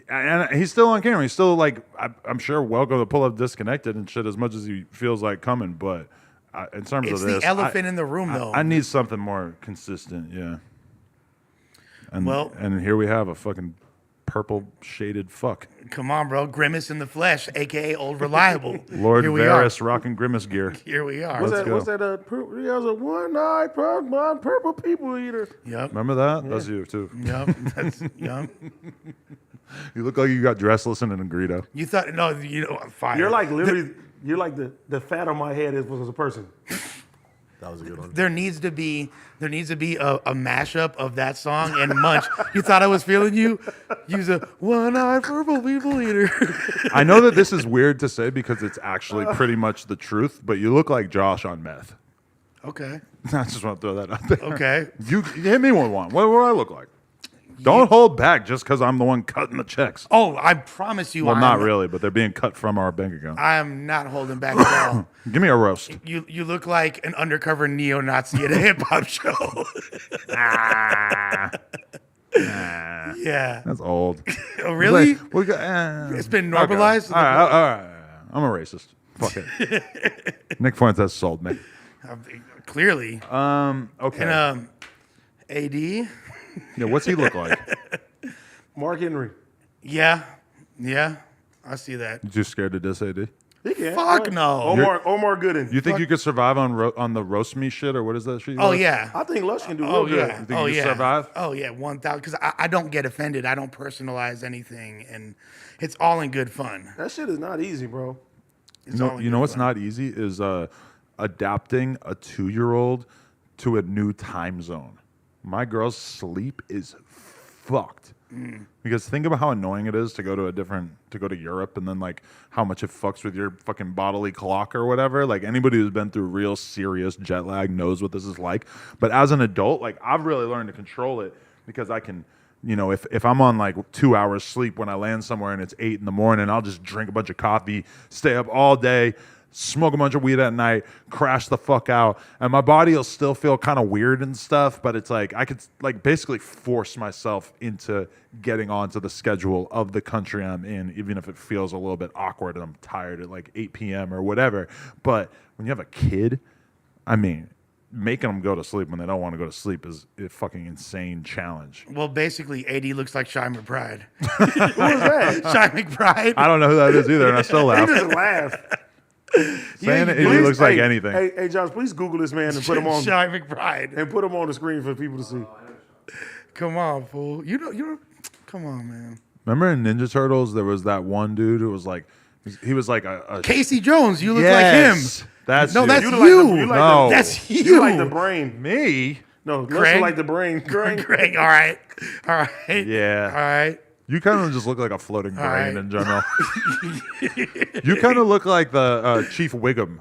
and he's still on camera. He's still like, I'm sure welcome to pull up Disconnected and shit as much as he feels like coming, but in terms It's of this, the elephant in the room, though. I need something more consistent, yeah. And here we have a fucking purple shaded fuck. Come on, bro. Grimace in the flesh, a.k.a. Old Reliable. Lord Here we Varys rocking Grimace gear. Here we are. What's go. that? He has a one-eyed Pokemon purple people eater. Yep. Remember that? Yeah. That's you, too. Yep. That's, yep. You look like you got dressed listening to Greedo. You thought, no, you know, fire. You're like literally, you're like the fat on my head was a person. That was a good one. There needs to be a mashup of that song and Munch. You thought I was feeling you? Use a one-eyed purple people eater. I know that this is weird to say because it's actually pretty much the truth, but you look like Josh on meth. Okay. I just want to throw that out there. Okay. You hit me with one. What do I look like? Don't hold back just because I'm the one cutting the checks. Oh, I promise you. Well, not really, but they're being cut from our bank account. I am not holding back at all. Give me a roast. You look like an undercover neo-Nazi at a hip-hop show. Yeah. That's old. Oh, really? Like, It's been normalized? Okay. All right. I'm a racist. Fuck it. Nick Fuentes sold me. Clearly. Okay. And AD. Yeah, what's he look like? Mark Henry. Yeah, I see that. You too scared to diss AD? He can. Fuck no. Omar Gooden. You think you could survive on the roast me shit, or what is that shit? Oh yeah. I think Lush can do Oh real good. yeah. think Oh you yeah. survive? Oh yeah. 1,000. Because I don't get offended. I don't personalize anything, and it's all in good fun. That shit is not easy, bro. It's all in You know good what's fun. not easy is adapting a 2-year-old to a new time zone. My girl's sleep is fucked. Because think about how annoying it is to go to Europe, and then like how much it fucks with your fucking bodily clock or whatever. Like anybody who's been through real serious jet lag knows what this is like. But as an adult, like I've really learned to control it because I can, if I'm on like 2 hours sleep when I land somewhere and it's 8 in the morning, I'll just drink a bunch of coffee, stay up all day, smoke a bunch of weed at night, crash the fuck out, and my body will still feel kind of weird and stuff, but it's like I could like basically force myself into getting onto the schedule of the country I'm in, even if it feels a little bit awkward and I'm tired at like 8 p.m. or whatever. But when you have a kid, I mean, making them go to sleep when they don't want to go to sleep is a fucking insane challenge. Well, basically, AD looks like Shy McBride. Who is that? Shy McBride. I don't know who that is either, and I still He laugh. just laugh. Saying it, he Please- looks like hey, anything. Hey, Josh, please Google this man and put him on Shy McBride. and put him on the screen for people to see. Come on, fool. You know. Come on, man. Remember in Ninja Turtles, there was that one dude who was like, he was like a Casey Jones. You look Yes, like him. That's No, you. that's You you. look like the- you like No. That's you. You like the brain. me. No, Lush Craig? look like the brain. Craig. Greg. All right. Yeah. All right. You kind of just look like a floating brain right. in general. You kind of look like the Chief Wiggum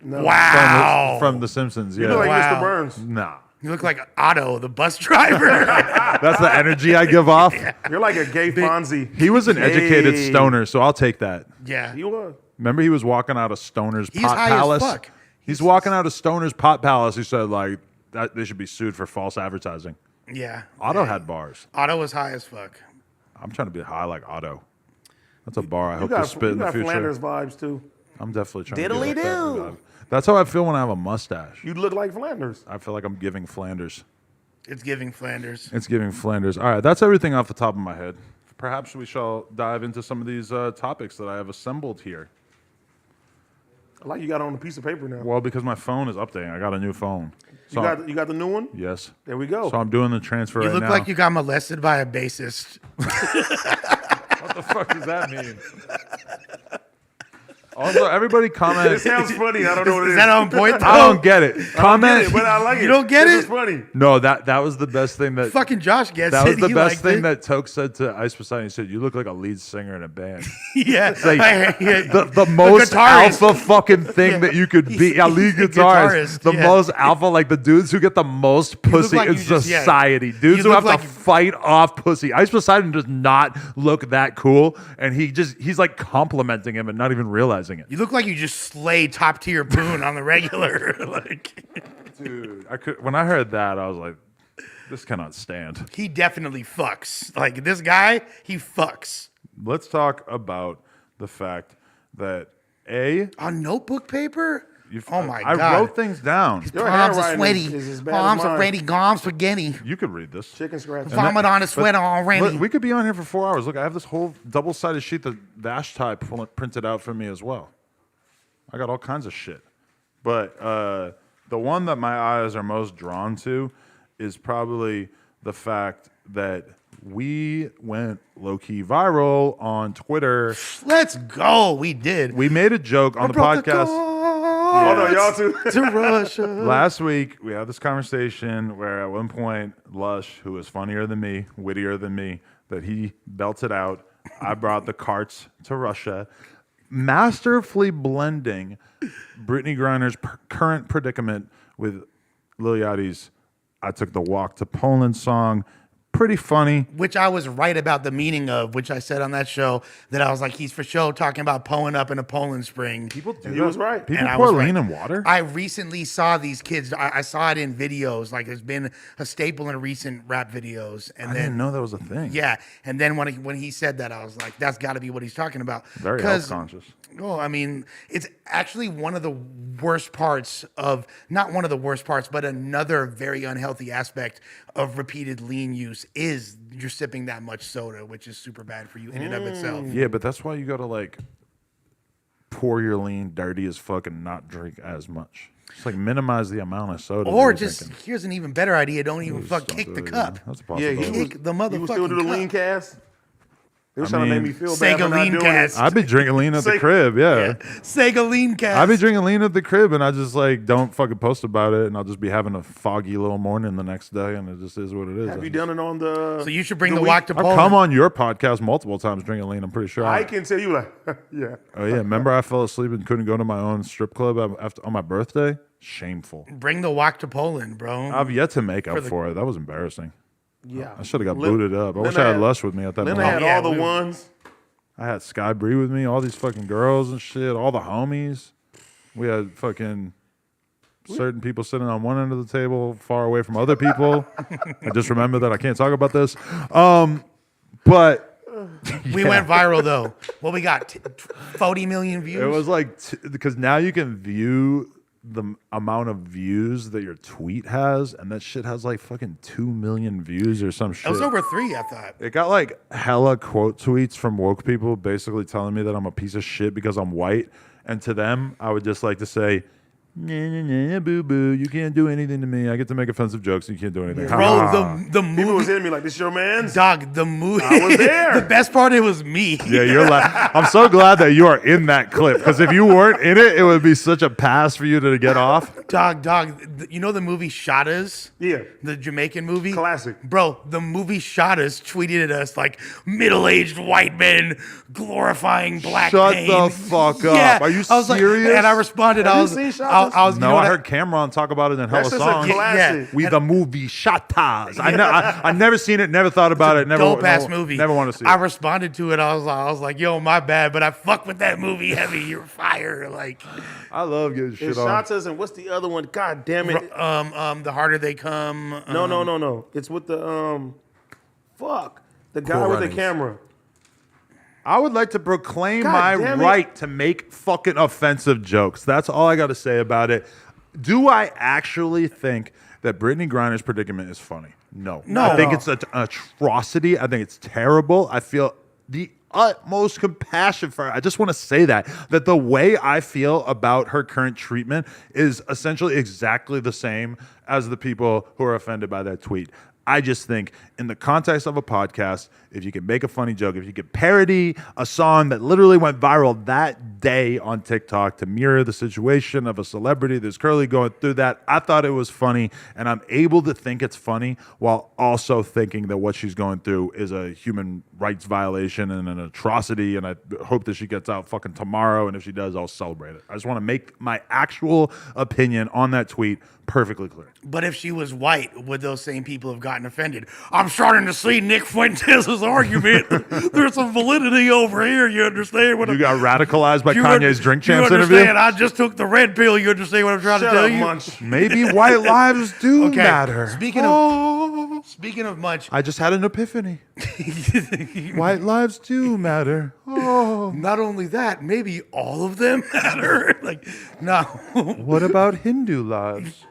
Wow. from The Simpsons. Yeah. You look like Wow. Mr. Burns. Nah. You look like Otto, the bus driver. That's the energy I give off. You're like a gay Fonzie. He was an educated Hey. stoner, so I'll take that. Yeah. You was. Remember, he was walking out of Stoner's He's Pot high as Palace. fuck. He's walking out of Stoner's Pot Palace. He said like that they should be sued for false advertising. Yeah. Otto had bars. Otto was high as fuck. I'm trying to be high like Otto. That's a bar I You hope to got, spit you in the got future. Flanders vibes too. I'm definitely trying to get that Diddly-do. vibe. That's how I feel when I have a mustache. You look like Flanders. I feel like I'm giving Flanders. It's giving Flanders. It's giving Flanders. All right, that's everything off the top of my head. Perhaps we shall dive into some of these topics that I have assembled here. I like you got it on a piece of paper now. Well, because my phone is updating. I got a new phone. So You got the new one? yes. There we go. So I'm doing the transfer You right look now. like you got molested by a bassist. What the fuck does that mean? Also, everybody It comment. sounds funny. I don't know what it is. Is that on point? I don't get it. I don't Comment. get it, but I like it. You don't get It's it? funny. No, that was the best thing that. Fucking Josh gets That was it. the He best liked thing it. that Toke said to Ice Poseidon. He said, "You look like a lead singer in a band." Yeah. Like, yeah. the most guitarist. alpha fucking thing Yeah. that you could be. A lead The guitarist. guitarist, The yeah. most alpha, like the dudes who get the most pussy like in you just- yeah. society. Dudes You who have look to like- fight off pussy. Ice Poseidon does not look that cool. And he's like complimenting him and not even realizing it. You look like you just slay top tier poon on the regular. Like, Dude, when I heard that, I was like, this cannot stand. he definitely fucks. Like this guy, he fucks. Let's talk about the fact that On notebook paper? Oh my I god. wrote things down. Your Palms are handwriting sweaty. is as bad Palms as are mine. ready. Gums spaghetti. You could read this. Chicken scratch. Vomit on a sweater already. Look, we could be on here for 4 hours. Look, I have this whole double-sided sheet that Vashti printed out for me as well. I got all kinds of shit. But the one that my eyes are most drawn to is probably the fact that we went low-key viral on Twitter. Let's go. We did. We made a joke on the Brought podcast. Oh no, y'all too. to Russia. Last week, we had this conversation where at one point, Lush, who is funnier than me, wittier than me, that he belted out, I brought the carts to Russia, masterfully blending Brittany Griner's current predicament with Lil Yachty's I Took the Walk to Poland song, pretty funny. Which I was right about the meaning of, which I said on that show that I was like, he's for sure talking about pulling up in a Poland Spring. People do He that. was right. People And I pour was lean right. in water. I recently saw these kids. I saw it in videos. Like it's been a staple in recent rap videos. And I then didn't know that was a thing. yeah, and then when he said that, I was like, that's got to be what he's talking about. Very health conscious. Oh, I mean, it's actually one of the worst parts of, not one of the worst parts, but another very unhealthy aspect of repeated lean use is you're sipping that much soda, which is super bad for you in and of itself. Yeah, but that's why you gotta like pour your lean dirty as fuck and not drink as much. Just like minimize the amount of soda. Or you're just, drinking. here's an even better idea. Don't even fuck Something kick to the do, cup. That's a Yeah, possibility. Kick the He was still do the motherfucking lean cup. cast. They was I trying to make mean, me feel bad for Sega not lean doing cast. it. I've been drinking lean at the Say- crib, yeah. Sega lean cast. I've been drinking lean at the crib, and I just like don't fucking post about it, and I'll just be having a foggy little morning the next day, and it just is what it is. Have you done it on the? So you should bring the week? walk to I've Poland. come on your podcast multiple times drinking lean. I'm pretty sure. I can tell you like, yeah. Oh yeah, remember I fell asleep and couldn't go to my own strip club after on my birthday. Shameful. Bring the walk to Poland, bro. I've yet to make up for it. That was embarrassing. Yeah. I should have got Lin- booted up. I wish Lena I had had- Lush with me at that Lena moment. had Yeah, all the we- ones. I had Sky Bree with me, all these fucking girls and shit, all the homies. We had fucking certain people sitting on one end of the table, far away from other people. I just remember that I can't talk about this. But We went viral though. What we got? 40 million views. it was like because now you can view the amount of views that your tweet has, and that shit has like fucking 2 million views or some shit. It was over 3, I thought. It got like hella quote tweets from woke people basically telling me that I'm a piece of shit because I'm white. And to them, I would just like to say, nah, nah, nah, boo boo, you can't do anything to me. I get to make offensive jokes and you can't do anything. Ha, ha, ha. Bro, the People was movie, hitting me like, "This your man's." dog, the movie. I was there. The best part, it was me. Yeah, you're like, I'm so glad that you are in that clip because if you weren't in it, it would be such a pass for you to get off. Dog, you know the movie Shadas? Yeah. The Jamaican movie? Classic. Bro, the movie Shadas tweeted at us like middle-aged white men glorifying black Shut pain. the fuck up. Yeah. Are you I was like, serious? and I responded, Have I you was, seen I, Shadas? I was, No, I heard Cameron talk about it in hella That's just songs. a classic. We the movie Shatas. I never seen it, never thought about it, never dope ass movie. Never want to see I it. responded to it. I was like, yo, my bad, but I fuck with that movie heavy. You're fire. Like, I love getting shit It's on. Shatas and what's the other one? God damn it! the harder they come. No. It's with the fuck the guy Cool with Runnings. the camera. I would like to proclaim God my damn it. right to make fucking offensive jokes. That's all I got to say about it. Do I actually think that Brittany Griner's predicament is funny? No. No. I think it's an atrocity. I think it's terrible. I feel the utmost compassion for her. I just want to say that the way I feel about her current treatment is essentially exactly the same as the people who are offended by that tweet. I just think in the context of a podcast, if you can make a funny joke, if you can parody a song that literally went viral that day on TikTok to mirror the situation of a celebrity that's currently going through that, I thought it was funny, and I'm able to think it's funny while also thinking that what she's going through is a human rights violation and an atrocity, and I hope that she gets out fucking tomorrow, and if she does, I'll celebrate it. I just want to make my actual opinion on that tweet perfectly clear. But if she was white, would those same people have gotten offended? I'm starting to see Nick Fuentes' argument. There's some validity over here. You understand what You got radicalized by you Kanye's un- Drink you Champs understand? interview? I just took the red pill. You understand what I'm trying Shut to tell up, you? Munch. Maybe white lives do Okay. matter. Speaking of much, I just had an epiphany. White lives do matter. Oh. not only that, maybe all of them matter. Like, no. What about Hindu lives?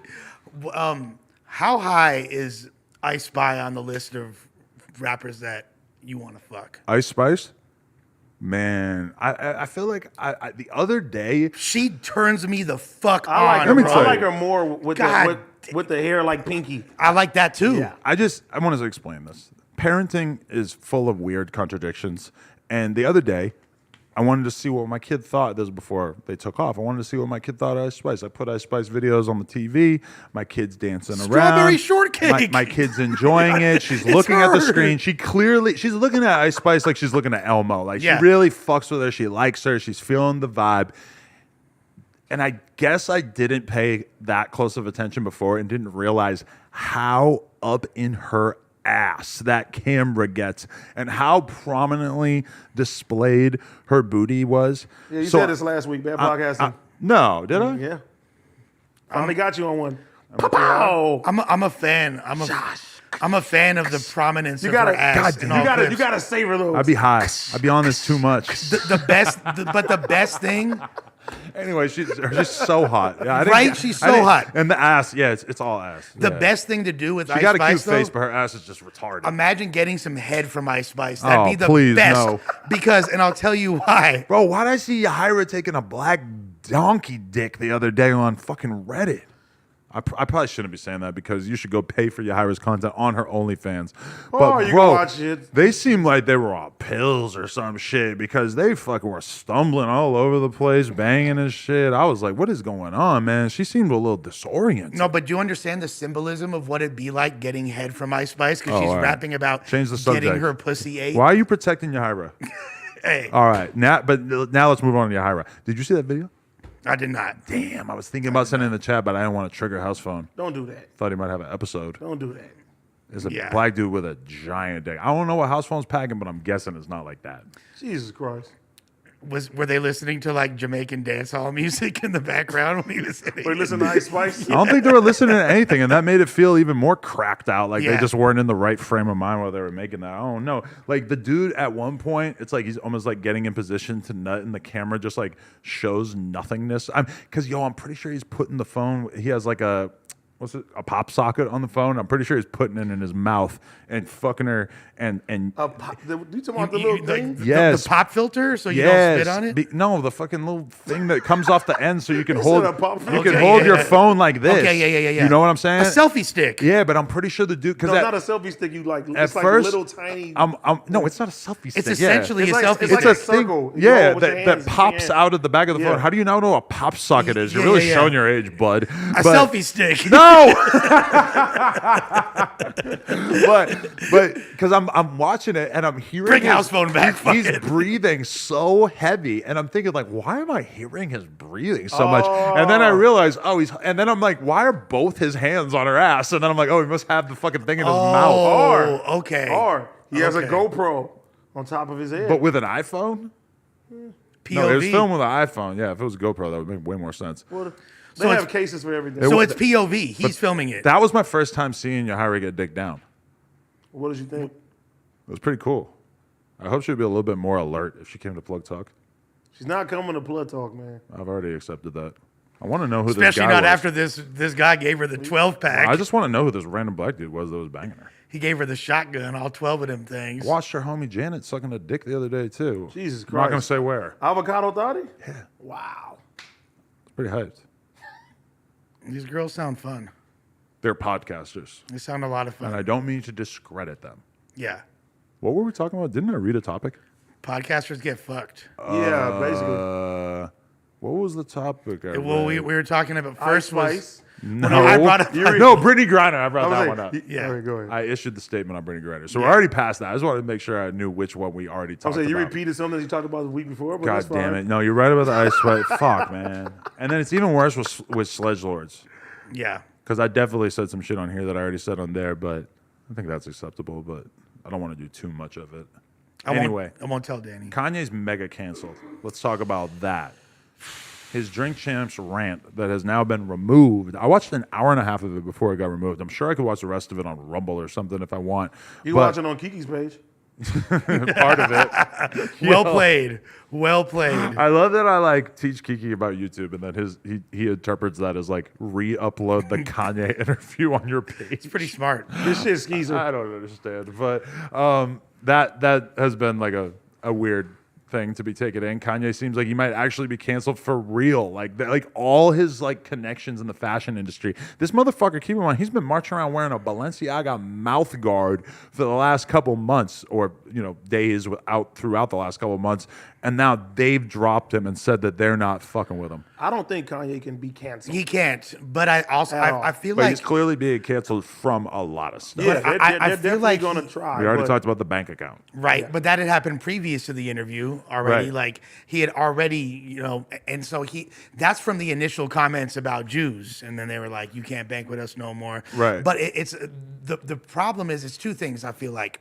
How high is Ice Spy on the list of rappers that you want to fuck? Ice Spice? Man, I feel like I the other day, She turns me the fuck I like on, her. me bro. tell I you. like her more with God with the hair like Pinky. I like that too. Yeah. I want to explain this. Parenting is full of weird contradictions. And the other day, I wanted to see what my kid thought. This was before they took off. I wanted to see what my kid thought of Ice Spice. I put Ice Spice videos on the TV. My kid's dancing Strawberry around. shortcake. My kid's enjoying it. She's looking at the her. screen. She's looking at Ice Spice like she's looking at Elmo. Like Yeah. she really fucks with her. She likes her. She's feeling the vibe. And I guess I didn't pay that close of attention before and didn't realize how up in her ass that camera gets and how prominently displayed her booty was. Yeah, you said this last week, man. Podcasting. No, did I? Yeah. Finally got you on one. Pow! I'm a fan. I'm a fan of the prominence of her ass. You gotta savor those. I'd be high. I'd be on this too much. The best thing. Anyway, she's so hot. Yeah, Right? She's so hot. And the ass, yeah, it's all ass. The best thing to do with She Ice got a Spice, cute face, though, but her ass is just retarded. imagine getting some head from Ice Spice. That'd be the please, best. no. Because, and I'll tell you why. Bro, why'd I see Yahira taking a black donkey dick the other day on fucking Reddit? I probably shouldn't be saying that because you should go pay for Yahira's content on her OnlyFans. But you can bro, watch it. they seem like they were on pills or some shit because they fucking were stumbling all over the place, banging and shit. I was like, what is going on, man? She seemed a little disoriented. No, but do you understand the symbolism of what it'd be like getting head from Ice Spice? Because she's all right. rapping about Change the getting subject. her pussy ate. Why are you protecting Yahira? Hey, All right, now let's move on to Yahira. Did you see that video? I did not. Damn, I was thinking about sending in the chat, but I didn't want to trigger house phone. Don't do that. Thought he might have an episode. Don't do that. It's a Yeah. black dude with a giant dick. I don't know what house phone's packing, but I'm guessing it's not like that. Jesus Christ. Were they listening to like Jamaican dancehall music in the background when he was sitting? Wait, listen to Ice Spice. I don't think they were listening to anything, and that made it feel even more cracked out. Like they Yeah. just weren't in the right frame of mind while they were making that. I don't know. Like the dude at one point, it's like he's almost like getting in position to nut, and the camera just like shows nothingness. Because I'm pretty sure he's putting the phone. He has like a pop socket on the phone. I'm pretty sure he's putting it in his mouth and fucking her and You talking about the little thing? Yes. The pop filter, so you don't yes. spit on it. No, the fucking little thing that comes off the end, so you can Is hold it a pop you filter? can Okay, hold yeah, your yeah. phone like this. Okay, yeah. You know what I'm saying? A selfie stick. Yeah, but I'm pretty sure the dude because No, not a selfie stick. You like at it's like first, little tiny. no, it's not a selfie stick. It's essentially It's a like- selfie it's stick. like a It's a thing, circle. You yeah, hold with your that hands, pops yeah. out of the back of the Yeah. phone. How do you not know what a pop socket is? You're Yeah, really yeah. showing your age, bud. A selfie stick. No, but because I'm watching it and I'm hearing Bring house phone back, He's fuck it. breathing so heavy, and I'm thinking like, why am I hearing his breathing so much? And then I realize, and then I'm like, why are both his hands on her ass? And then I'm like, oh, he must have the fucking thing in his mouth. Oh, okay. Or he has a Okay. GoPro on top of his head. But with an iPhone? POV. No, it was filmed with an iPhone. Yeah, if it was a GoPro, that would make way more sense. Well, So they it's- have cases for everything. So it's POV. He's filming it. That was my first time seeing Yahira get dick down. What did you think? It was pretty cool. I hope she'd be a little bit more alert if she came to Plug Talk. She's not coming to Blood Talk, man. I've already accepted that. I want to know who this Especially guy not was. after this guy gave her the 12 pack. I just want to know who this random black dude was that was banging her. He gave her the shotgun, all 12 of them things. Watched her homie Janet sucking a dick the other day too. Jesus I'm not gonna Christ. say where. Avocado Thotty? Yeah. Wow. It's pretty hyped. These girls sound fun. They're podcasters, They sound a lot of and fun. I don't mean to discredit them. Yeah. What were we talking about? Didn't I read a topic? Podcasters get fucked. Yeah, basically. What was the topic? Well, we were talking about Ice first was Spice. No, no, I brought up- no, Brittany Griner. I brought that I was one like, up. Yeah. All right, go ahead. I issued the statement on Brittany Griner. So we're already past that. I just wanted to make sure I knew which one we already I talked was like, you about. repeated something you talked about the week before, but God that's fine. damn it. No, you're right about the ice sweat. Fuck, man. And then it's even worse with Sledge Lords. yeah. Because I definitely said some shit on here that I already said on there, but I think that's acceptable, but I don't want to do too much of it. Anyway, I won't tell Danny. Kanye's mega canceled. Let's talk about that. His Drink Champs rant that has now been removed. I watched an hour and a half of it before it got removed. I'm sure I could watch the rest of it on Rumble or something if I want. You but watching on Kiki's page? part of it. Well played. Well played. I love that I like teach Kiki about YouTube and that he interprets that as like re-upload the Kanye interview on your page. It's pretty smart. This shit skeezer. I don't understand, but that has been like a weird thing to be taken in. Kanye seems like he might actually be canceled for real. Like all his like connections in the fashion industry. This motherfucker, keep in mind, he's been marching around wearing a Balenciaga mouth guard for the last couple months, or days throughout the last couple months, and now they've dropped him and said that they're not fucking with him. I don't think Kanye can be canceled. He can't. But I also I feel But like he's clearly being canceled from a lot of stuff. Yeah, But they're I feel definitely like going to try. We already but talked about the bank account. right, but that had happened previous to the interview. knew already. Right. Like he had already, you know, and so that's from the initial comments about Jews, and then they were like, "You can't bank with us no more." Right. But it's the problem is it's two things. I feel like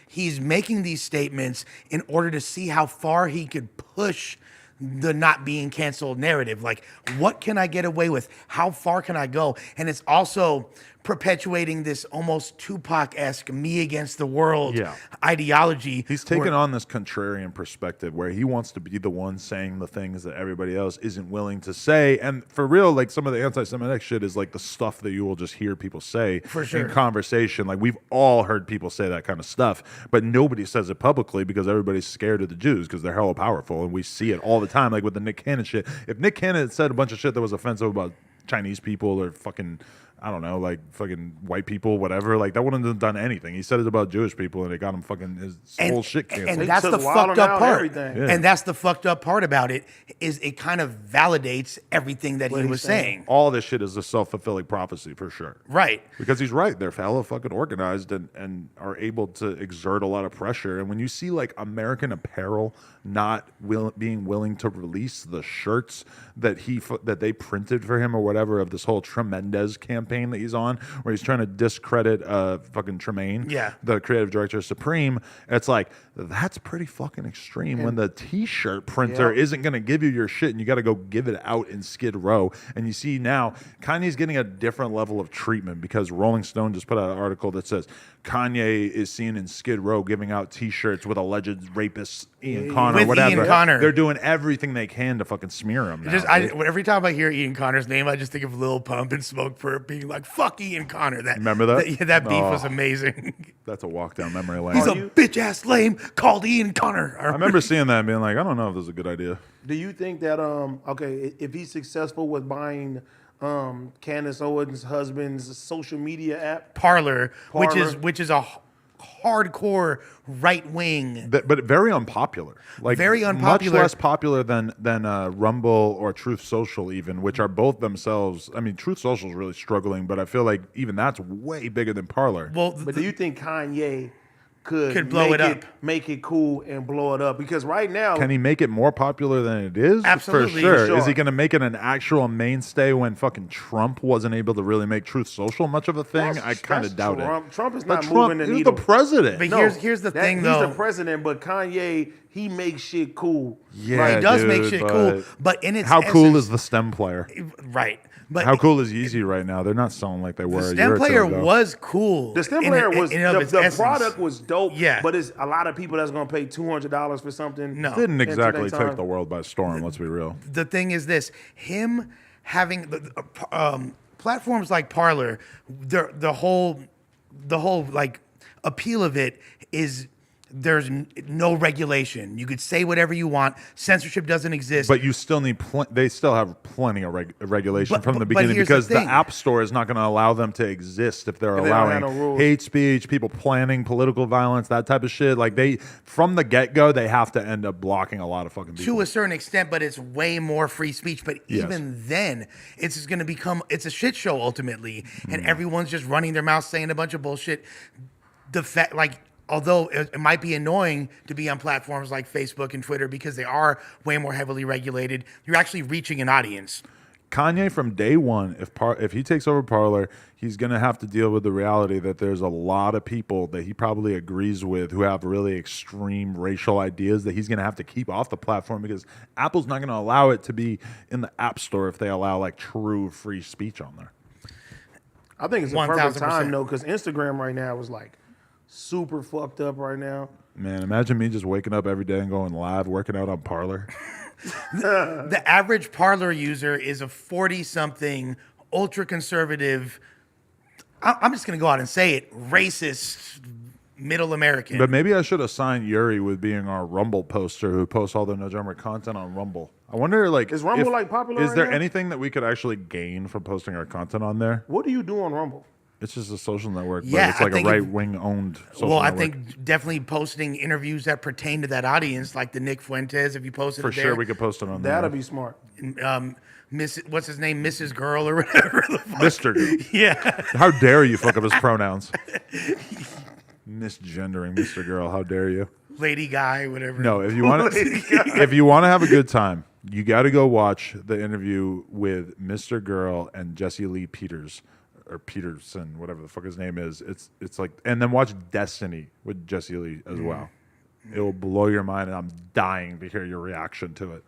he's making these statements in order to see how far he could push the not being canceled narrative. Like, what can I get away with? How far can I go? And it's also perpetuating this almost Tupac-esque me against the world ideology. He's taken on this contrarian perspective where he wants to be the one saying the things that everybody else isn't willing to say. And for real, like some of the anti-Semitic shit is like the stuff that you will just hear people say For sure. in conversation. Like we've all heard people say that kind of stuff, but nobody says it publicly because everybody's scared of the Jews because they're hella powerful. And we see it all the time, like with the Nick Cannon shit. If Nick Cannon had said a bunch of shit that was offensive about Chinese people or fucking, I don't know, like fucking white people, whatever, like that wouldn't have done anything. He said it about Jewish people and it got him fucking his whole shit canceled. And They that's took the Wild 'N fucked up Out part. everything. Yeah. And that's the fucked up part about it is it kind of validates everything that he he's was saying. saying. All this shit is a self-fulfilling prophecy for sure. Right. Because he's right. They're hella fucking organized and are able to exert a lot of pressure. And when you see like American Apparel not being willing to release the shirts that that they printed for him or whatever of this whole Tremendez campaign that he's on, where he's trying to discredit fucking Tremaine, the creative director of Supreme, it's like, that's pretty fucking extreme when the t-shirt printer isn't going to give you your shit and you got to go give it out in Skid Row. And you see now Kanye's getting a different level of treatment because Rolling Stone just put out an article that says Kanye is seen in Skid Row giving out t-shirts with alleged rapist Ian Connor, With whatever. Ian Connor. They're doing everything they can to fucking smear him now, Every time I hear Ian Connor's name, I just think of Lil Pump and Smoke Perp being like, "Fuck Ian Connor." Remember that? That beef Oh. was amazing. That's a walk down memory lane. He's a bitch ass lame called Ian Connor. I remember seeing that and being like, I don't know if this is a good idea. Do you think that okay, if he's successful with buying Candace Owens' husband's social media app, Parler, Parler. which is a hardcore right wing. But very unpopular. Like Very unpopular. Much less popular than Rumble or Truth Social even, which are both themselves. I mean, Truth Social is really struggling, but I feel like even that's way bigger than Parler. Well, but do you think Kanye could blow it up, make it cool and blow it up? Because right now, Can he make it more popular than it is? Absolutely. For sure. For sure. Is he going to make it an actual mainstay when fucking Trump wasn't able to really make Truth Social much of a thing? I kind of doubt it. Trump is But not moving the he was needle. the president. But No, here's the that- thing, he's though. the president, but Kanye, he makes shit cool. Yeah, he does make dude, shit but cool, but in its how cool essence- is the STEM player? right? But How cool is Yeezy right now? They're not selling like they were the a year STEM or two player ago. was cool. The STEM in player it- was in and of its the essence. product was dope. Yeah. but it's a lot of people that's gonna pay $200 for something. No. Didn't in exactly today's time. take the world by storm. Let's be real. The thing is this: him having platforms like Parler, the whole like appeal of it is there's no regulation. You could say whatever you want. Censorship doesn't exist. But you still need they still have plenty of regulation But- from the but beginning here's the because the thing. App Store is not going to allow them to exist if they're If they don't have allowing no rules. hate speech, people planning political violence, that type of shit. Like they from the get-go they have to end up blocking a lot of fucking people. to a certain extent, but it's way more free speech. But Yes. even then, it's just going to become it's a shit show ultimately, and everyone's just running their mouth saying a bunch of bullshit. The fact, like, although it might be annoying to be on platforms like Facebook and Twitter because they are way more heavily regulated, you're actually reaching an audience. Kanye from day one, if he takes over Parler, he's going to have to deal with the reality that there's a lot of people that he probably agrees with who have really extreme racial ideas that he's going to have to keep off the platform because Apple's not going to allow it to be in the App Store if they allow like true free speech on there. I think it's a perfect 1000%. time though, because Instagram right now is like super fucked up right now. Man, imagine me just waking up every day and going live, working out on Parler. The average Parler user is a 40-something, ultra-conservative, I'm just going to go out and say it, racist middle American. But maybe I should assign Yuri with being our Rumble poster who posts all the No Jumper content on Rumble. I wonder, like, Is Rumble, like, popular Is right there now? anything that we could actually gain from posting our content on there? What do you do on Rumble? It's just a social network, Yeah, but it's I like a think if- right-wing owned social well, I network. think definitely posting interviews that pertain to that audience, like the Nick Fuentes, if you posted For it sure there. we could post it on there. That'd be smart. What's his name? Mrs. Girl or whatever the fuck. Mr. Girl. Yeah. How dare you fuck up his pronouns? Misgendering Mr. Girl. How dare you? lady guy, whatever. No, if you want to have a good time, you got to go watch the interview with Mr. Girl and Jesse Lee Peters or Peterson, whatever the fuck his name is. It's like, and then watch Destiny with Jesse Lee as well. It will blow your mind, and I'm dying to hear your reaction to it.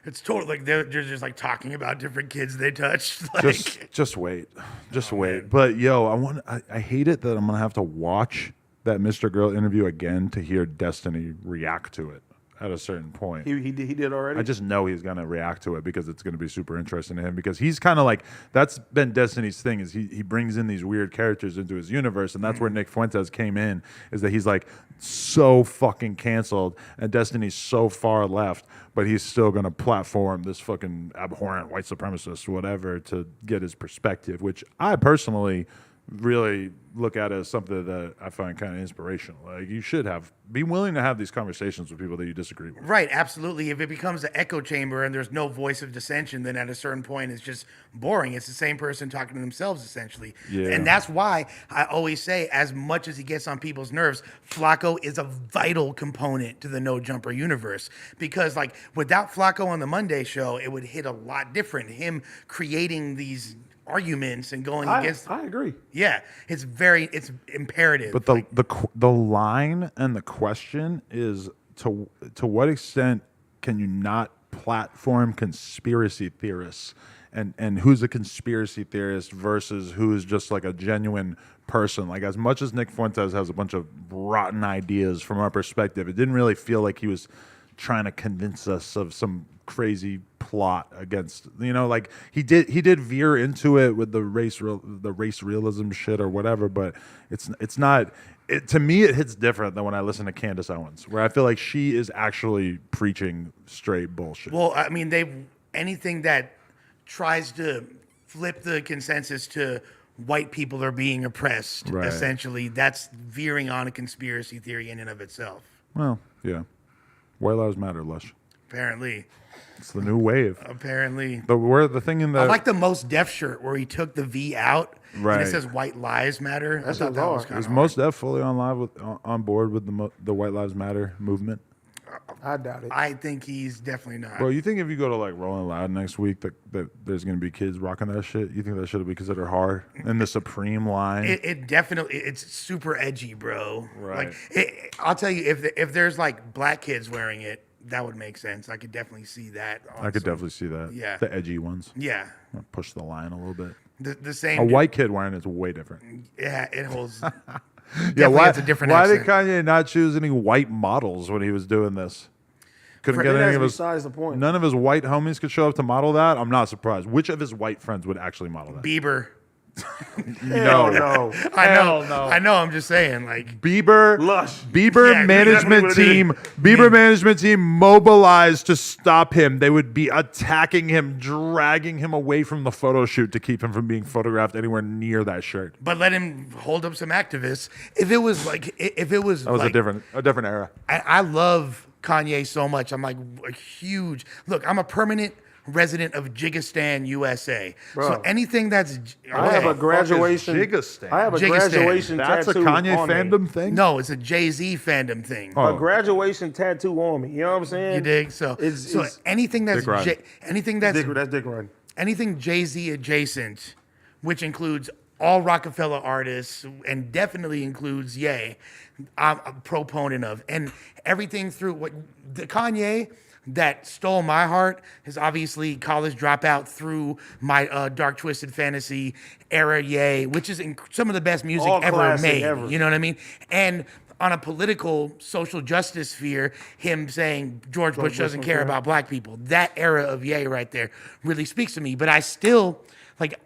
It's totally like they're just like talking about different kids they touched. Like, Just wait, wait. Man. But yo, I hate it that I'm gonna have to watch that Mr. Girl interview again to hear Destiny react to it at a certain point. He did already? I just know he's going to react to it because it's going to be super interesting to him, because he's kind of like, that's been Destiny's thing, is he brings in these weird characters into his universe, and that's where Nick Fuentes came in, is that he's like so fucking canceled and Destiny's so far left, but he's still going to platform this fucking abhorrent white supremacist whatever to get his perspective, which I personally really look at as something that I find kind of inspirational. Like, you should be willing to have these conversations with people that you disagree with. right, absolutely. If it becomes an echo chamber and there's no voice of dissension, then at a certain point it's just boring. It's the same person talking to themselves, essentially. Yeah. And that's why I always say, as much as he gets on people's nerves, Flacco is a vital component to the No Jumper universe. Because, like, without Flacco on the Monday show, it would hit a lot different. Him creating these arguments and going against. I agree. Yeah, it's imperative. But the line and the question is, to what extent can you not platform conspiracy theorists, and who's a conspiracy theorist versus who's just like a genuine person? Like, as much as Nick Fuentes has a bunch of rotten ideas from our perspective, it didn't really feel like he was trying to convince us of some crazy plot against, like he did veer into it with the race realism shit or whatever, but it's not, to me it hits different than when I listen to Candace Owens, where I feel like she is actually preaching straight bullshit. Well, I mean, anything that tries to flip the consensus to white people are being oppressed, Right. essentially, that's veering on a conspiracy theory in and of itself. Well, yeah. White Lives Matter, Lush. Apparently. It's the new wave. Apparently. The thing in the... I like the Most Def shirt where he took the V out Right. and it says White Lives Matter. That's I thought that was hard. kind Is of Most Def fully on board with the White Lives Matter movement? I doubt it. I think he's definitely not. Bro, you think if you go to like Rolling Loud next week that there's gonna be kids rocking that shit? You think that should be considered hard in the Supreme line? It definitely, it's super edgy, bro. Right. Like, I'll tell you, if there's like black kids wearing it, that would make sense. I could definitely see that. I could definitely see that. Yeah. The edgy ones. Yeah. Push the line a little bit. The same. A white kid wearing it's way different. Yeah, it holds. Yeah, Definitely why, has a different why accent. did Kanye not choose any white models when he was doing this? Couldn't get any of his. Besides the point. None of his white homies could show up to model that. I'm not surprised. Which of his white friends would actually model that? Bieber. Hell no. I know. I'm just saying, like, Bieber, Lush. Bieber Yeah, management exactly team, Bieber management team mobilized to stop him. They would be attacking him, dragging him away from the photo shoot to keep him from being photographed anywhere near that shirt. but let him hold up some activists. If it was That was like, a different era. I love Kanye so much. I'm like a huge look. I'm a permanent resident of Jigistan, USA. Bro. So anything that's I have a graduation. Jigistan? I have a Jigistan. graduation That's a tattoo Kanye on me. fandom thing? no, it's a Jay-Z fandom thing. Oh. A graduation tattoo on me. You know what I'm saying? You dig? So It's anything that's Dick Ryan. that's Dick Ryan. anything Jay-Z adjacent, which includes all Rockefeller artists and definitely includes Ye, I'm a proponent of. And everything through what the Kanye that stole my heart is obviously College Dropout through my Dark Twisted Fantasy era Ye, which is some of the best music All ever classic made. ever. You know what I mean? And on a political social justice sphere, him saying George Bush doesn't care about black people. That era of Ye right there really speaks to me. But I still, like,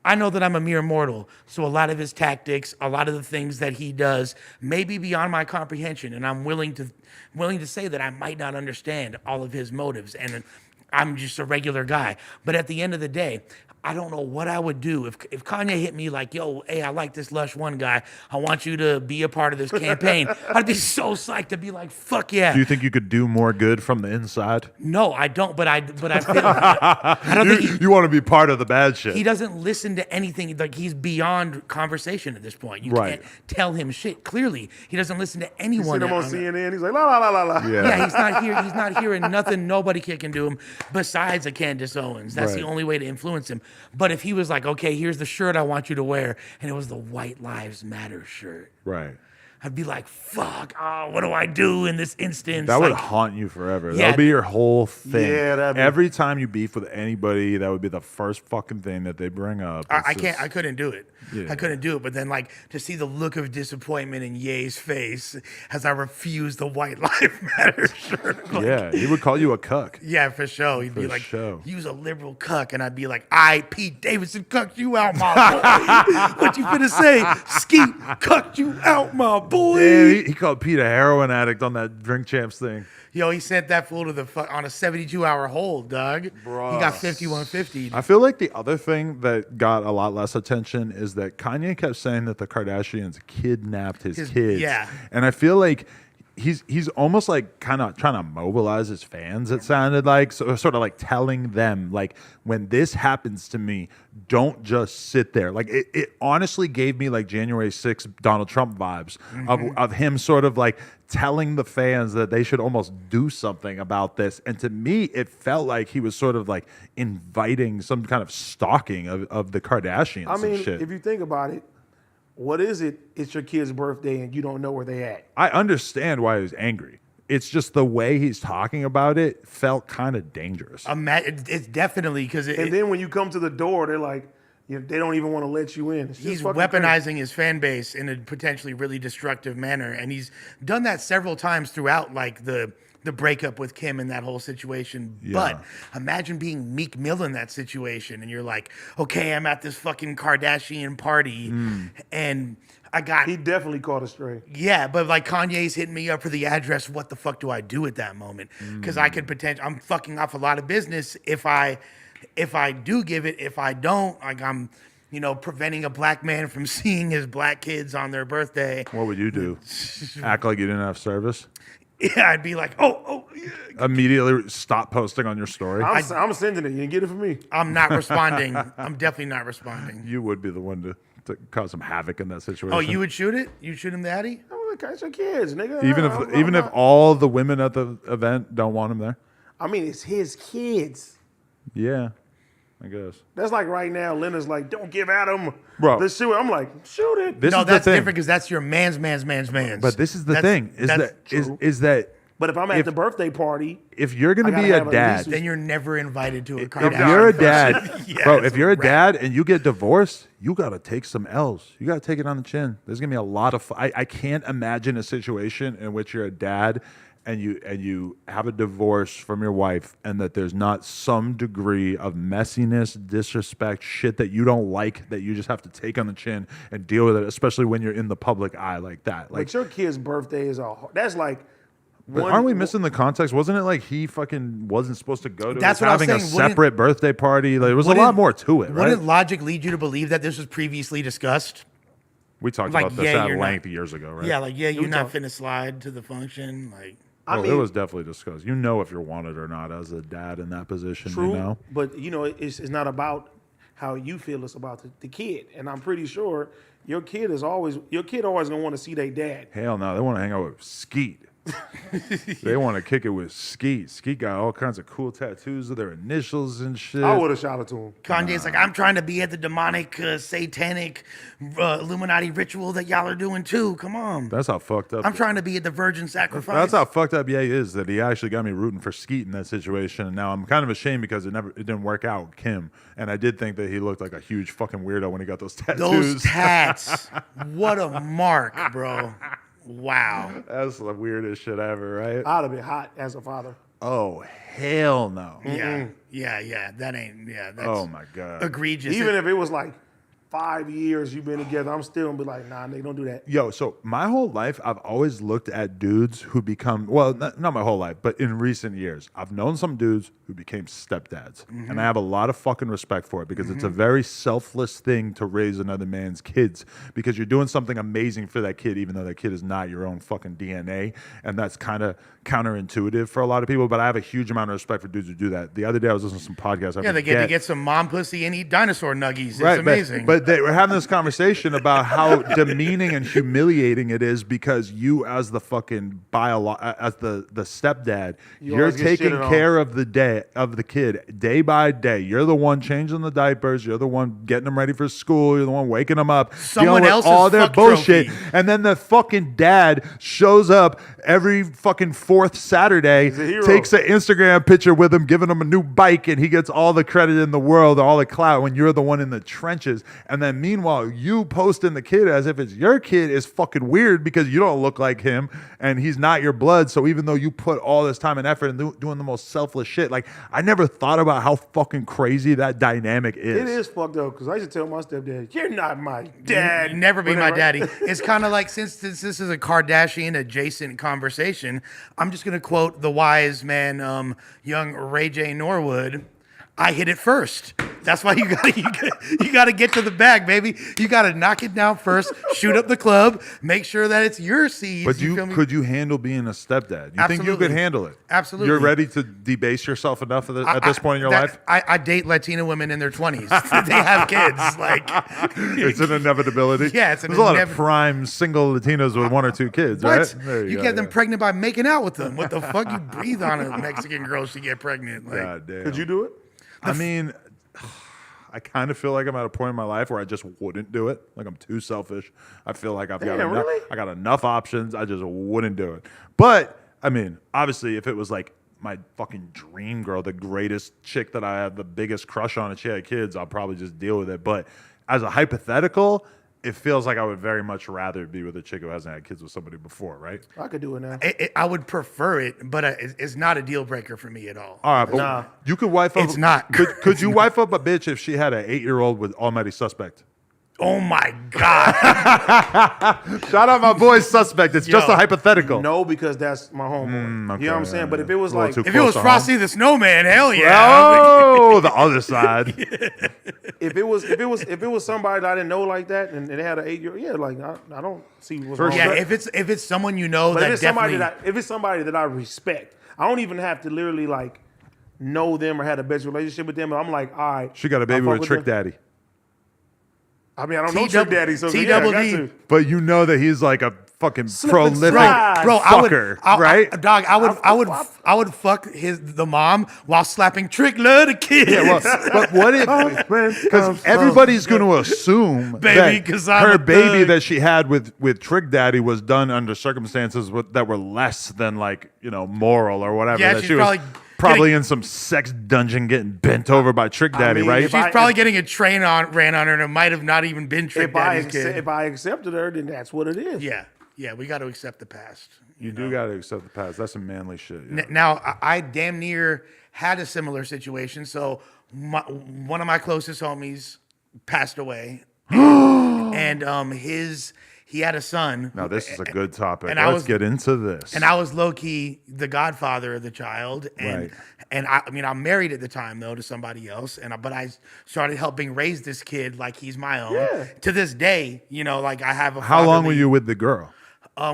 I know that I'm a mere mortal, so a lot of his tactics, a lot of the things that he does may be beyond my comprehension, and I'm willing to say that I might not understand all of his motives, and I'm just a regular guy. But at the end of the day, I don't know what I would do if Kanye hit me like, yo, hey, I like this Lush One guy. I want you to be a part of this campaign. I'd be so psyched to be like, fuck yeah. Do you think you could do more good from the inside? No, I don't. But I feel I don't think You want to be part of the bad shit. he doesn't listen to anything. Like he's beyond conversation at this point. You Right. can't tell him shit. Clearly, he doesn't listen to You anyone. see him on on- CNN. He's like, la la la la la. Yeah. Yeah, he's not here. He's not hearing nothing. Nobody can do him besides a Candace Owens. That's the Right. only way to influence him. But if he was like, okay, here's the shirt I want you to wear, and it was the White Lives Matter shirt, Right. I'd be like, fuck, oh, what do I do in this instance? That would Like, haunt you forever. That Yeah. would be your whole thing. Yeah, that'd be- Every time you beef with anybody, that would be the first fucking thing that they bring up. It's I can't. just- I couldn't do it. Yeah. I couldn't do it. But then, like, to see the look of disappointment in Ye's face as I refused the White Lives Matter shirt. Like, yeah, he would call you a cuck. yeah, for sure. He'd be For like, sure. "You's a liberal cuck," and I'd be like, "I, Pete Davidson, cucked you out, my boy." What you finna say? Skeet cucked you out, my boy. Yeah, he called Pete a heroin addict on that Drink Champs thing. Yo, he sent that fool to the on a 72-hour hold, dog. He got 5150. I feel like the other thing that got a lot less attention is that Kanye kept saying that the Kardashians kidnapped his kids. yeah. And I feel like he's almost like kind of trying to mobilize his fans, it sounded like. So sort of like telling them, like, when this happens to me, don't just sit there. Like it honestly gave me like January 6th Donald Trump vibes of him sort of like telling the fans that they should almost do something about this. And to me, it felt like he was sort of like inviting some kind of stalking of the Kardashians I mean, and shit. if you think about it, what is it? It's your kid's birthday and you don't know where they at. I understand why he was angry. It's just the way he's talking about it felt kind of dangerous. It's definitely because And then when you come to the door, they're like, they don't even want to let you in. It's just he's fucking weaponizing crazy. his fan base in a potentially really destructive manner, and he's done that several times throughout, like the breakup with Kim and that whole situation. Yeah. But imagine being Meek Mill in that situation, and you're like, okay, I'm at this fucking Kardashian party, and I got He definitely caught a stray. yeah, but like Kanye's hitting me up for the address. What the fuck do I do at that moment? Because I could potentially, I'm fucking off a lot of business if I do give it. If I don't, like I'm, preventing a black man from seeing his black kids on their birthday. What would you do? Act like you didn't have service? Yeah, I'd be like, oh, yeah. Immediately stop posting on your story? I'm sending it. You can get it from me. I'm not responding. I'm definitely not responding. You would be the one to cause some havoc in that situation. Oh, you would shoot it? You shoot him, daddy? I'm like, it's your kids, nigga. Even if all the women at the event don't want him there? I mean, it's his kids. Yeah, I guess. That's like right now, Leonard's like, don't give Adam. Bro. Let's shoot it. I'm like, shoot it. This No, is the that's thing. different because that's your man's. But this is the That's- thing: that's is that But if I'm at the birthday party, if you're gonna I gotta be a have at dad, least- then you're never invited to a if Kardashian. you're a dad, Yeah, bro, it's if you're a a dad and you get divorced, you gotta take some L's. You gotta take it on the chin. There's gonna be a lot of. I can't imagine a situation in which you're a dad and you have a divorce from your wife and that there's not some degree of messiness, disrespect, shit that you don't like that you just have to take on the chin and deal with it, especially when you're in the public eye like that. Like, but your kid's birthday is that's like. but aren't we missing the context? Wasn't it like he fucking wasn't supposed to go to That's it was what I was having a saying. Wouldn't- separate birthday party? Like, there was a Wouldn't- lot more to it, right? Wouldn't logic lead you to believe that this was previously discussed? We talked like, about this yeah, at you're length not- years ago, right? Yeah, like, you're not talk- finna slide to the function. Like, Oh, mean- it was definitely discussed. You know if you're wanted or not as a dad in that position. True, You know, but it's not about how you feel. It's about the kid, and I'm pretty sure your kid always gonna want to see their dad. hell no, they want to hang out with Skeet. They want to kick it with Skeet. Skeet got all kinds of cool tattoos of their initials and shit. I would have shot it to him. Kanye's like, I'm trying to be at the demonic, satanic, Illuminati ritual that y'all are doing too. Come on. That's how fucked up. I'm trying to be at the virgin sacrifice. That's how fucked up Ye is that he actually got me rooting for Skeet in that situation. And now I'm kind of ashamed because it didn't work out with Kim. And I did think that he looked like a huge fucking weirdo when he got those tattoos. Those tats. What a mark, bro. Wow. That's the weirdest shit ever, right? I'd have been hot as a father. Oh hell no. Yeah. That ain't, that's Oh my god. egregious. Even if it was like 5 years you've been together, I'm still gonna be like, nah, nigga, don't do that. Yo, so my whole life, I've always looked at dudes who become, well, not my whole life, but in recent years, I've known some dudes who became stepdads. And I have a lot of fucking respect for it because it's a very selfless thing to raise another man's kids because you're doing something amazing for that kid, even though that kid is not your own fucking DNA. And that's kind of counterintuitive for a lot of people, but I have a huge amount of respect for dudes who do that. The other day, I was listening to some podcasts. Yeah, they get to get some mom pussy and eat dinosaur nuggies. It's Right, amazing. But they were having this conversation about how demeaning and humiliating it is because you, as the fucking as the stepdad, you're always get taking shitted on. care of the kid day by day. You're the one changing the diapers. You're the one getting them ready for school. You're the one waking them up. Someone dealing with else's all their fuck bullshit, trophy. and then the fucking dad shows up every fucking fourth Saturday, He's a hero. takes an Instagram picture with him, giving him a new bike, and he gets all the credit in the world, all the clout, when you're the one in the trenches. And then meanwhile, you posting the kid as if it's your kid is fucking weird because you don't look like him and he's not your blood. So even though you put all this time and effort and doing the most selfless shit, like I never thought about how fucking crazy that dynamic is. It is fucked up because I used to tell my stepdad, "You're not my dad. Never be my Whatever. daddy." It's kind of like since this is a Kardashian adjacent conversation, I'm just gonna quote the wise man, young Ray J. Norwood. I hit it first. That's why you gotta get to the bag, baby. You gotta knock it down first, shoot up the club, make sure that it's your seeds. But feel me? could you handle being a stepdad? You think you Absolutely. could handle it? Absolutely. You're ready to debase yourself enough at this point in your life? I date Latina women in their 20s. They have kids. Like, It's an inevitability. Yeah, it's an There's a lot of inevi- prime single Latinos with one or two kids, what? right? There You go, get them yeah. pregnant by making out with them. What the fuck? You breathe on a Mexican girl, she get pregnant. Like, God damn. Could you do it? I mean, I kind of feel like I'm at a point in my life where I just wouldn't do it. Like I'm too selfish. I feel like Damn, really? I got enough options. I just wouldn't do it. But I mean, obviously, if it was like my fucking dream girl, the greatest chick that I have the biggest crush on, and she had kids, I'll probably just deal with it. But as a hypothetical, it feels like I would very much rather be with a chick who hasn't had kids with somebody before, right? I could do it now. I would prefer it, but it's not a deal breaker for me at all. All right, but Nah. you could wife up. It's not. Could you wife up a bitch if she had an 8-year-old with Almighty Suspect? Oh my God. Shout out my boy Suspect. It's just Yo. a hypothetical. No, because that's my homeboy. You know what I'm saying? But if it was A little like, too If it was close to Frosty the Snowman, hell yeah. Oh, the other side. if it was somebody that I didn't know like that, and they had an 8-year, yeah, like I don't see what's wrong. Yeah, with that. if it's someone you know But that if it's somebody definitely. if it's somebody that I respect, I don't even have to literally like know them or had a best relationship with them. But I'm like, all right, She got a baby I fuck with Trick them. Daddy. I mean, I don't know Trick Daddy, so yeah, I got TWD. to. But you know that he's like a fucking and prolific slide. Bro, fucker, right? Dog, I would fuck the mom while slapping Trick Love the kid. Yeah, well, but what if? Because everybody's going to assume Baby, that 'cause I'm her a baby thug. that she had with Trick Daddy was done under circumstances that were less than like moral or whatever. Yeah, that she's she was probably getting- in some sex dungeon getting bent over by Trick Daddy, mean, right? if She's I- probably getting a train ran on her, and it might have not even been Trick Daddy's kid. If I accepted her, then that's what it is. Yeah, we got to accept the past. You do got to accept the past. That's some manly shit. Yeah. Now, I damn near had a similar situation. So one of my closest homies passed away, and he had a son. Now this is a good topic. and I Let's was- get into this. And I was low key the godfather of the child, and Right. and I mean I'm married at the time though to somebody else, but I started helping raise this kid like he's my own. Yeah. To this day, like I have a. How long were fatherly- you with the girl?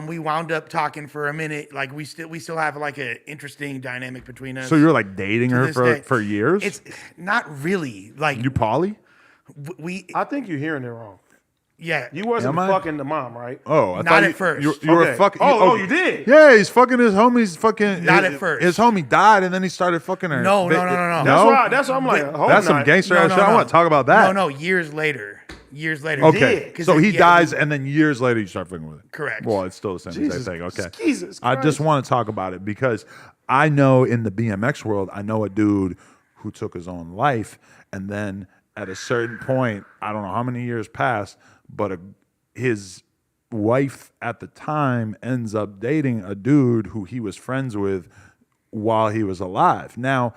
We wound up talking for a minute. Like we still have like an interesting dynamic between us. So you're like dating her this for, day. for years? It's not really like You poly? we. I think you're hearing it wrong. Yeah, You wasn't Am I? fucking the mom, right? Oh, I Not thought at you, first. You were Okay. fucking. Oh, you did? Yeah, he's fucking his homie's fucking. Not his, at first. His homie died, and then he started fucking her. No. That's why I'm like, hold That's some on. gangster ass shit. I want to talk about that. No, years later. Okay, did. so he 'Cause dies, and then years later you start fucking with it. Correct. Well, it's still the same Jesus, exact thing. Okay. Jesus I just Christ. want to talk about it because I know in the BMX world, I know a dude who took his own life, and then at a certain point, I don't know how many years passed, but his wife at the time ends up dating a dude who he was friends with while he was alive. Now,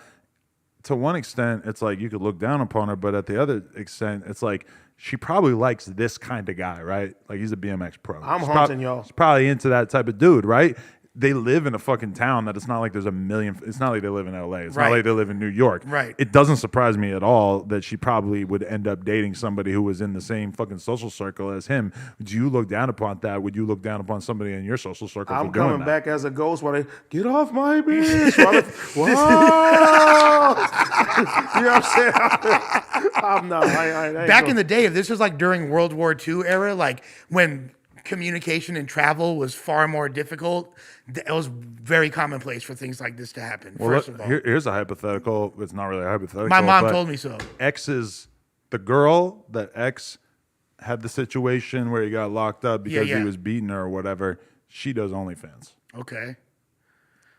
to one extent, it's like you could look down upon her, but at the other extent, it's like she probably likes this kind of guy, right? Like he's a BMX pro. I'm She's haunting y'all. She's probably into that type of dude, right? They live in a fucking town that it's not like there's a million. It's not like they live in LA. It's Right. not like they live in New York. Right. It doesn't surprise me at all that she probably would end up dating somebody who was in the same fucking social circle as him. Do you look down upon that? Would you look down upon somebody in your social circle? I'm for doing coming that? back as a ghost while they get off my bitch. Wow. You know what I'm saying? I'm not. I ain't Back in the day, if this was like during World War II era, like when communication and travel was far more difficult, it was very commonplace for things like this to happen. Well, first of all, here's a hypothetical. It's not really a hypothetical. my mom but told me so. X is the girl that X had the situation where he got locked up because Yeah. he was beating her or whatever. She does OnlyFans. Okay.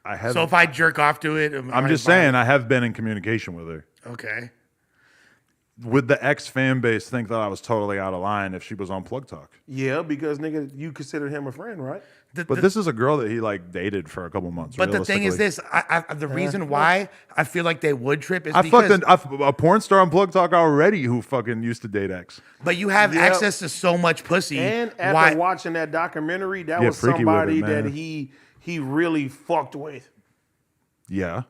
I have. So if I jerk off to it, I'm just saying, I have been in communication with her. Okay. Would the X fan base think that I was totally out of line if she was on Plug Talk? Yeah, because nigga, you consider him a friend, right? But this is a girl that he like dated for a couple months. But the thing is realistically. this: the reason why I feel like they would trip is I because, fucked a porn star on Plug Talk already who fucking used to date X. but you have Yep. access to so much pussy. And after why? watching that documentary, that Yeah, was freaky with somebody it, man. that he really fucked with. Yeah.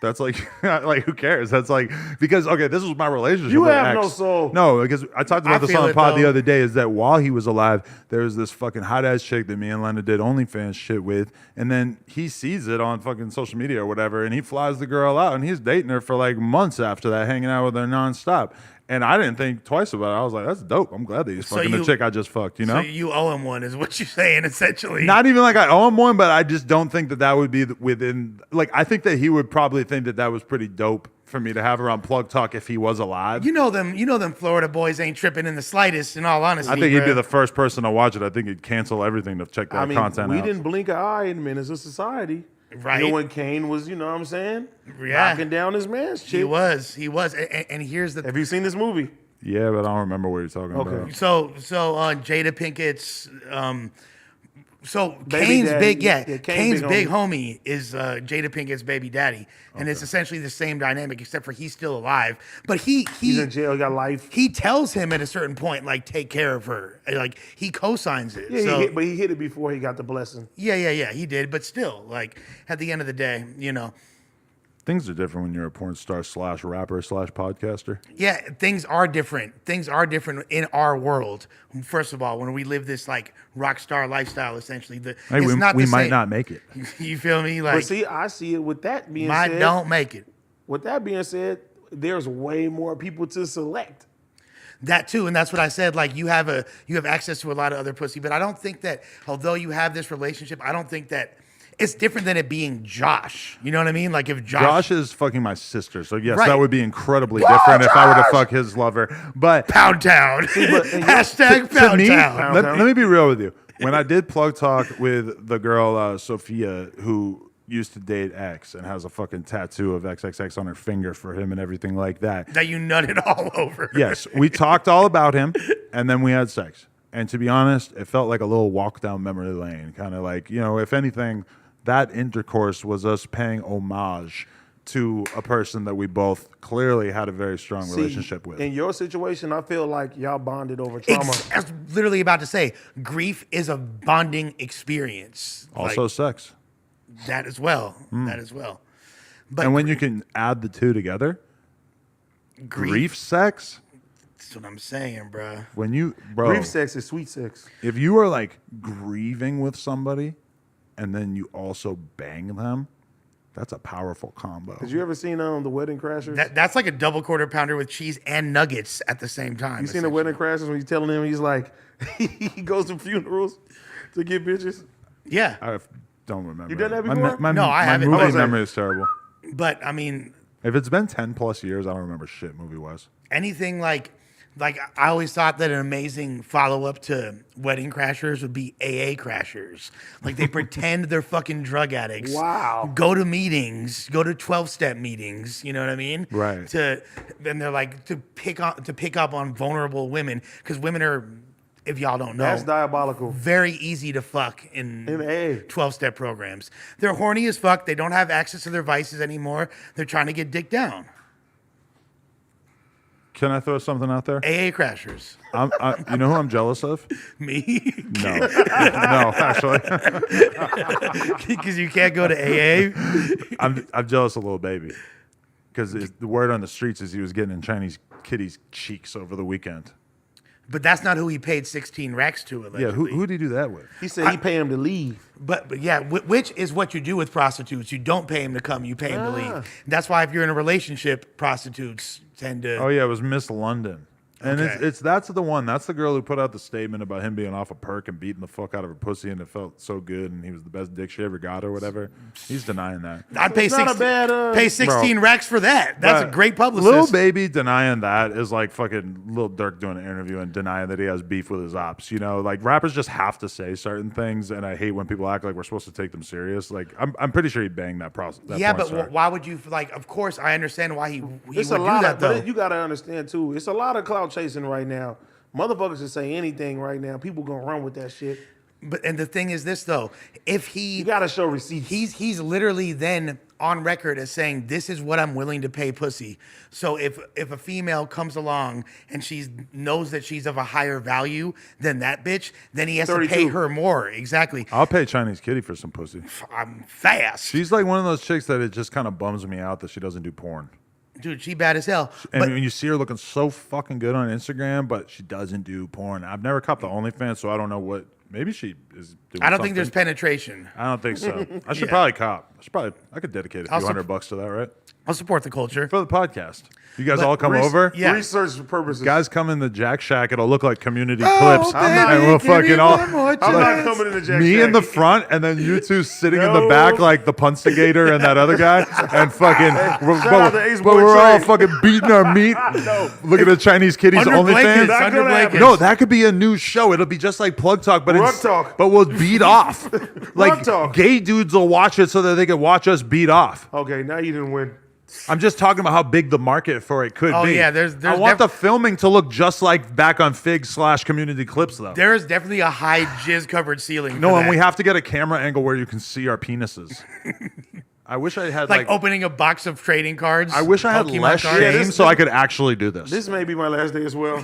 That's like, like who cares? That's like, because, okay, this was my relationship You with have X. no soul. No, because I talked I about this feel on the it, pod the though. other day, is that while he was alive, there was this fucking hot ass chick that me and Lena did OnlyFans shit with. And then he sees it on fucking social media or whatever, and he flies the girl out, and he's dating her for like months after that, hanging out with her nonstop. And I didn't think twice about it. I was like, that's dope. I'm glad that he's So fucking the you- chick I just fucked, you know? So you owe him one, is what you're saying, essentially. Not even like I owe him one, but I just don't think that that would be within. Like, I think that he would probably think that that was pretty dope for me to have her on Plug Talk if he was alive. You know them Florida boys ain't tripping in the slightest. In all honesty, I think he'd be bruh. the first person to watch it. I think he'd cancel everything to check that I mean, content we out. didn't blink an eye in Menace of Society. Right. You know when Kane was, you know what I'm saying? Yeah. Knocking down his man's He chick. was, and here's the Have you seen this movie? Yeah, but I don't remember what you're talking about. so Jada Pinkett's so Baby Kane's daddy. big Yeah, Kane's Kane's big big homie is Jada Pinkett's baby daddy, and it's essentially the same dynamic except for he's still alive, but He's in jail, he got life. he tells him at a certain point like take care of her, like he co-signs it. Yeah, so, but he hit it before he got the blessing. yeah, he did, but still, like at the end of the day, you know. Things are different when you're a porn star / rapper / podcaster. Yeah, things are different. Things are different in our world. First of all, when we live this like rock star lifestyle, essentially, Hey, we might not make it. You feel me? But Like, see, I see it with that being might said. don't make it. With that being said, there's way more people to select. That too, and that's what I said. Like, you have access to a lot of other pussy, but I don't think that although you have this relationship, I don't think that it's different than it being Josh. You know what I mean? Like if Josh is fucking my sister, so yes, Right. that would be incredibly different if I were to fuck his lover. But Pound Town. Hashtag to Pound me, Town. let me be real with you. When I did Plug Talk with the girl Sophia, who used to date X and has a fucking tattoo of XXX on her finger for him and everything like that. That you nutted all over. Yes, we talked all about him, and then we had sex. And to be honest, it felt like a little walk down memory lane, kind of like, you know, if anything, that intercourse was us paying homage to a person that we both clearly had a very strong relationship with. In your situation, I feel like y'all bonded over trauma. I was literally about to say, grief is a bonding experience. Also Like, sex. that as well. That as well. But And when you can add the two together, grief sex, that's what I'm saying, bruh. when you, bro, Grief sex is sweet sex. if you are like grieving with somebody and then you also bang them, that's a powerful combo. Have you ever seen The Wedding Crashers? That's like a double quarter pounder with cheese and nuggets at the same time. You seen The Wedding Crashers when he's telling him he's like, he goes to funerals to get bitches? Yeah. I don't remember. You done that My- before? My, No, I my haven't. movie I was like- memory is terrible. But I mean, If it's been 10 plus years, I don't remember shit movie-wise. anything like I always thought that an amazing follow-up to Wedding Crashers would be AA Crashers. Like they pretend they're fucking drug addicts. Wow. Go to meetings, go to 12-step meetings, you know what I mean? Right. And they're like to pick up on vulnerable women because women are if y'all don't know. That's diabolical. Very easy to fuck in AA. 12-step programs. They're horny as fuck. They don't have access to their vices anymore. They're trying to get dick down. Can I throw something out there? AA crashers. You know who I'm jealous of? Me? No. No, actually. Because you can't go to AA? I'm jealous of Lil Baby. Because the word on the streets is he was getting in Chinese kitties' cheeks over the weekend. But that's not who he paid 16 racks to, allegedly. Yeah, who did he do that with? He said he paid him to leave. But yeah, which is what you do with prostitutes. You don't pay him to come, you pay him to leave. That's why if you're in a relationship, prostitutes tend to... Oh, yeah, it was Miss London. And Okay. that's the one. That's the girl who put out the statement about him being off a perk and beating the fuck out of her pussy, and it felt so good, and he was the best dick she ever got or whatever. He's denying that. I'd pay It's not a 16, bad, pay 16 racks for that. That's a But great publicist. Lil Baby denying that is like fucking Lil Durk doing an interview and denying that he has beef with his ops. You know, like rappers just have to say certain things, and I hate when people act like we're supposed to take them serious. Like I'm pretty sure he banged that process. Yeah, but why would you, like, of course, I understand why he would It's do a lot that, of, though. but you got to understand too. It's a lot of clout chasing right now. Motherfuckers can say anything right now. People gonna run with that shit. And the thing is this, though. If You he... gotta show receipts. He's literally then on record as saying, this is what I'm willing to pay pussy. So if a female comes along and she knows that she's of a higher value than that bitch, then he has to pay 32. her more. Exactly. I'll pay Chinese Kitty for some pussy. I'm fast. She's like one of those chicks that it just kind of bums me out that she doesn't do porn. Dude, she bad as hell. And But when you see her looking so fucking good on Instagram, but she doesn't do porn. I've never copped the OnlyFans, so I don't know what. Maybe she is doing I don't think there's something. penetration. I don't think so. I should Yeah. probably cop. I could dedicate a I'll few $100 to that, right? I'll support the culture. For the podcast. You guys But all come over? Yeah. Research purposes. Guys come in the Jack Shack. It'll look like community Oh, clips. baby, And we'll give me fucking all. one more I'm chance. not coming in the Jack Me Shack. in the front, and then you two sitting in the No. back like the Punstigator and that other guy, and fucking. shout out to Ace but Boy we're all Trey. fucking beating our meat. Look at the Chinese Kitties Under OnlyFans. blankets, Not under gonna happen. blankets. No, that could be a new show. It'll be just like Plug Talk, but Rug Talk. but we'll beat off. Like Talk. gay dudes will watch it so that they can watch us beat off. Okay, now you didn't win. I'm just talking about how big the market for it could Oh, be. yeah, there's I want the filming to look just like back on Fig/Community Clips, though. There is definitely a high jizz-covered ceiling. No, for and that. we have to get a camera angle where you can see our penises. I wish I had like opening a box of trading cards. I wish I had Pokemon less cards. shame so I could actually do this. This may be my last day as well.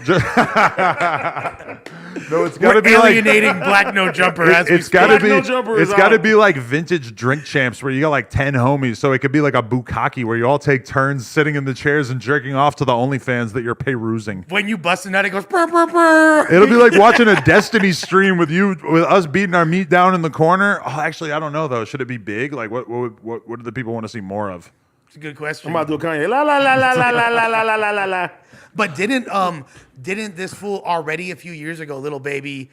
No, it's We're got to be like alienating Black No Jumper as we it's got to Black be No Jumper it's is got to out. be like vintage drink champs where you got like 10 homies, so it could be like a bukkake where you all take turns sitting in the chairs and jerking off to the OnlyFans that you're perusing. When you bust a nut, it goes brr, brr, brr. It'll be like watching a Destiny stream with us beating our meat down in the corner. Oh, actually, I don't know though. Should it be big? Like, what do the people want to see more of? It's a good question. I'm about to do a Kanye. La la la la la la la la la la la. But didn't this fool already a few years ago, Little Baby,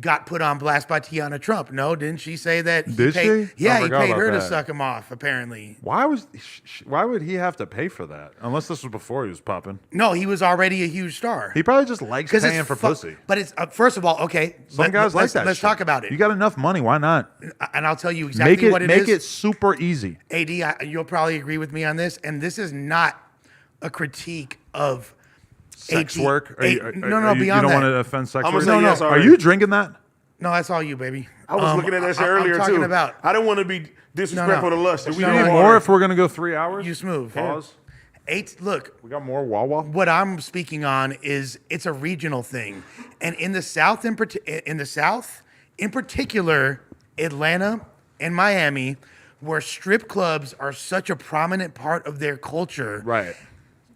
got put on blast by Tiana Trump? No, didn't she say that? Did paid, she? Yeah, I he forgot paid about her to that. suck him off. Apparently, Why would he have to pay for that? Unless this was before he was popping. no, he was already a huge star. He probably just likes paying for pussy. But it's first of all, okay. Some guys like that. Let's shit. talk about it. You got enough money? Why not? And I'll tell you exactly what it is. Make it super easy. AD, you'll probably agree with me on this, and this is not a critique of Sex AT work? No, you beyond don't that. want to offend sex I'm work? gonna say yes Are already. you drinking that? No, that's all you, baby. I was looking at that shit earlier I'm talking too. about I didn't want to be disrespectful to Lush. We No, need no. more if we're gonna go 3 hours. you smooth. Pause. Look, We got more Wawa. what I'm speaking on is it's a regional thing, and in the South, in particular, Atlanta and Miami, where strip clubs are such a prominent part of their culture, Right.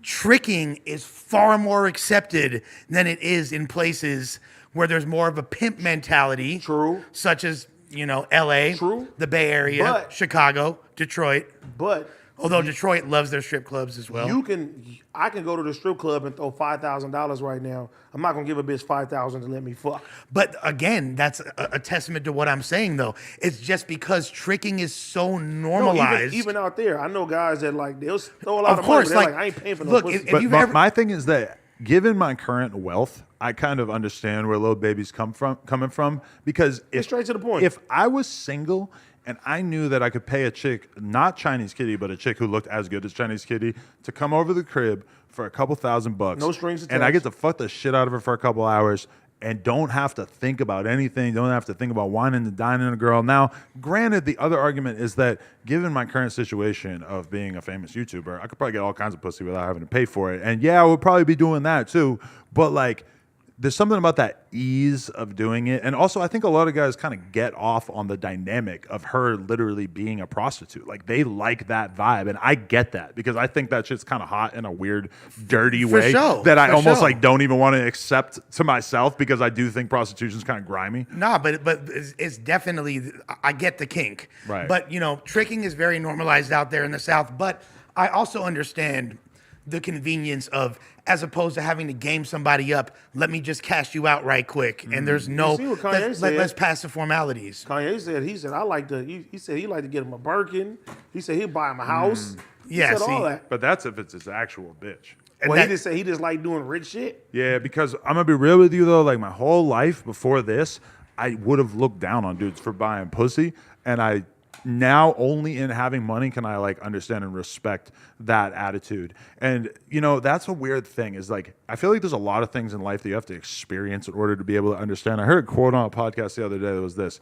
tricking is far more accepted than it is in places where there's more of a pimp mentality. True. Such as, LA, True. the Bay Area, But- Chicago, Detroit. But Although Detroit loves their strip clubs as well. I can go to the strip club and throw $5,000 right now. I'm not gonna give a bitch $5,000 to let me fuck. But again, that's a testament to what I'm saying, though. It's just because tricking is so No, normalized. even out there, I know guys that like they'll throw a lot Of of course, money. But they're like, like, I ain't paying for no look, pussy. if But you've my, ever- my thing is that, given my current wealth, I kind of understand where Lil Baby's coming from because Get straight to the point. If I was single and I knew that I could pay a chick, not Chinese Kitty, but a chick who looked as good as Chinese Kitty, to come over the crib for a couple $1,000, No strings and I attached. get to fuck the shit out of her for a couple hours, and don't have to think about anything, don't have to think about whining and dining a girl. Now, granted, the other argument is that given my current situation of being a famous YouTuber, I could probably get all kinds of pussy without having to pay for it. And yeah, I would probably be doing that too. But like, there's something about that ease of doing it. And also, I think a lot of guys kind of get off on the dynamic of her literally being a prostitute. Like, they like that vibe. And I get that because I think that shit's kind of hot in a weird, dirty way that I almost like don't even want to accept to myself because I do think prostitution's kind of grimy. Nah, but it's definitely, I get the kink. Right. But, you know, tricking is very normalized out there in the South. But I also understand the convenience of, as opposed to having to game somebody up, let me just cash you out right quick. And there's no, see what Kanye said? let's pass the formalities. Kanye said, I like to, he said he like to get him a Birkin. He said he'd buy him a house. Yeah, he said all that. But that's if it's his actual bitch. And Well, that- he just said he just like doing rich shit. Yeah, because I'm gonna be real with you though. Like my whole life before this, I would have looked down on dudes for buying pussy, and I now only in having money can I like understand and respect that attitude. And you know, that's a weird thing. Is like I feel like there's a lot of things in life that you have to experience in order to be able to understand. I heard a quote on a podcast the other day that was this: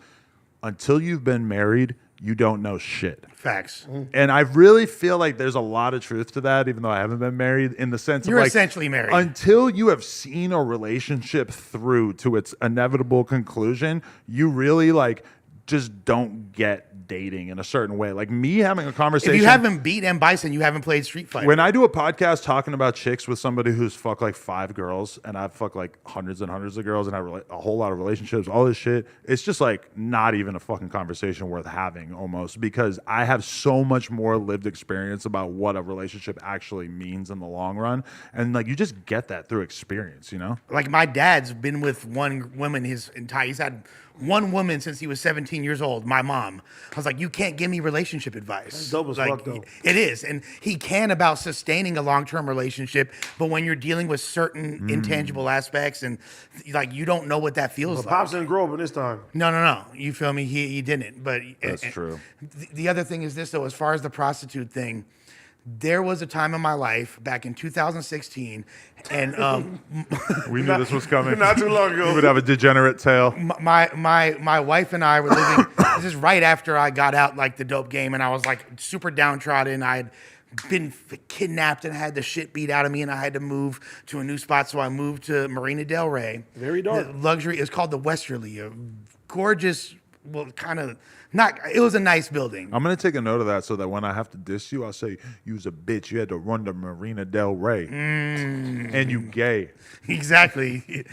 "Until you've been married, you don't know shit." Facts. And I really feel like there's a lot of truth to that, even though I haven't been married, in the sense You're of like essentially married. until you have seen a relationship through to its inevitable conclusion, you really like just don't get dating in a certain way. Like me having a conversation. If you haven't beat M. Bison, you haven't played Street Fighter. When I do a podcast talking about chicks with somebody who's fucked like 5 girls and I've fucked like hundreds and hundreds of girls and I have a whole lot of relationships, all this shit, it's just like not even a fucking conversation worth having almost, because I have so much more lived experience about what a relationship actually means in the long run. And like you just get that through experience, you know? Like my dad's been with one woman he's had one woman since he was 17 years old, my mom. I was like, you can't give me relationship advice. That's dope as like, fuck, though. It is. And he can about sustaining a long-term relationship, but when you're dealing with certain intangible aspects and like you don't know what that feels But like. Pops didn't grow up in this time. No. You feel me? He didn't. But That's true. The other thing is this though, as far as the prostitute thing, there was a time in my life back in 2016, and We knew this was coming. Not too long ago. We would have a degenerate tale. my wife and I were living. This is right after I got out like the dope game, and I was like super downtrodden. I had been kidnapped and had the shit beat out of me, and I had to move to a new spot. So I moved to Marina Del Rey. Very dark. The luxury is called the Westerly, a gorgeous, well, kind of not. It was a nice building. I'm gonna take a note of that so that when I have to diss you, I'll say you was a bitch. You had to run to Marina Del Rey, and you gay, Exactly,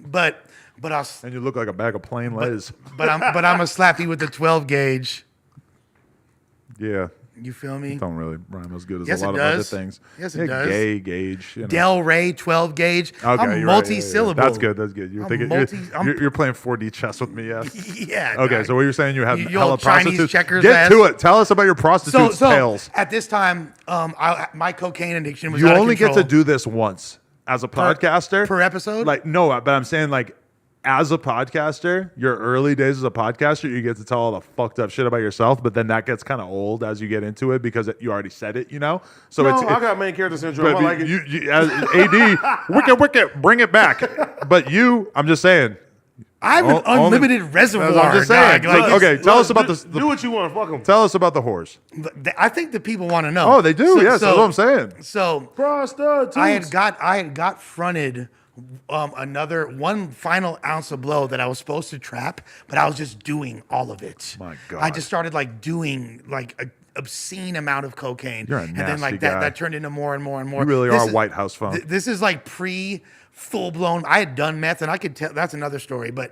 but I'll. and you look like a bag of plain Lays. But I'm a slap you with the 12 gauge. Yeah, You feel me? don't really rhyme as good as Yes, a lot it of other does. things. Yes, it Yeah, does. Gay gauge. You know. Del Rey 12 gauge. Okay, I'm you're right, yeah, multi-syllable. That's good. That's good. You're I'm thinking I'm- you're playing 4D chess with me. Yes. Yeah. Okay, so what you're saying? You have You hella old Chinese prostitutes. checkers Get ass. to it. Tell us about your prostitute so tales. at this time, my cocaine addiction was You out of only get control. to do this once as a podcaster per episode? Like no, but I'm saying like as a podcaster, your early days as a podcaster, you get to tell all the fucked up shit about yourself, but then that gets kind of old as you get into it because you already said it, you know. So No, it's I got main character syndrome. but I like it. you as AD, wicked, bring it back. But I'm just saying. I have an only- unlimited reservoir. I'm just saying. dog. Like, Okay, tell us about do, do what you want. Fuck them. Tell us about the whores. I think the people want to know. Oh, they do. Yes, that's what I'm saying. So Prostitutes. I had got fronted one final ounce of blow that I was supposed to trap, but I was just doing all of it. My God. I just started like doing like an obscene amount of cocaine. You're a and then nasty like guy. that turned into more and more and more. You really This are a is- White House phone. This is like full blown. I had done meth, and I could tell that's another story. But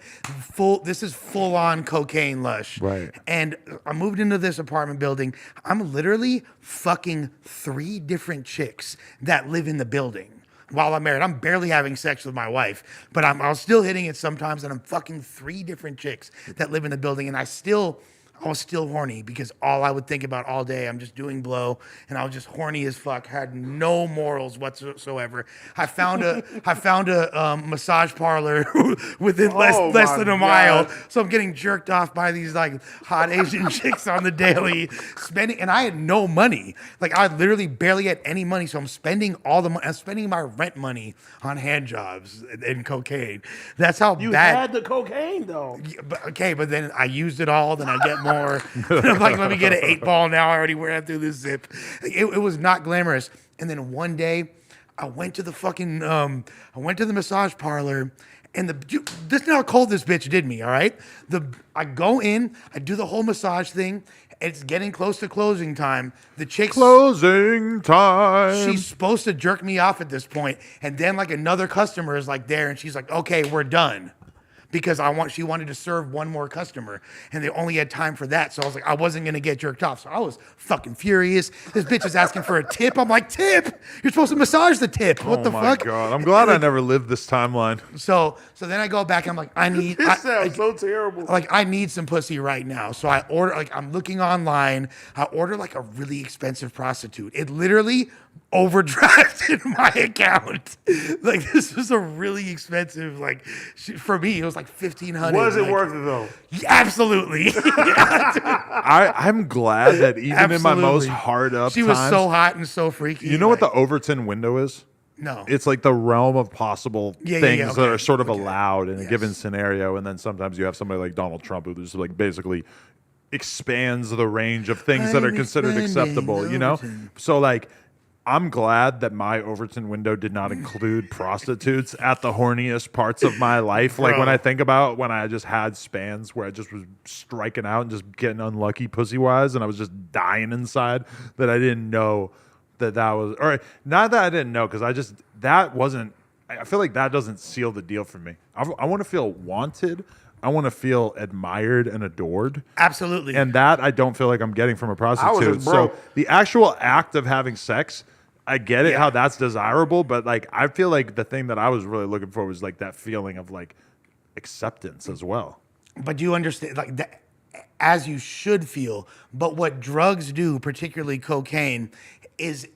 this is full on cocaine lush. Right. And I moved into this apartment building. I'm literally fucking 3 different chicks that live in the building while I'm married. I'm barely having sex with my wife, but I'm still hitting it sometimes, and I'm fucking 3 different chicks that live in the building, and I still I was still horny because all I would think about all day, I'm just doing blow, and I was just horny as fuck. Had no morals whatsoever. I found a massage parlor within less my than a mile, God. so I'm getting jerked off by these like hot Asian chicks on the daily, spending, and I had no money. Like I literally barely had any money, so I'm spending all the money. I'm spending my rent money on hand jobs and cocaine. That's how You bad. had the cocaine though. But then I used it all. Then I get more. And I'm like, let me get an 8-ball now. I already ran through this zip. It was not glamorous. And then one day, I went to the fucking, I went to the massage parlor, and this is how cold this bitch did me. All right, I go in, I do the whole massage thing. It's getting close to closing time. The chick's Closing time. she's supposed to jerk me off at this point, and then like another customer is like there, and she's like, "Okay, we're done," because she wanted to serve one more customer, and they only had time for that. So I was like, I wasn't gonna get jerked off, so I was fucking furious. This bitch is asking for a tip. I'm like, tip? You're supposed to massage the tip. What the Oh my fuck? God. I'm glad I never lived this timeline. So then I go back. And I'm like, This sounds so terrible. like I need some pussy right now. So I order, like I'm looking online. I order like a really expensive prostitute. It literally overdrafted my account. Like this was a really expensive, like for me, it was like $1,500. Was it like, worth it though? Absolutely. I'm glad that even in my most Absolutely. hard up She was times, so hot and so freaky. you know what like, the Overton window is? No. It's like the realm of possible Yeah, things that okay, are sort of okay. allowed in a Yes. given scenario, and then sometimes you have somebody like Donald Trump who just like basically expands the range of things that are I'm considered expanding acceptable. You know, Overton. so like. I'm glad that my Overton window did not include prostitutes at the horniest parts of my life. Like when Bro. I think about when I just had spans where I just was striking out and just getting unlucky pussy wise, and I was just dying inside, that I didn't know that was, or not that I didn't know, because that wasn't, I feel like that doesn't seal the deal for me. I want to feel wanted. I want to feel admired and adored. Absolutely. And that I don't feel like I'm getting from a prostitute. just So broke. the actual act of having sex, I get it, Yeah. how that's desirable, but like I feel like the thing that I was really looking for was like that feeling of like acceptance as well. But you understand, like that, as you should feel. But what drugs do, particularly cocaine, is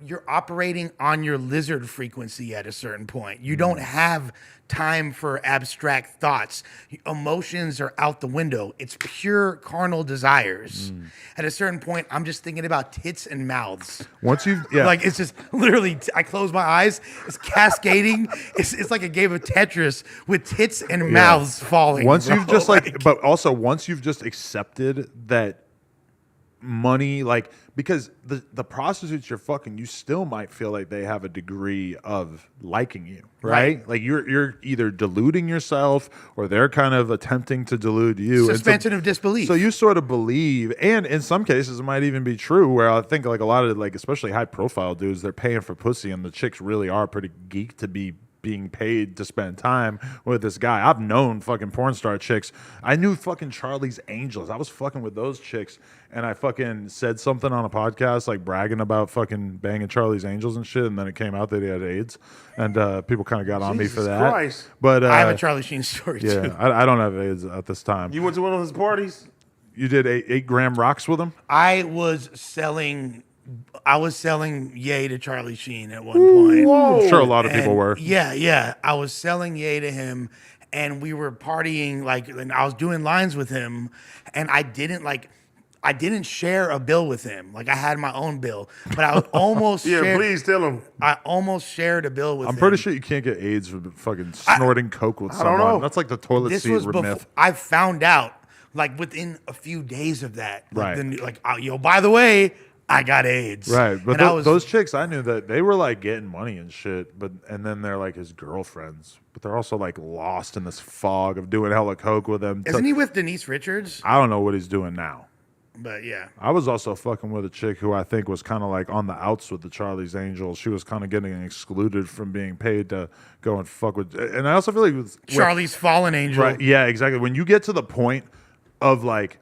you're operating on your lizard frequency at a certain point. You don't have time for abstract thoughts. Emotions are out the window. It's pure carnal desires. At a certain point, I'm just thinking about tits and mouths. Once you've, yeah, Like it's just literally, I close my eyes, it's cascading. It's like a game of Tetris with tits and mouths falling. once bro. you've just like, but also once you've just accepted that money, like, because the prostitutes you're fucking, you still might feel like they have a degree of liking you, right? Like you're either deluding yourself or they're kind of attempting to delude you. And Suspension of disbelief. So you sort of believe, and in some cases it might even be true, where I think like a lot of like especially high profile dudes, they're paying for pussy, and the chicks really are pretty geek to be being paid to spend time with this guy. I've known fucking porn star chicks. I knew fucking Charlie's Angels. I was fucking with those chicks, and I fucking said something on a podcast like bragging about fucking banging Charlie's Angels and shit, and then it came out that he had AIDS, and people kind of got on me for Jesus that. Christ. But I have a Charlie Sheen story yeah, too. I don't have AIDS at this time. You went to one of his parties? You did 8 gram rocks with him? I was selling yay to Charlie Sheen at one point. Whoa. I'm sure a lot of people And were. Yeah. I was selling yay to him, and we were partying, like, and I was doing lines with him, and I didn't share a bill with him. Like I had my own bill, but I almost Yeah, please tell him. I almost shared a bill with him. I'm pretty sure you can't get AIDS from fucking snorting coke with don't someone. know. That's like the toilet This seat was before myth. I found out, like within a few days of that. Like, Right. yo, by the way, I got AIDS. Right, but And I was, those chicks, I knew that they were like getting money and shit, and then they're like his girlfriends, but they're also like lost in this fog of doing hella coke with him. isn't he with Denise Richards? I don't know what he's doing now. But yeah. I was also fucking with a chick who I think was kind of like on the outs with the Charlie's Angels. She was kind of getting excluded from being paid to go and fuck with. And I also feel like Charlie's fallen angel. right, yeah, exactly. When you get to the point of like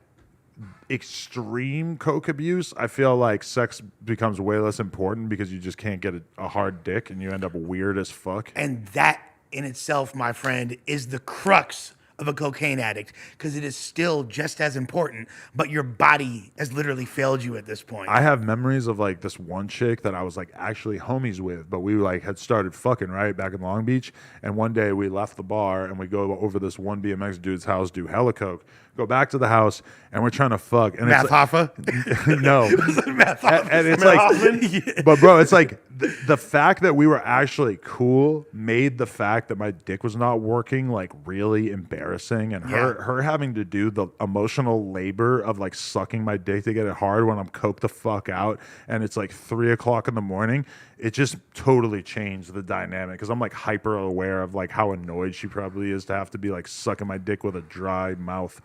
extreme coke abuse, I feel like sex becomes way less important because you just can't get a hard dick and you end up weird as fuck. And that in itself, my friend, is the crux of a cocaine addict because it is still just as important, but your body has literally failed you at this point. I have memories of like this one chick that I was like actually homies with, but we like had started fucking right back in Long Beach. And one day we left the bar and we go over this one BMX dude's house, do hella coke, go back to the house, and we're trying to fuck. And Math it's like, Hoffa? no, Math Hoffa. and it's like, but bro, it's like the fact that we were actually cool made the fact that my dick was not working like really embarrassing, and her having to do the emotional labor of like sucking my dick to get it hard when I'm coked the fuck out, and it's like 3 o'clock in the morning. It just totally changed the dynamic because I'm like hyper aware of like how annoyed she probably is to have to be like sucking my dick with a dry mouth.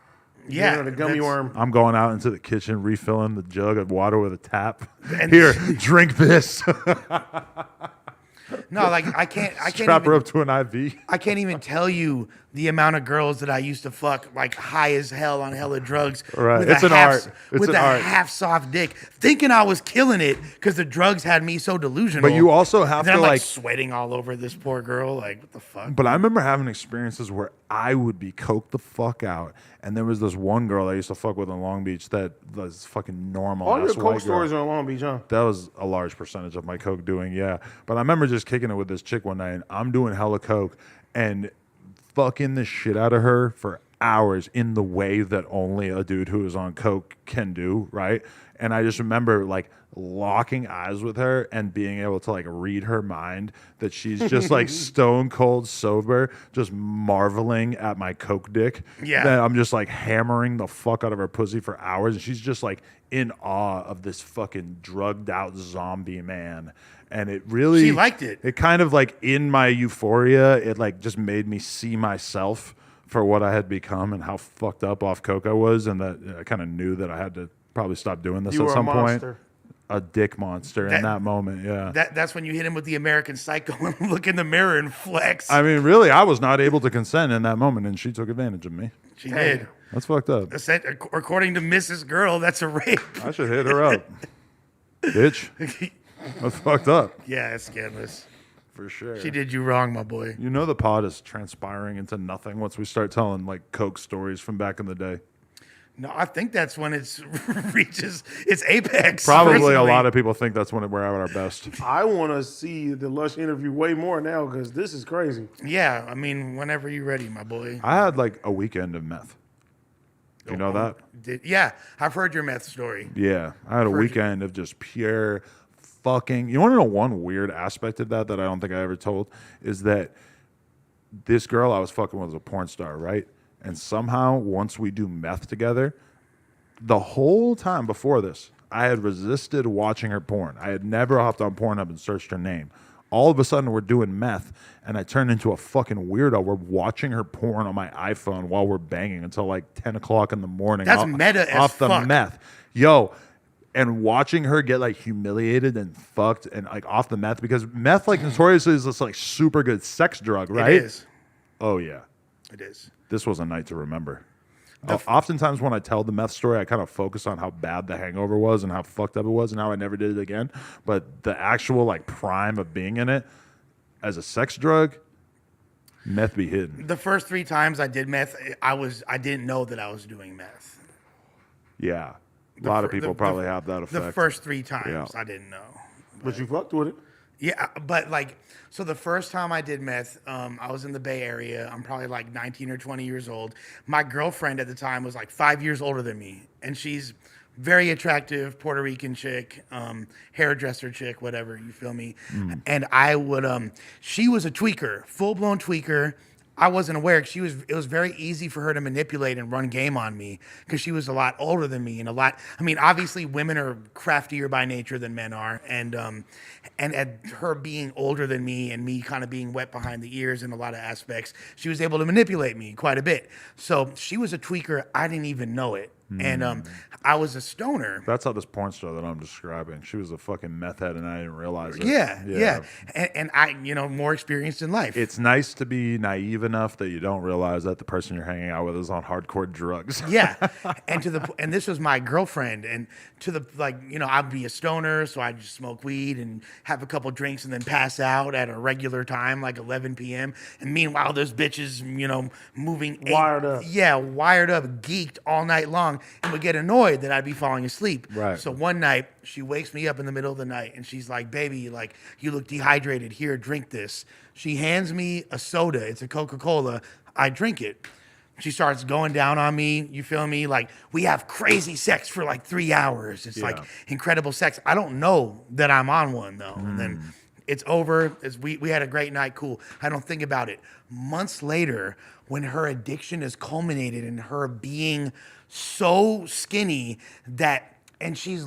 Yeah, the gummy worm. I'm going out into the kitchen, refilling the jug of water with a tap. Here, drink this. No, like I can't Strap her even, up to an IV. I can't even tell you the amount of girls that I used to fuck like high as hell on hella drugs. Right. With It's a an half, art. It's with an a art. half soft dick, thinking I was killing it because the drugs had me so delusional. But you also have And then to I'm like like sweating all over this poor girl. Like, what the fuck? But I remember having experiences where I would be coked the fuck out, and there was this one girl I used to fuck with in Long Beach that was fucking normal. All your ass coke white stories girl. are in Long Beach, huh? That was a large percentage of my coke doing, yeah. But I remember just kicking it with this chick one night, and I'm doing hella coke and fucking the shit out of her for hours in the way that only a dude who is on coke can do, right? And I just remember like locking eyes with her and being able to like read her mind that she's just like stone cold sober, just marveling at my coke dick. Yeah. That I'm just like hammering the fuck out of her pussy for hours, and she's just like in awe of this fucking drugged out zombie man. And it really, She liked it. It kind of like in my euphoria, it like just made me see myself for what I had become and how fucked up off coke I was, and that I kind of knew that I had to probably stop doing this You at were some a point. monster. A dick monster in that moment, yeah. That's when you hit him with the American Psycho and look in the mirror and flex. I mean, really, I was not able to consent in that moment, and she took advantage of me. She did. That's fucked up. According to Mrs. Girl, that's a rape. I should hit her up. Bitch. That's fucked up. Yeah, it's scandalous. For sure. She did you wrong, my boy. You know the pod is transpiring into nothing once we start telling like coke stories from back in the day. No, I think that's when it reaches its apex. Probably a personally. lot of people think that's when we're at our best. I want to see the Lush interview way more now because this is crazy. Yeah, I mean, whenever you're ready, my boy. I had like a weekend of meth. You know that? Yeah, I've heard your meth story. Yeah. I had a weekend of just pure fucking. You want to know one weird aspect of that I don't think I ever told? Is that this girl I was fucking with was a porn star, right? And somehow, once we do meth together, the whole time before this, I had resisted watching her porn. I had never hopped on Pornhub and searched her name. All of a sudden, we're doing meth, and I turned into a fucking weirdo. We're watching her porn on my iPhone while we're banging until like 10 o'clock in the morning. That's meta as off the fuck. meth. Yo, and watching her get like humiliated and fucked and like off the meth, because meth like notoriously is this like super good sex drug, right? It is. Oh, yeah. It is. This was a night to remember. Oftentimes when I tell the meth story, I kind of focus on how bad the hangover was and how fucked up it was and how I never did it again. But the actual like prime of being in it as a sex drug, meth be hidden. The first 3 times I did meth, I didn't know that I was doing meth. Yeah. A lot of people probably have that effect. The first 3 times Yeah. I didn't know. But you fucked with it. Yeah, but like, so the first time I did meth, I was in the Bay Area. I'm probably like 19 or 20 years old. My girlfriend at the time was like 5 years older than me, and she's very attractive, Puerto Rican chick, hairdresser chick, whatever, you feel me? And I would, she was a tweaker, full-blown tweaker. I wasn't aware. It was very easy for her to manipulate and run game on me because she was a lot older than me and obviously women are craftier by nature than men are. And at her being older than me and me kind of being wet behind the ears in a lot of aspects, she was able to manipulate me quite a bit. So she was a tweaker. I didn't even know it. And I was a stoner. That's how this porn star that I'm describing. She was a fucking meth head, and I didn't realize it. Yeah. And I, more experienced in life. It's nice to be naive enough that you don't realize that the person you're hanging out with is on hardcore drugs. Yeah, and this was my girlfriend, and I'd be a stoner, so I'd just smoke weed and have a couple drinks and then pass out at a regular time, like 11 p.m. And meanwhile, those bitches, moving Wired up. Yeah, wired up, geeked all night long, and would get annoyed that I'd be falling asleep. Right. So one night, she wakes me up in the middle of the night, and she's like, "Baby, like you look dehydrated. Here, drink this." She hands me a soda. It's a Coca-Cola. I drink it. She starts going down on me. You feel me? Like, we have crazy sex for like 3 hours. It's like incredible sex. I don't know that I'm on one, though. And then it's over. We had a great night. Cool. I don't think about it. Months later, when her addiction is culminated in her being so skinny that, and she's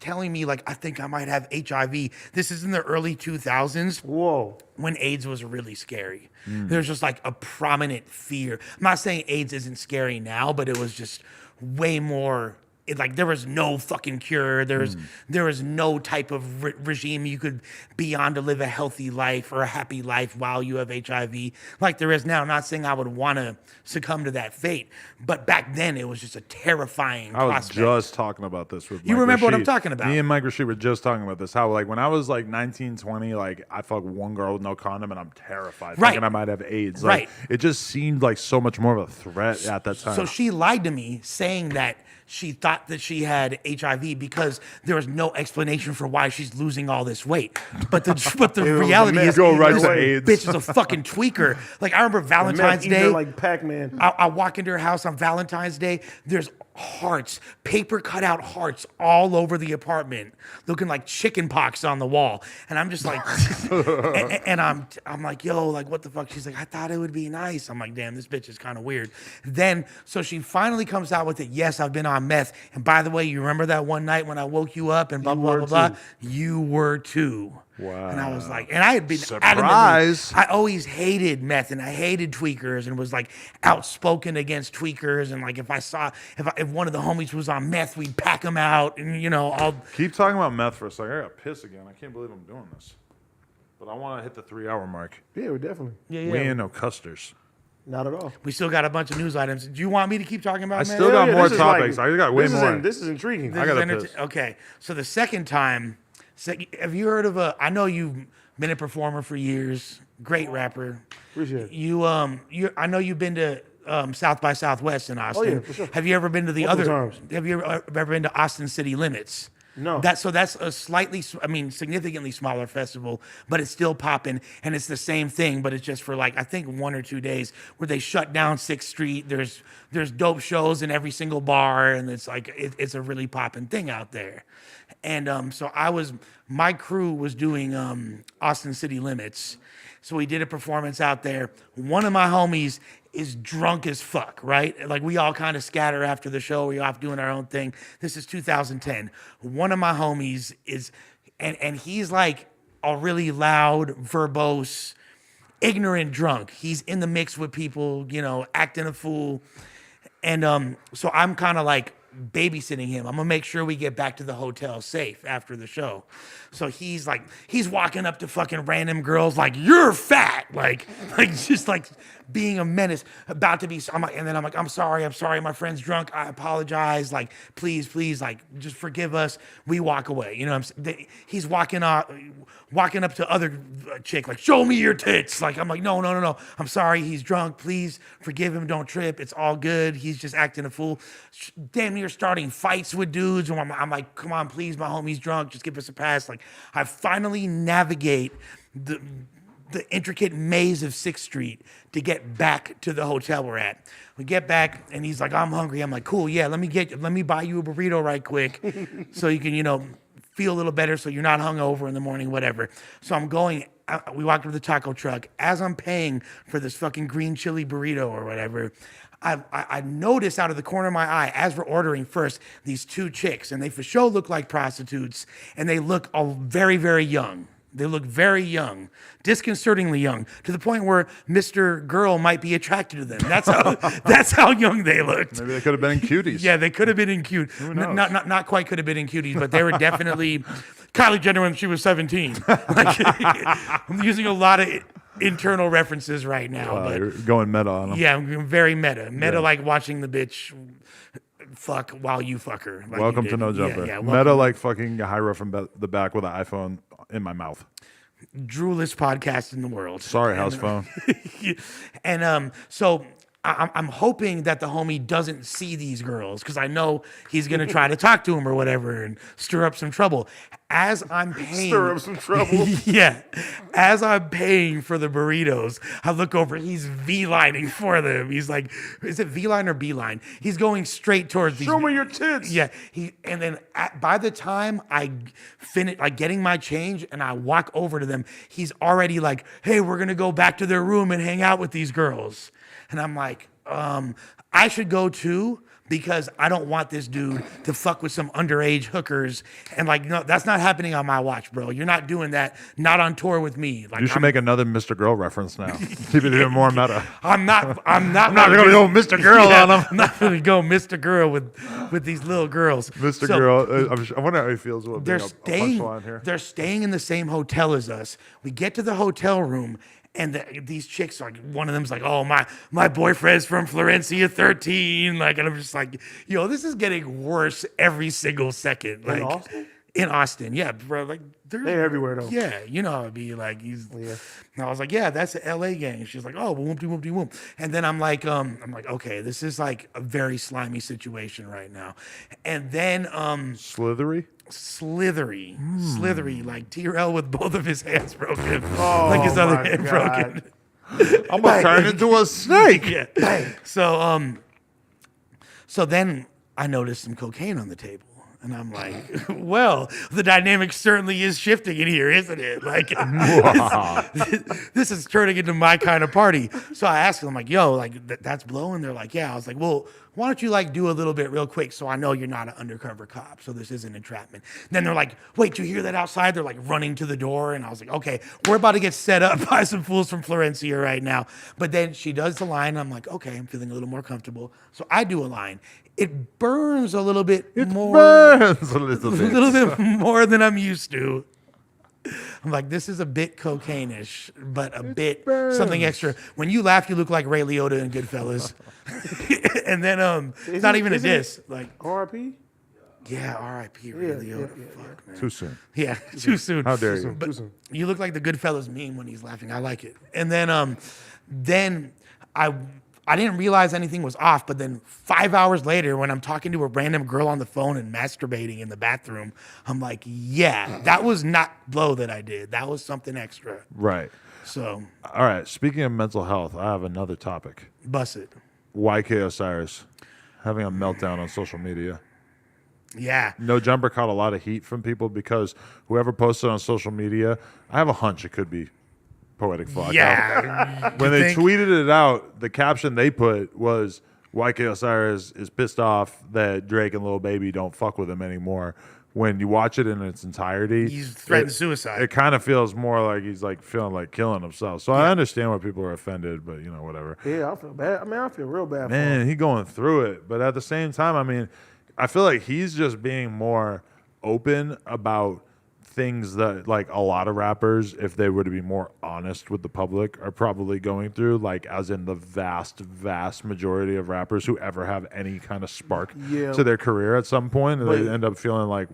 telling me, like, I think I might have HIV. This is in the early 2000s. Whoa. When AIDS was really scary. There's just like a prominent fear. I'm not saying AIDS isn't scary now, but it was just way more. There was no fucking cure. There was no type of regime you could be on to live a healthy life or a happy life while you have HIV, like there is now. I'm not saying I would want to succumb to that fate, but back then it was just a terrifying I was prospect. just talking about this with You Mike remember what I'm Rashid. talking about. Me and Mike Rashid were just talking about this. How, like, when I was like 19, 20, like, I fucked one girl with no condom and I'm terrified, Right. thinking I might have AIDS. Like, Right. It just seemed like so much more of a threat at that time. So she lied to me, saying that she thought that she had HIV because there was no explanation for why she's losing all this weight. But the reality is, Go right this to AIDS. bitch is a fucking tweaker. Like, I remember Valentine's Meth eater Day. like Pac-Man. I walk into her house on Valentine's Day. There's hearts, paper cutout hearts all over the apartment, looking like chicken pox on the wall. And I'm just like, and I'm like, yo, like, what the fuck? She's like, I thought it would be nice. I'm like, damn, this bitch is kind of weird. Then, so she finally comes out with it. Yes, I've been on meth. And by the way, you remember that one night when I woke you up and blah, blah, blah, blah, blah? You were too. Wow. And I was like, and I had been Surprise. adamantly, I always hated meth and I hated tweakers and was like outspoken against tweakers. And like, if one of the homies was on meth, we'd pack him out and, all. Keep talking about meth for a second. I got to piss again. I can't believe I'm doing this. But I want to hit the 3-hour mark. Yeah, we definitely. Yeah. We ain't no custers. Not at all. We still got a bunch of news items. Do you want me to keep talking about I meth? still got more this is topics. I got way more. This is intriguing. I gotta piss. Okay, so the second time, have you heard of I know you've been a performer for years, great rapper. Appreciate it. I know you've been to South by Southwest in Austin. Oh, yeah, for sure. Have you ever been to the Multiple other? times. Have you ever been to Austin City Limits? No. That's a significantly smaller festival, but it's still popping, and it's the same thing, but it's just for like I think 1 or 2 days where they shut down 6th Street. There's dope shows in every single bar, and it's like it's a really popping thing out there. And so my crew was doing Austin City Limits, so we did a performance out there. One of my homies is drunk as fuck, right? Like, we all kind of scatter after the show. We're off doing our own thing. This is 2010. One of my homies is, and he's like a really loud, verbose, ignorant drunk. He's in the mix with people, acting a fool. And so I'm kind of like babysitting him. I'm gonna make sure we get back to the hotel safe after the show. So he's walking up to fucking random girls like, you're fat, like just like being a menace, about to be. And then I'm like, I'm sorry, my friend's drunk. I apologize. Like, please, like, just forgive us. We walk away. You know what I'm saying? He's walking up to other chick like, show me your tits. Like, I'm like, no. I'm sorry. He's drunk. Please forgive him. Don't trip. It's all good. He's just acting a fool. Damn near starting fights with dudes. And I'm like, come on, please, my homie's drunk. Just give us a pass. Like, I finally navigate the intricate maze of 6th Street to get back to the hotel we're at. We get back and he's like, I'm hungry. I'm like, cool, yeah, let me buy you a burrito right quick so you can, feel a little better so you're not hungover in the morning, whatever. So I'm going, we walked to the taco truck. As I'm paying for this fucking green chili burrito or whatever, I notice out of the corner of my eye, as we're ordering first, these 2 chicks, and they for sure look like prostitutes, and they look all very, very young. They look very young, disconcertingly young, to the point where Mr. Girl might be attracted to them. That's how young they looked. Maybe they could have been in cuties. Yeah, they could have been in cute. knows? Not quite could have been in cuties, but they were definitely Kylie Jenner when she was 17. Like, I'm using a lot of internal references right now, but You're going meta on them. yeah, I'm very meta. Meta like watching the bitch fuck while you fuck her. Like Welcome you to did. No Jumper. Yeah, Meta like fucking Hira from the back with an iPhone in my mouth. Droolest podcast in the world. Sorry, house phone. And so I'm hoping that the homie doesn't see these girls because I know he's gonna try to talk to him or whatever and stir up some trouble. As I'm paying, Stir up some trouble. yeah. As I'm paying for the burritos, I look over. He's V-lining for them. He's like, is it V-line or B-line? He's going straight towards these. Show me your tits. Yeah. And then by the time I finish, like getting my change, and I walk over to them, he's already like, "Hey, we're gonna go back to their room and hang out with these girls." And I'm like, I should go too. Because I don't want this dude to fuck with some underage hookers. And like, no, that's not happening on my watch, bro. You're not doing that. Not on tour with me. Like, You should make another Mr. Girl reference now. Keep it even more meta. I'm not I'm not gonna go Mr. Girl on him. I'm not gonna go Mr. Girl with these little girls. Mr. So, Girl, I wonder how he feels with they're being a staying. punchline here. They're staying in the same hotel as us. We get to the hotel room, and these chicks, like one of them's like, "Oh, my boyfriend's from Florencia 13." Like, and I'm just like, "Yo, this is getting worse every single second." Like, Austin? In Austin, yeah, bro. Like, They're everywhere though. yeah, you know how it'd be like he's. And I was like, yeah, that's an LA gang. She's like, oh, whoop de whoop de whoop. And then I'm like, okay, this is like a very slimy situation right now. And then Slithery? slithery, like TRL with both of his hands broken, Oh, like his other my hand God. broken. I'm gonna turn into a snake. Yeah. So then I noticed some cocaine on the table. And I'm like, well, the dynamic certainly is shifting in here, isn't it? Like, this is turning into my kind of party. So I asked them, I'm like, yo, like, that's blowing? They're like, yeah. I was like, well, why don't you, like, do a little bit real quick so I know you're not an undercover cop, so this isn't entrapment. Then they're like, wait, you hear that outside? They're, like, running to the door. And I was like, okay, we're about to get set up by some fools from Florencia right now. But then she does the line. I'm like, okay, I'm feeling a little more comfortable. So I do a line. It burns a little bit more. Burns a little bit. A little bit more than I'm used to. I'm like, this is a bit cocaine-ish, but a bit something extra. When you laugh, you look like Ray Liotta in Goodfellas. And then it's not even a diss. Like, RIP? yeah, R.I.P. Ray Liotta. Fuck, man. Too soon. Yeah, too soon. How dare you? But you look like the Goodfellas meme when he's laughing. I like it. And then I didn't realize anything was off, but then 5 hours later, when I'm talking to a random girl on the phone and masturbating in the bathroom, I'm like, yeah, that was not blow that I did. That was something extra. Right. So, All right. Speaking of mental health, I have another topic. bust it. YK Osiris having a meltdown on social media. Yeah. No Jumper caught a lot of heat from people because whoever posted on social media, I have a hunch it could be Poetic Flacco. Yeah. When You they think? tweeted it out, the caption they put was YK Osiris is pissed off that Drake and Lil Baby don't fuck with him anymore. When you watch it in its entirety, He's threatened suicide. It kind of feels more like he's like feeling like killing himself. So I understand why people are offended, but you know, whatever. Yeah, I feel bad. I mean, I feel real bad for him. Man, he going through it. But at the same time, I mean, I feel like he's just being more open about things that like a lot of rappers, if they were to be more honest with the public, are probably going through, like as in the vast majority of rappers who ever have any kind of spark to their career at some point, and they end up feeling like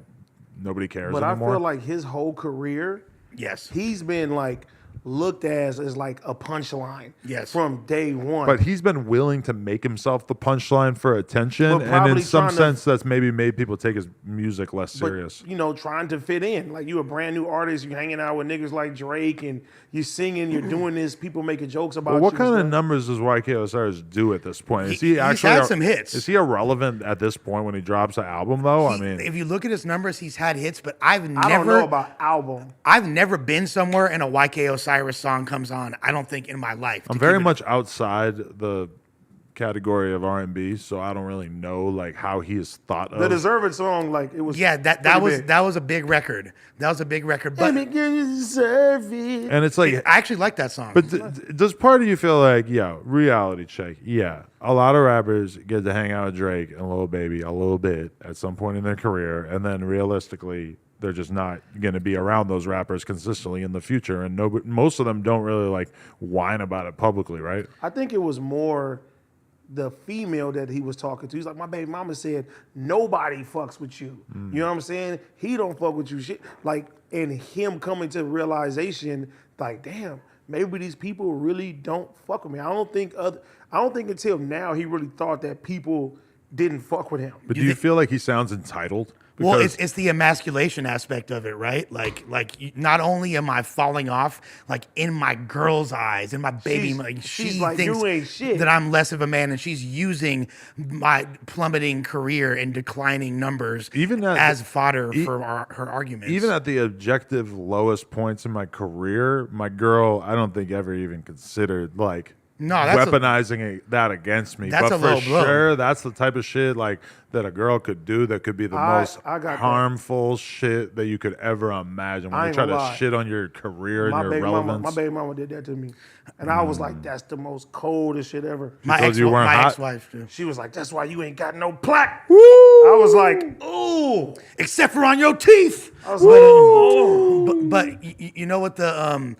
nobody cares But anymore. I feel like his whole career, Yes. he's been like looked as like a punchline. Yes. From day one. But he's been willing to make himself the punchline for attention, But and in probably some trying to- sense, that's maybe made people take his music less But, serious. you know, trying to fit in. Like, you a brand new artist, you hanging out with niggas like Drake, and you singing, you're doing this, people making jokes about Well, what you. kind and of stuff. numbers does YK Osiris do at this point? Is He's he actually had some hits. Is he irrelevant at this point when he drops an album? Though I mean, if you look at his numbers, he's had hits, but I've I don't know never, about album. I've never been somewhere and a YK Osiris song comes on. I don't think in my life. I'm very much outside the category of R&B, so I don't really know like how he is thought of. The Deserved song, like it was. Yeah, that pretty was big. that was a big record. That was a big record. But Baby girl, you deserve it. And it's like, I actually like that song. but does part of you feel like, yo, reality check? Yeah, a lot of rappers get to hang out with Drake and Lil Baby a little bit at some point in their career, and then realistically, they're just not going to be around those rappers consistently in the future, and most of them don't really like whine about it publicly, right? I think it was more the female that he was talking to. He's like, my baby mama said, nobody fucks with you. You know what I'm saying? He don't fuck with you. Shit. Like, and him coming to the realization, like, damn, maybe these people really don't fuck with me. I don't think until now he really thought that people didn't fuck with him. But do you feel like he sounds entitled? Well, Because- it's the emasculation aspect of it, right? Like not only am I falling off, like in my girl's eyes, in my baby, she's like, thinks you ain't shit. that I'm less of a man, and she's using my plummeting career and declining numbers Even as fodder for her arguments. Even at the objective lowest points in my career, my girl, I don't think ever even considered like weaponizing that against me. That's but a for low blow. sure, that's the type of shit like that a girl could do that could be the most I got that. harmful shit that you could ever imagine when I they ain't try to gonna lie. shit on your career and My your baby relevance. my baby mama did that to me. And I was like, that's the most coldest shit ever. my told you weren't hot? ex-wife too. She was like, that's why you ain't got no plaque. I was like, ooh. Except for on your teeth. I was like, oh. But you know what the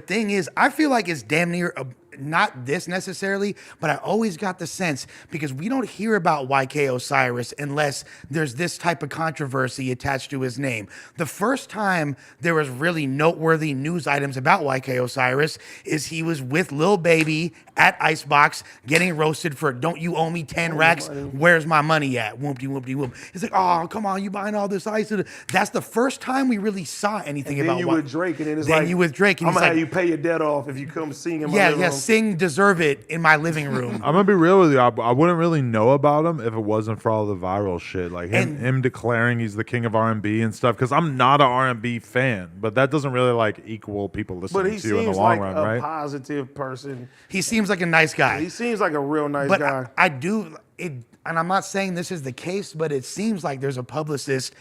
thing is? I feel like it's damn near not this necessarily, but I always got the sense because we don't hear about YK Osiris unless there's this type of controversy attached to his name. The first time there was really noteworthy news items about YK Osiris is he was with Lil Baby at Icebox getting roasted for "Don't you owe me 10 racks? Where's my money at?" Whoopty whoopty whoop. It's like, oh come on, you buying all this ice? That's the first time we really saw anything Then about you with Drake, and then it's then like, you with Drake, and I'm he's gonna like, have you pay your debt off if you come sing in my yeah, living yeah, room. sing "Deserve It" in my living room. I'm gonna be real with you. I wouldn't really know about him if it wasn't for all the viral shit, like And- him declaring he's the king of R&B and stuff. Because I'm not an R&B fan, but that doesn't really like equal people listening But he to you in the seems long like run, a right? positive person. He seems like a nice guy. He seems like a real nice But guy. I do it, and I'm not saying this is the case, but it seems like there's a publicist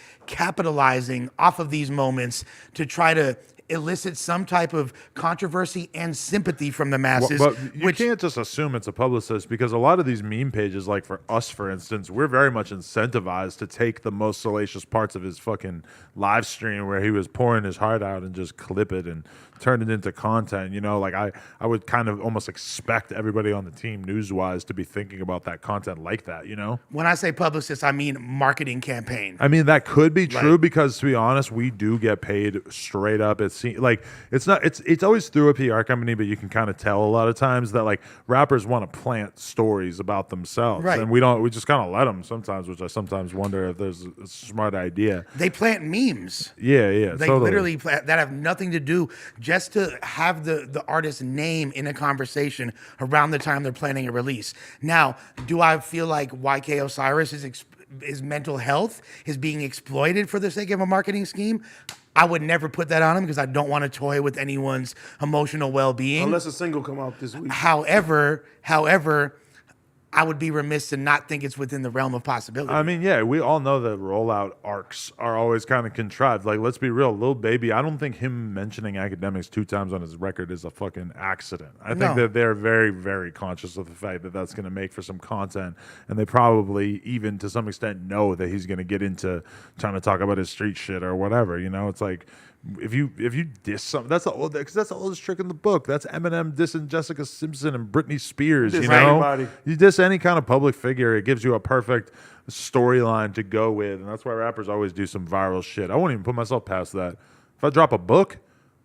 capitalizing off of these moments to try to elicit some type of controversy and sympathy from the masses. But you which can't just assume it's a publicist because a lot of these meme pages, like for us, for instance, we're very much incentivized to take the most salacious parts of his fucking live stream where he was pouring his heart out and just clip it and turn it into content. You know, like I would kind of almost expect everybody on the team news-wise to be thinking about that content like that, you know? when I say publicist, I mean marketing campaign. I mean, that could be true Like- because, to be honest, we do get paid straight up. It's always through a PR company, but you can kind of tell a lot of times that like rappers want to plant stories about themselves, Right. and we just kind of let them sometimes, which I sometimes wonder if there's a smart idea. They plant memes. Yeah, They totally. literally that have nothing to do, just to have the artist's name in a conversation around the time they're planning a release. Now, do I feel like YK Osiris is mental health is being exploited for the sake of a marketing scheme? I would never put that on him because I don't want to toy with anyone's emotional well-being. Unless a single come out this week. However, I would be remiss to not think it's within the realm of possibility. I mean, yeah, we all know that rollout arcs are always kind of contrived. Like, let's be real, Lil Baby, I don't think him mentioning academics 2 times on his record is a fucking accident. I think No. that they're very, very conscious of the fact that that's going to make for some content, and they probably even to some extent know that he's going to get into trying to talk about his street shit or whatever. You know, it's like if you diss something, that's the oldest trick in the book. That's Eminem dissing Jessica Simpson and Britney Spears. Diss You know, anybody. you diss any kind of public figure, it gives you a perfect storyline to go with, and that's why rappers always do some viral shit. I won't even put myself past that. If I drop a book,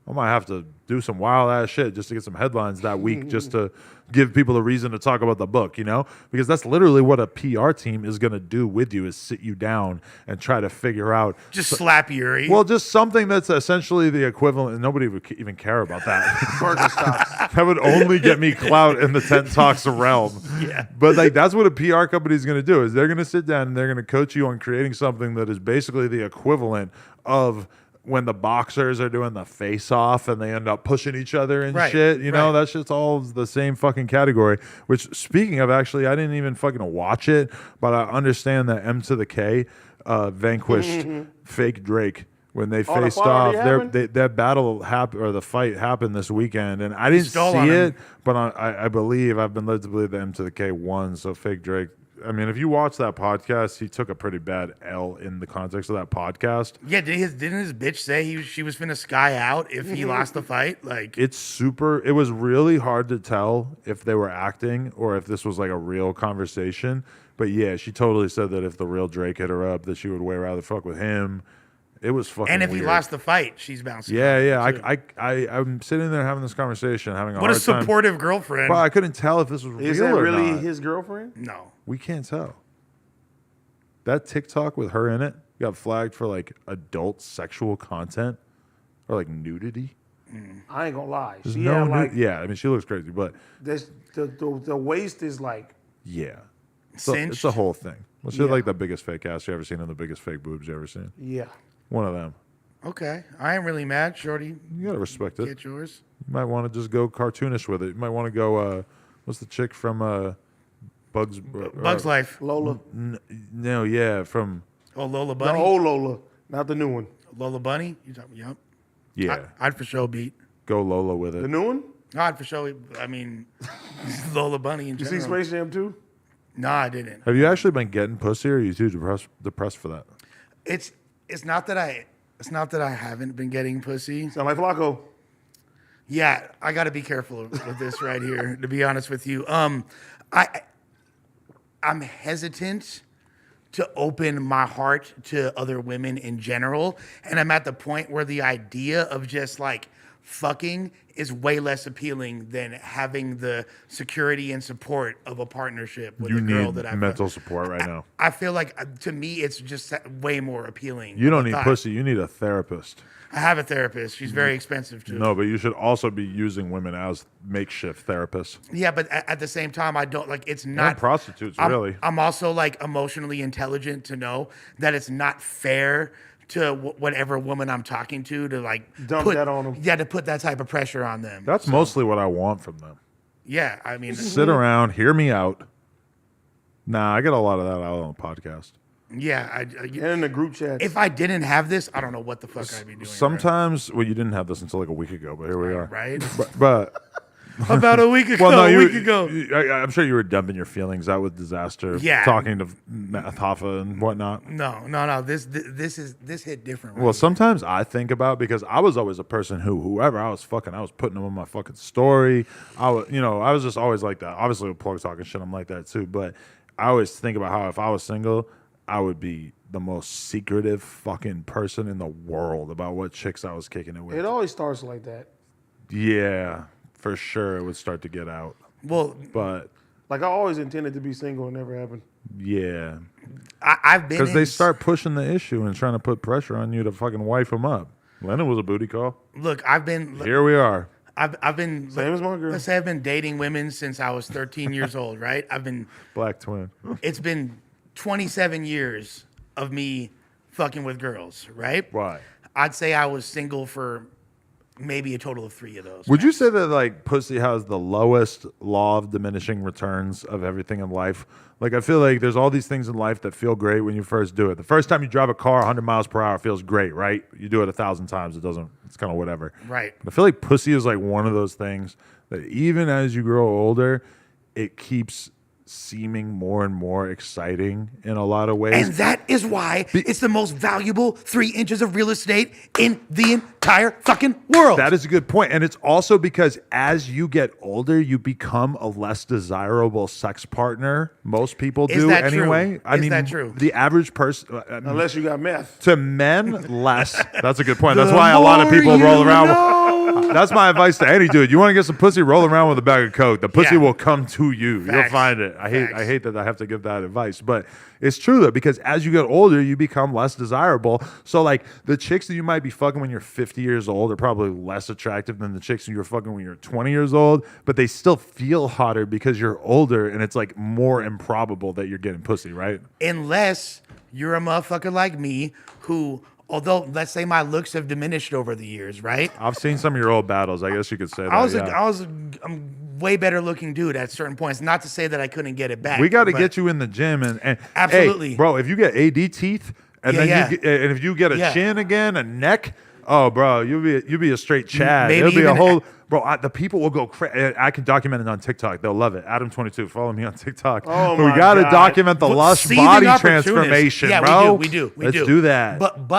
I might have to do some wild ass shit just to get some headlines that week, just to give people a reason to talk about the book, you know? Because that's literally what a PR team is going to do with you, is sit you down and try to figure out just slap Yuri. well, just something that's essentially the equivalent, and nobody would even care about that. Birkenstocks. That would only get me clout in the Tent Talks realm. Yeah. But like that's what a PR company is going to do, is they're going to sit down and they're going to coach you on creating something that is basically the equivalent of when the boxers are doing the face off and they end up pushing each other and Right, shit, you know, right. that's just all the same fucking category. Which, speaking of, actually, I didn't even fucking watch it, but I understand that M to the K vanquished fake Drake when they Oh, the faced fight off. already That battle happened, or the fight happened this weekend, and I didn't stole see on him. it, but I believe, I've been led to believe that M to the K won. So fake Drake. I mean, if you watch that podcast, he took a pretty bad L in the context of that podcast. Yeah, didn't his bitch say she was finna sky out if he lost the fight? Like, It was really hard to tell if they were acting or if this was like a real conversation. But yeah, she totally said that if the real Drake hit her up, that she would way rather fuck with him. It was fucking and if weird. he lost the fight, she's bouncing. Yeah, too. I'm sitting there having this conversation, having What a hard time. supportive girlfriend. But I couldn't tell if this was Is real that or really not. his girlfriend? No. We can't tell. That TikTok with her in it got flagged for like adult sexual content or like nudity. I ain't gonna lie. There's She no had nu- like yeah, I mean, she looks crazy, but the waist is like yeah. It's Cinched. a whole thing. Well, she had Yeah. like the biggest fake ass you ever seen and the biggest fake boobs you ever seen. yeah. One of them. Okay. I ain't really mad, Shorty. You gotta respect it. Get yours. You might want to just go cartoonish with it. You might want to go. What's the chick from Bugs? Bugs Life. Lola. No, yeah, from Oh, Lola The Bunny. old Lola, not the new one. Lola Bunny. You talking? Yep. yeah. I'd for sure beat. Go Lola with The it. new one? I'd for sure. I mean, Lola Bunny in You general. see Space Jam 2? No, I didn't. Have you actually been getting pussy, or are you too depressed for that? It's not that I haven't been getting pussy. Sound like Flacco. Yeah, I got to be careful with this right here. To be honest with you, I'm hesitant to open my heart to other women in general, and I'm at the point where the idea of just like fucking is way less appealing than having the security and support of a partnership with You a girl need that I mental support right now. I feel like to me it's just way more appealing. You don't of a need thought. pussy. You need a therapist. I have a therapist. She's very expensive too. No, but you should also be using women as makeshift therapists. Yeah, but at the same time, I don't like. It's And not prostitutes, I'm, really. I'm also like emotionally intelligent to know that it's not fair to whatever woman I'm talking to like Dump put that on 'em. Yeah, to put that type of pressure on them. That's mostly what I want from them. Yeah, I mean, Sit around, hear me out. Nah, I get a lot of that out on the podcast. yeah. And in the group chat. If I didn't have this, I don't know what the fuck I'd be doing. Sometimes, well, you didn't have this until like a week ago, but here we are. right? But About a week ago. well, no, a you, week ago. I'm sure you were dumping your feelings out with disaster. Yeah. Talking to Meth Hoffa and whatnot. No. This hit different. Right? Well, sometimes I think about, because I was always a person whoever I was fucking, I was putting them on my fucking story. I was just always like that. Obviously with plug talking shit, I'm like that too. But I always think about how if I was single, I would be the most secretive fucking person in the world about what chicks I was kicking it with. It always starts like that. Yeah, for sure it would start to get out. well, But Like I always intended to be single. It never happened. yeah, I've been because they in- start pushing the issue and trying to put pressure on you to fucking wife them up. Lennon was a booty call. Look, I've been. Here we are. I've been. Same as my girl. Let's say I've been dating women since I was 13 years old. Right? Black twin. It's been 27 years of me fucking with girls. Right? Why? I'd say I was single for maybe a total of 3 of those. Would you say that like pussy has the lowest law of diminishing returns of everything in life? Like I feel like there's all these things in life that feel great when you first do it. The first time you drive a car 100 miles per hour feels great, right? You do it 1,000 times, it doesn't. It's kind of whatever. Right. But I feel like pussy is like one of those things that even as you grow older, it keeps seeming more and more exciting in a lot of ways. And that is why it's the most valuable 3 inches of real estate in the entire fucking world. That is a good point. And it's also because as you get older, you become a less desirable sex partner. Most people Is do that true? anyway. Is that true? The average person, Unless you got meth. to men, less. That's a good point. That's why a lot of people roll around. That's my advice to any dude. You want to get some pussy, roll around with a bag of coke. The pussy Yeah. will come to you. You'll Facts. find it. I Facts. hate that I have to give that advice, but it's true though, because as you get older, you become less desirable. So like the chicks that you might be fucking when you're 50 years old are probably less attractive than the chicks that you're fucking when you're 20 years old, but they still feel hotter because you're older and it's like more improbable that you're getting pussy, right? Unless you're a motherfucker like me who although let's say my looks have diminished over the years, right? I've seen some of your old battles. I guess you could say that. I was a way better looking dude at certain points. Not to say that I couldn't get it back. We got to but- get you in the gym and Absolutely. hey, bro. If you get AD teeth and Yeah, then yeah. you get, and if you get a Yeah. chin again, a neck, oh, bro, you'll be a straight Chad. Maybe It'll be a even whole. Bro, the people will go crazy. I can document it on TikTok. They'll love it. Adam22, follow me on TikTok. Oh we my got to God. document the lush Seething body opportunists. transformation, Yeah, bro. we do. Let's do that. But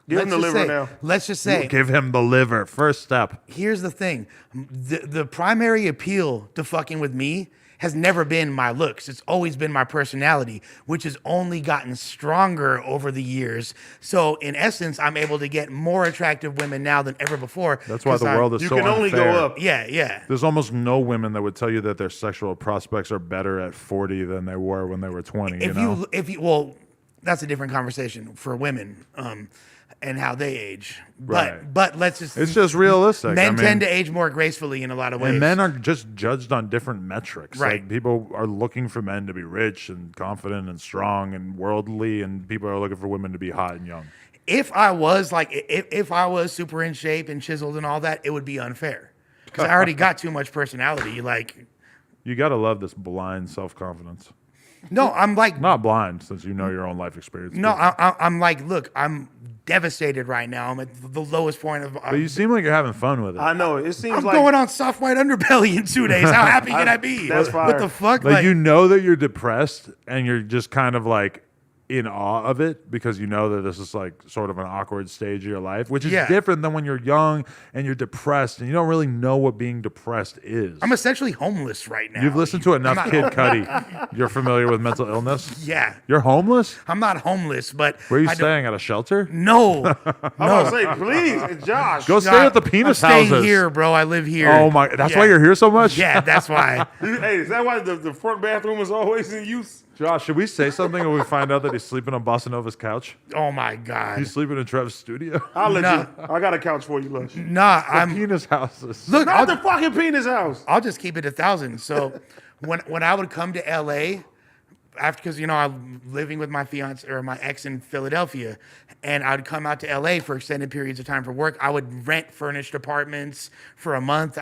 Give him let's the just liver say, now. let's just say, Give him the liver. First step. here's the thing: the primary appeal to fucking with me has never been my looks. It's always been my personality, which has only gotten stronger over the years. So in essence, I'm able to get more attractive women now than ever before. That's why the world is You so can only go unfair. up. Yeah. There's almost no women that would tell you that their sexual prospects are better at 40 than they were when they were 20. If you well, that's a different conversation for women, and how they age. Right. But let's just It's just realistic. Men I mean, tend to age more gracefully in a lot of ways. and men are just judged on different metrics. Right. Like people are looking for men to be rich and confident and strong and worldly, and people are looking for women to be hot and young. If I was if I was super in shape and chiseled and all that, it would be unfair because I already got too much personality. Like, You got to love this blind self-confidence. no, I'm like, Not blind, since you know your own life experience. no, I'm like, look, I'm devastated right now. I'm at the lowest point of. But you seem like you're having fun with it. I know. It seems I'm like going on soft white underbelly in 2 days. How happy can I be? That's What fire. the fuck? Like, you know that you're depressed and you're just kind of like in awe of it because you know that this is like sort of an awkward stage of your life, which is Yeah. different than when you're young and you're depressed and you don't really know what being depressed is. I'm essentially homeless right now. You've listened to enough not- Kid Cudi. You're familiar with mental illness? Yeah. You're homeless? I'm not homeless, but Where are you I don't- staying? At a shelter? No, I'm about to say, please, Josh. Go stay at the penis I'm staying houses. here, bro. I live here. Oh my, that's Yeah. why you're here so much? Yeah, that's why. Hey, is that why the front bathroom is always in use? Josh, should we say something when we find out that he's sleeping on Bossa Nova's couch? Oh my god. He's sleeping in Trev's studio? I'll let Nah. you. I got a couch for you, Lush. Nah, I'm. Penis houses. Look, Not the fucking penis house. I'll just keep it 1,000. So when I would come to LA, after because I'm living with my fiance or my ex in Philadelphia, and I'd come out to LA for extended periods of time for work. I would rent furnished apartments for a month.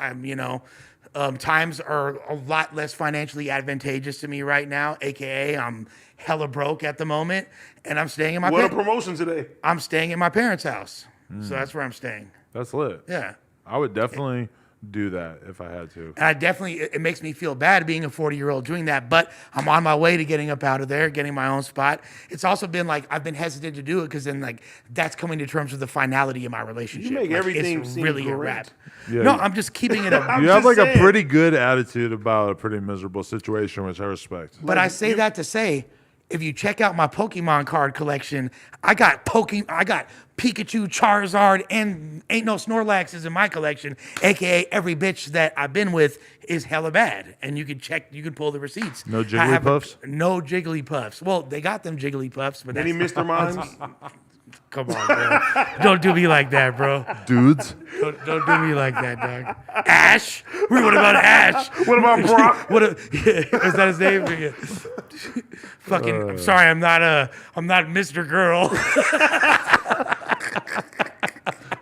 Times are a lot less financially advantageous to me right now. AKA, I'm hella broke at the moment, and I'm staying in my. What a promotion today. I'm staying in my parents' house, so that's where I'm staying. That's lit. Yeah. I would definitely do that if I had to. And I definitely, it makes me feel bad being a 40-year-old doing that, but I'm on my way to getting up out of there, getting my own spot. It's also been like, I've been hesitant to do it because then like, that's coming to terms with the finality of my relationship. You make Like, everything it's seem really a great. wrap. Yeah, No, you- I'm just keeping it up. You have just like a saying. pretty good attitude about a pretty miserable situation, which I respect. But I say that to say, if you check out my Pokemon card collection, I got Pikachu, Charizard, and ain't no Snorlaxes in my collection. AKA every bitch that I've been with is hella bad, and you can pull the receipts. No I have Jigglypuffs? No Jigglypuffs. Well, they got them Jigglypuffs, but Any that's, Mr. Minds? come on, bro. Don't do me like that, bro. Dudes? Don't do me like that, dog. Ash. What about Ash? What about Brock? Is that his name? Yeah. Fucking. I'm sorry. I'm not Mr. Girl.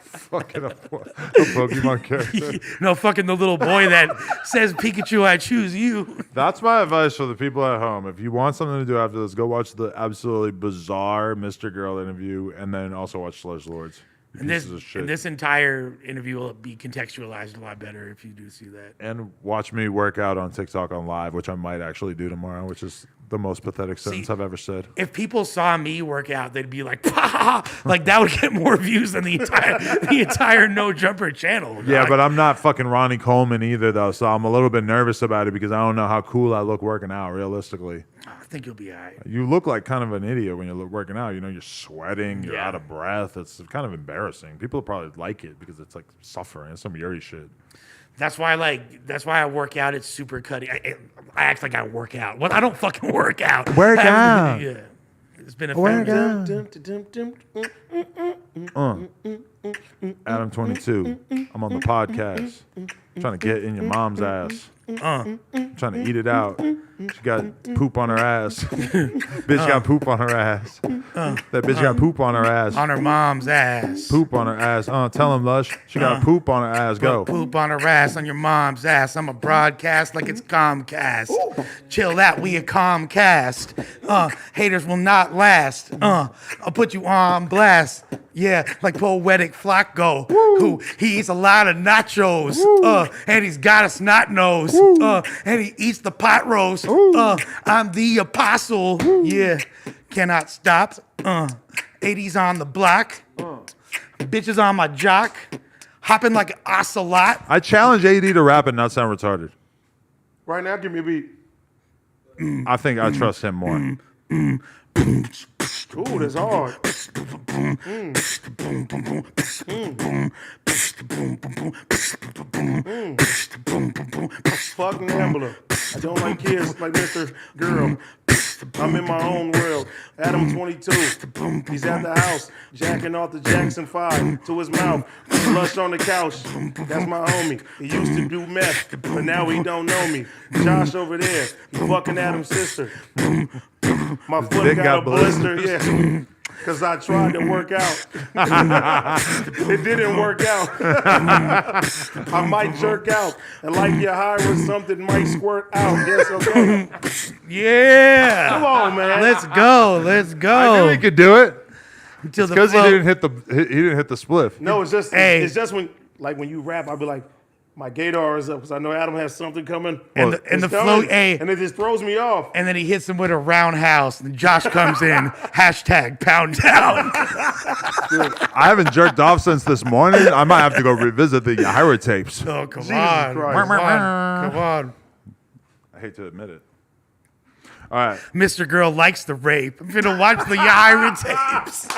Fucking a Pokemon character. No, fucking the little boy that says Pikachu, I choose you. That's my advice for the people at home. If you want something to do after this, go watch the absolutely bizarre Mr. Girl interview and then also watch Slush Lords. You And pieces of shit. this entire interview will be contextualized a lot better if you do see that. And watch me work out on TikTok on live, which I might actually do tomorrow, which is the most pathetic sentence I've ever said. If people saw me work out, they'd be like, "Pah!" Like that would get more views than the entire No Jumper channel. Yeah, dog. but I'm not fucking Ronnie Coleman either, though, so I'm a little bit nervous about it because I don't know how cool I look working out, realistically. I think you'll be all right. You look like kind of an idiot when you're working out. You know, you're sweating, you're Yeah. out of breath. It's kind of embarrassing. People probably like it because it's like suffering. It's some Yuri shit. That's why I work out. It's super cutting. I act like I work out. Well, I don't fucking work out. Work I haven't- out. Yeah. It's been a Work family. out. Dum, dum, dum, dum, Adam 22. I'm on the podcast. Trying to get in your mom's ass. Trying to eat it out. She got poop on her ass. Bitch got poop on her ass. That bitch got poop on her ass. On her mom's ass. Poop on her ass. Tell him, Lush. She got poop on her ass. Go. Poop on her ass on your mom's ass. I'm a broadcast like it's Comcast. Chill that, we a Comcast. Haters will not last. I'll put you on blast. Yeah, like poetic Flacco, who he eats a lot of nachos, and he's got a snot nose, and he eats the pot roast. I'm the apostle, yeah, cannot stop. 80s on the block, bitches on my jock, hopping like an ocelot. I challenge AD to rap and not sound retarded. Right now, give me a beat. I think I trust him more. Ooh, that's hard. Fuck NAMBLA. I don't like kids like Mr. Girl. I'm in my own world. Adam 22. He's at the house, jacking off the Jackson 5 to his mouth. Lush on the couch. That's my homie. He used to do meth, but now he don't know me. Josh over there, he fucking Adam's sister. My foot got a blister, yeah. Because I tried to work out. It didn't work out. I might jerk out. And like you're high with something might squirt out. Yes, okay? Yeah. Come on, man. Let's go. Let's go. I knew he could do it. Until the Because he flow- didn't hit the spliff. No, it's just Hey. it's just when you rap, I'll be like, my gaydar is up because I know Adam has something coming. And the It's flow, coming, hey, and it just throws me off. and then he hits him with a roundhouse, and Josh comes in, hashtag pound down. I haven't jerked off since this morning. I might have to go revisit the Yahaira tapes. Oh, come Jesus on. Christ. Come on. I hate to admit it. All right. Mr. Girl likes the rape. I'm gonna watch the Yahaira tapes.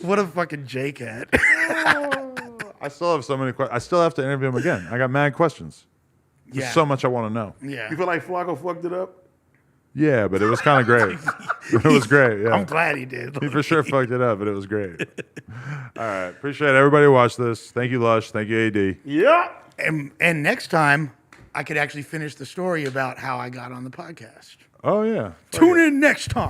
What a fucking J-Cat. I still have so many questions. I still have to interview him again. I got mad questions. There's Yeah. so much I want to know. Yeah. You feel like Flacco fucked it up? Yeah, but it was kind of great. It was great. Yeah. I'm glad he did. He for sure fucked it up, but it was great. All right. Appreciate everybody who watched this. Thank you, Lush. Thank you, AD. Yeah. And next time, I could actually finish the story about how I got on the podcast. Oh, yeah. Tune in next time.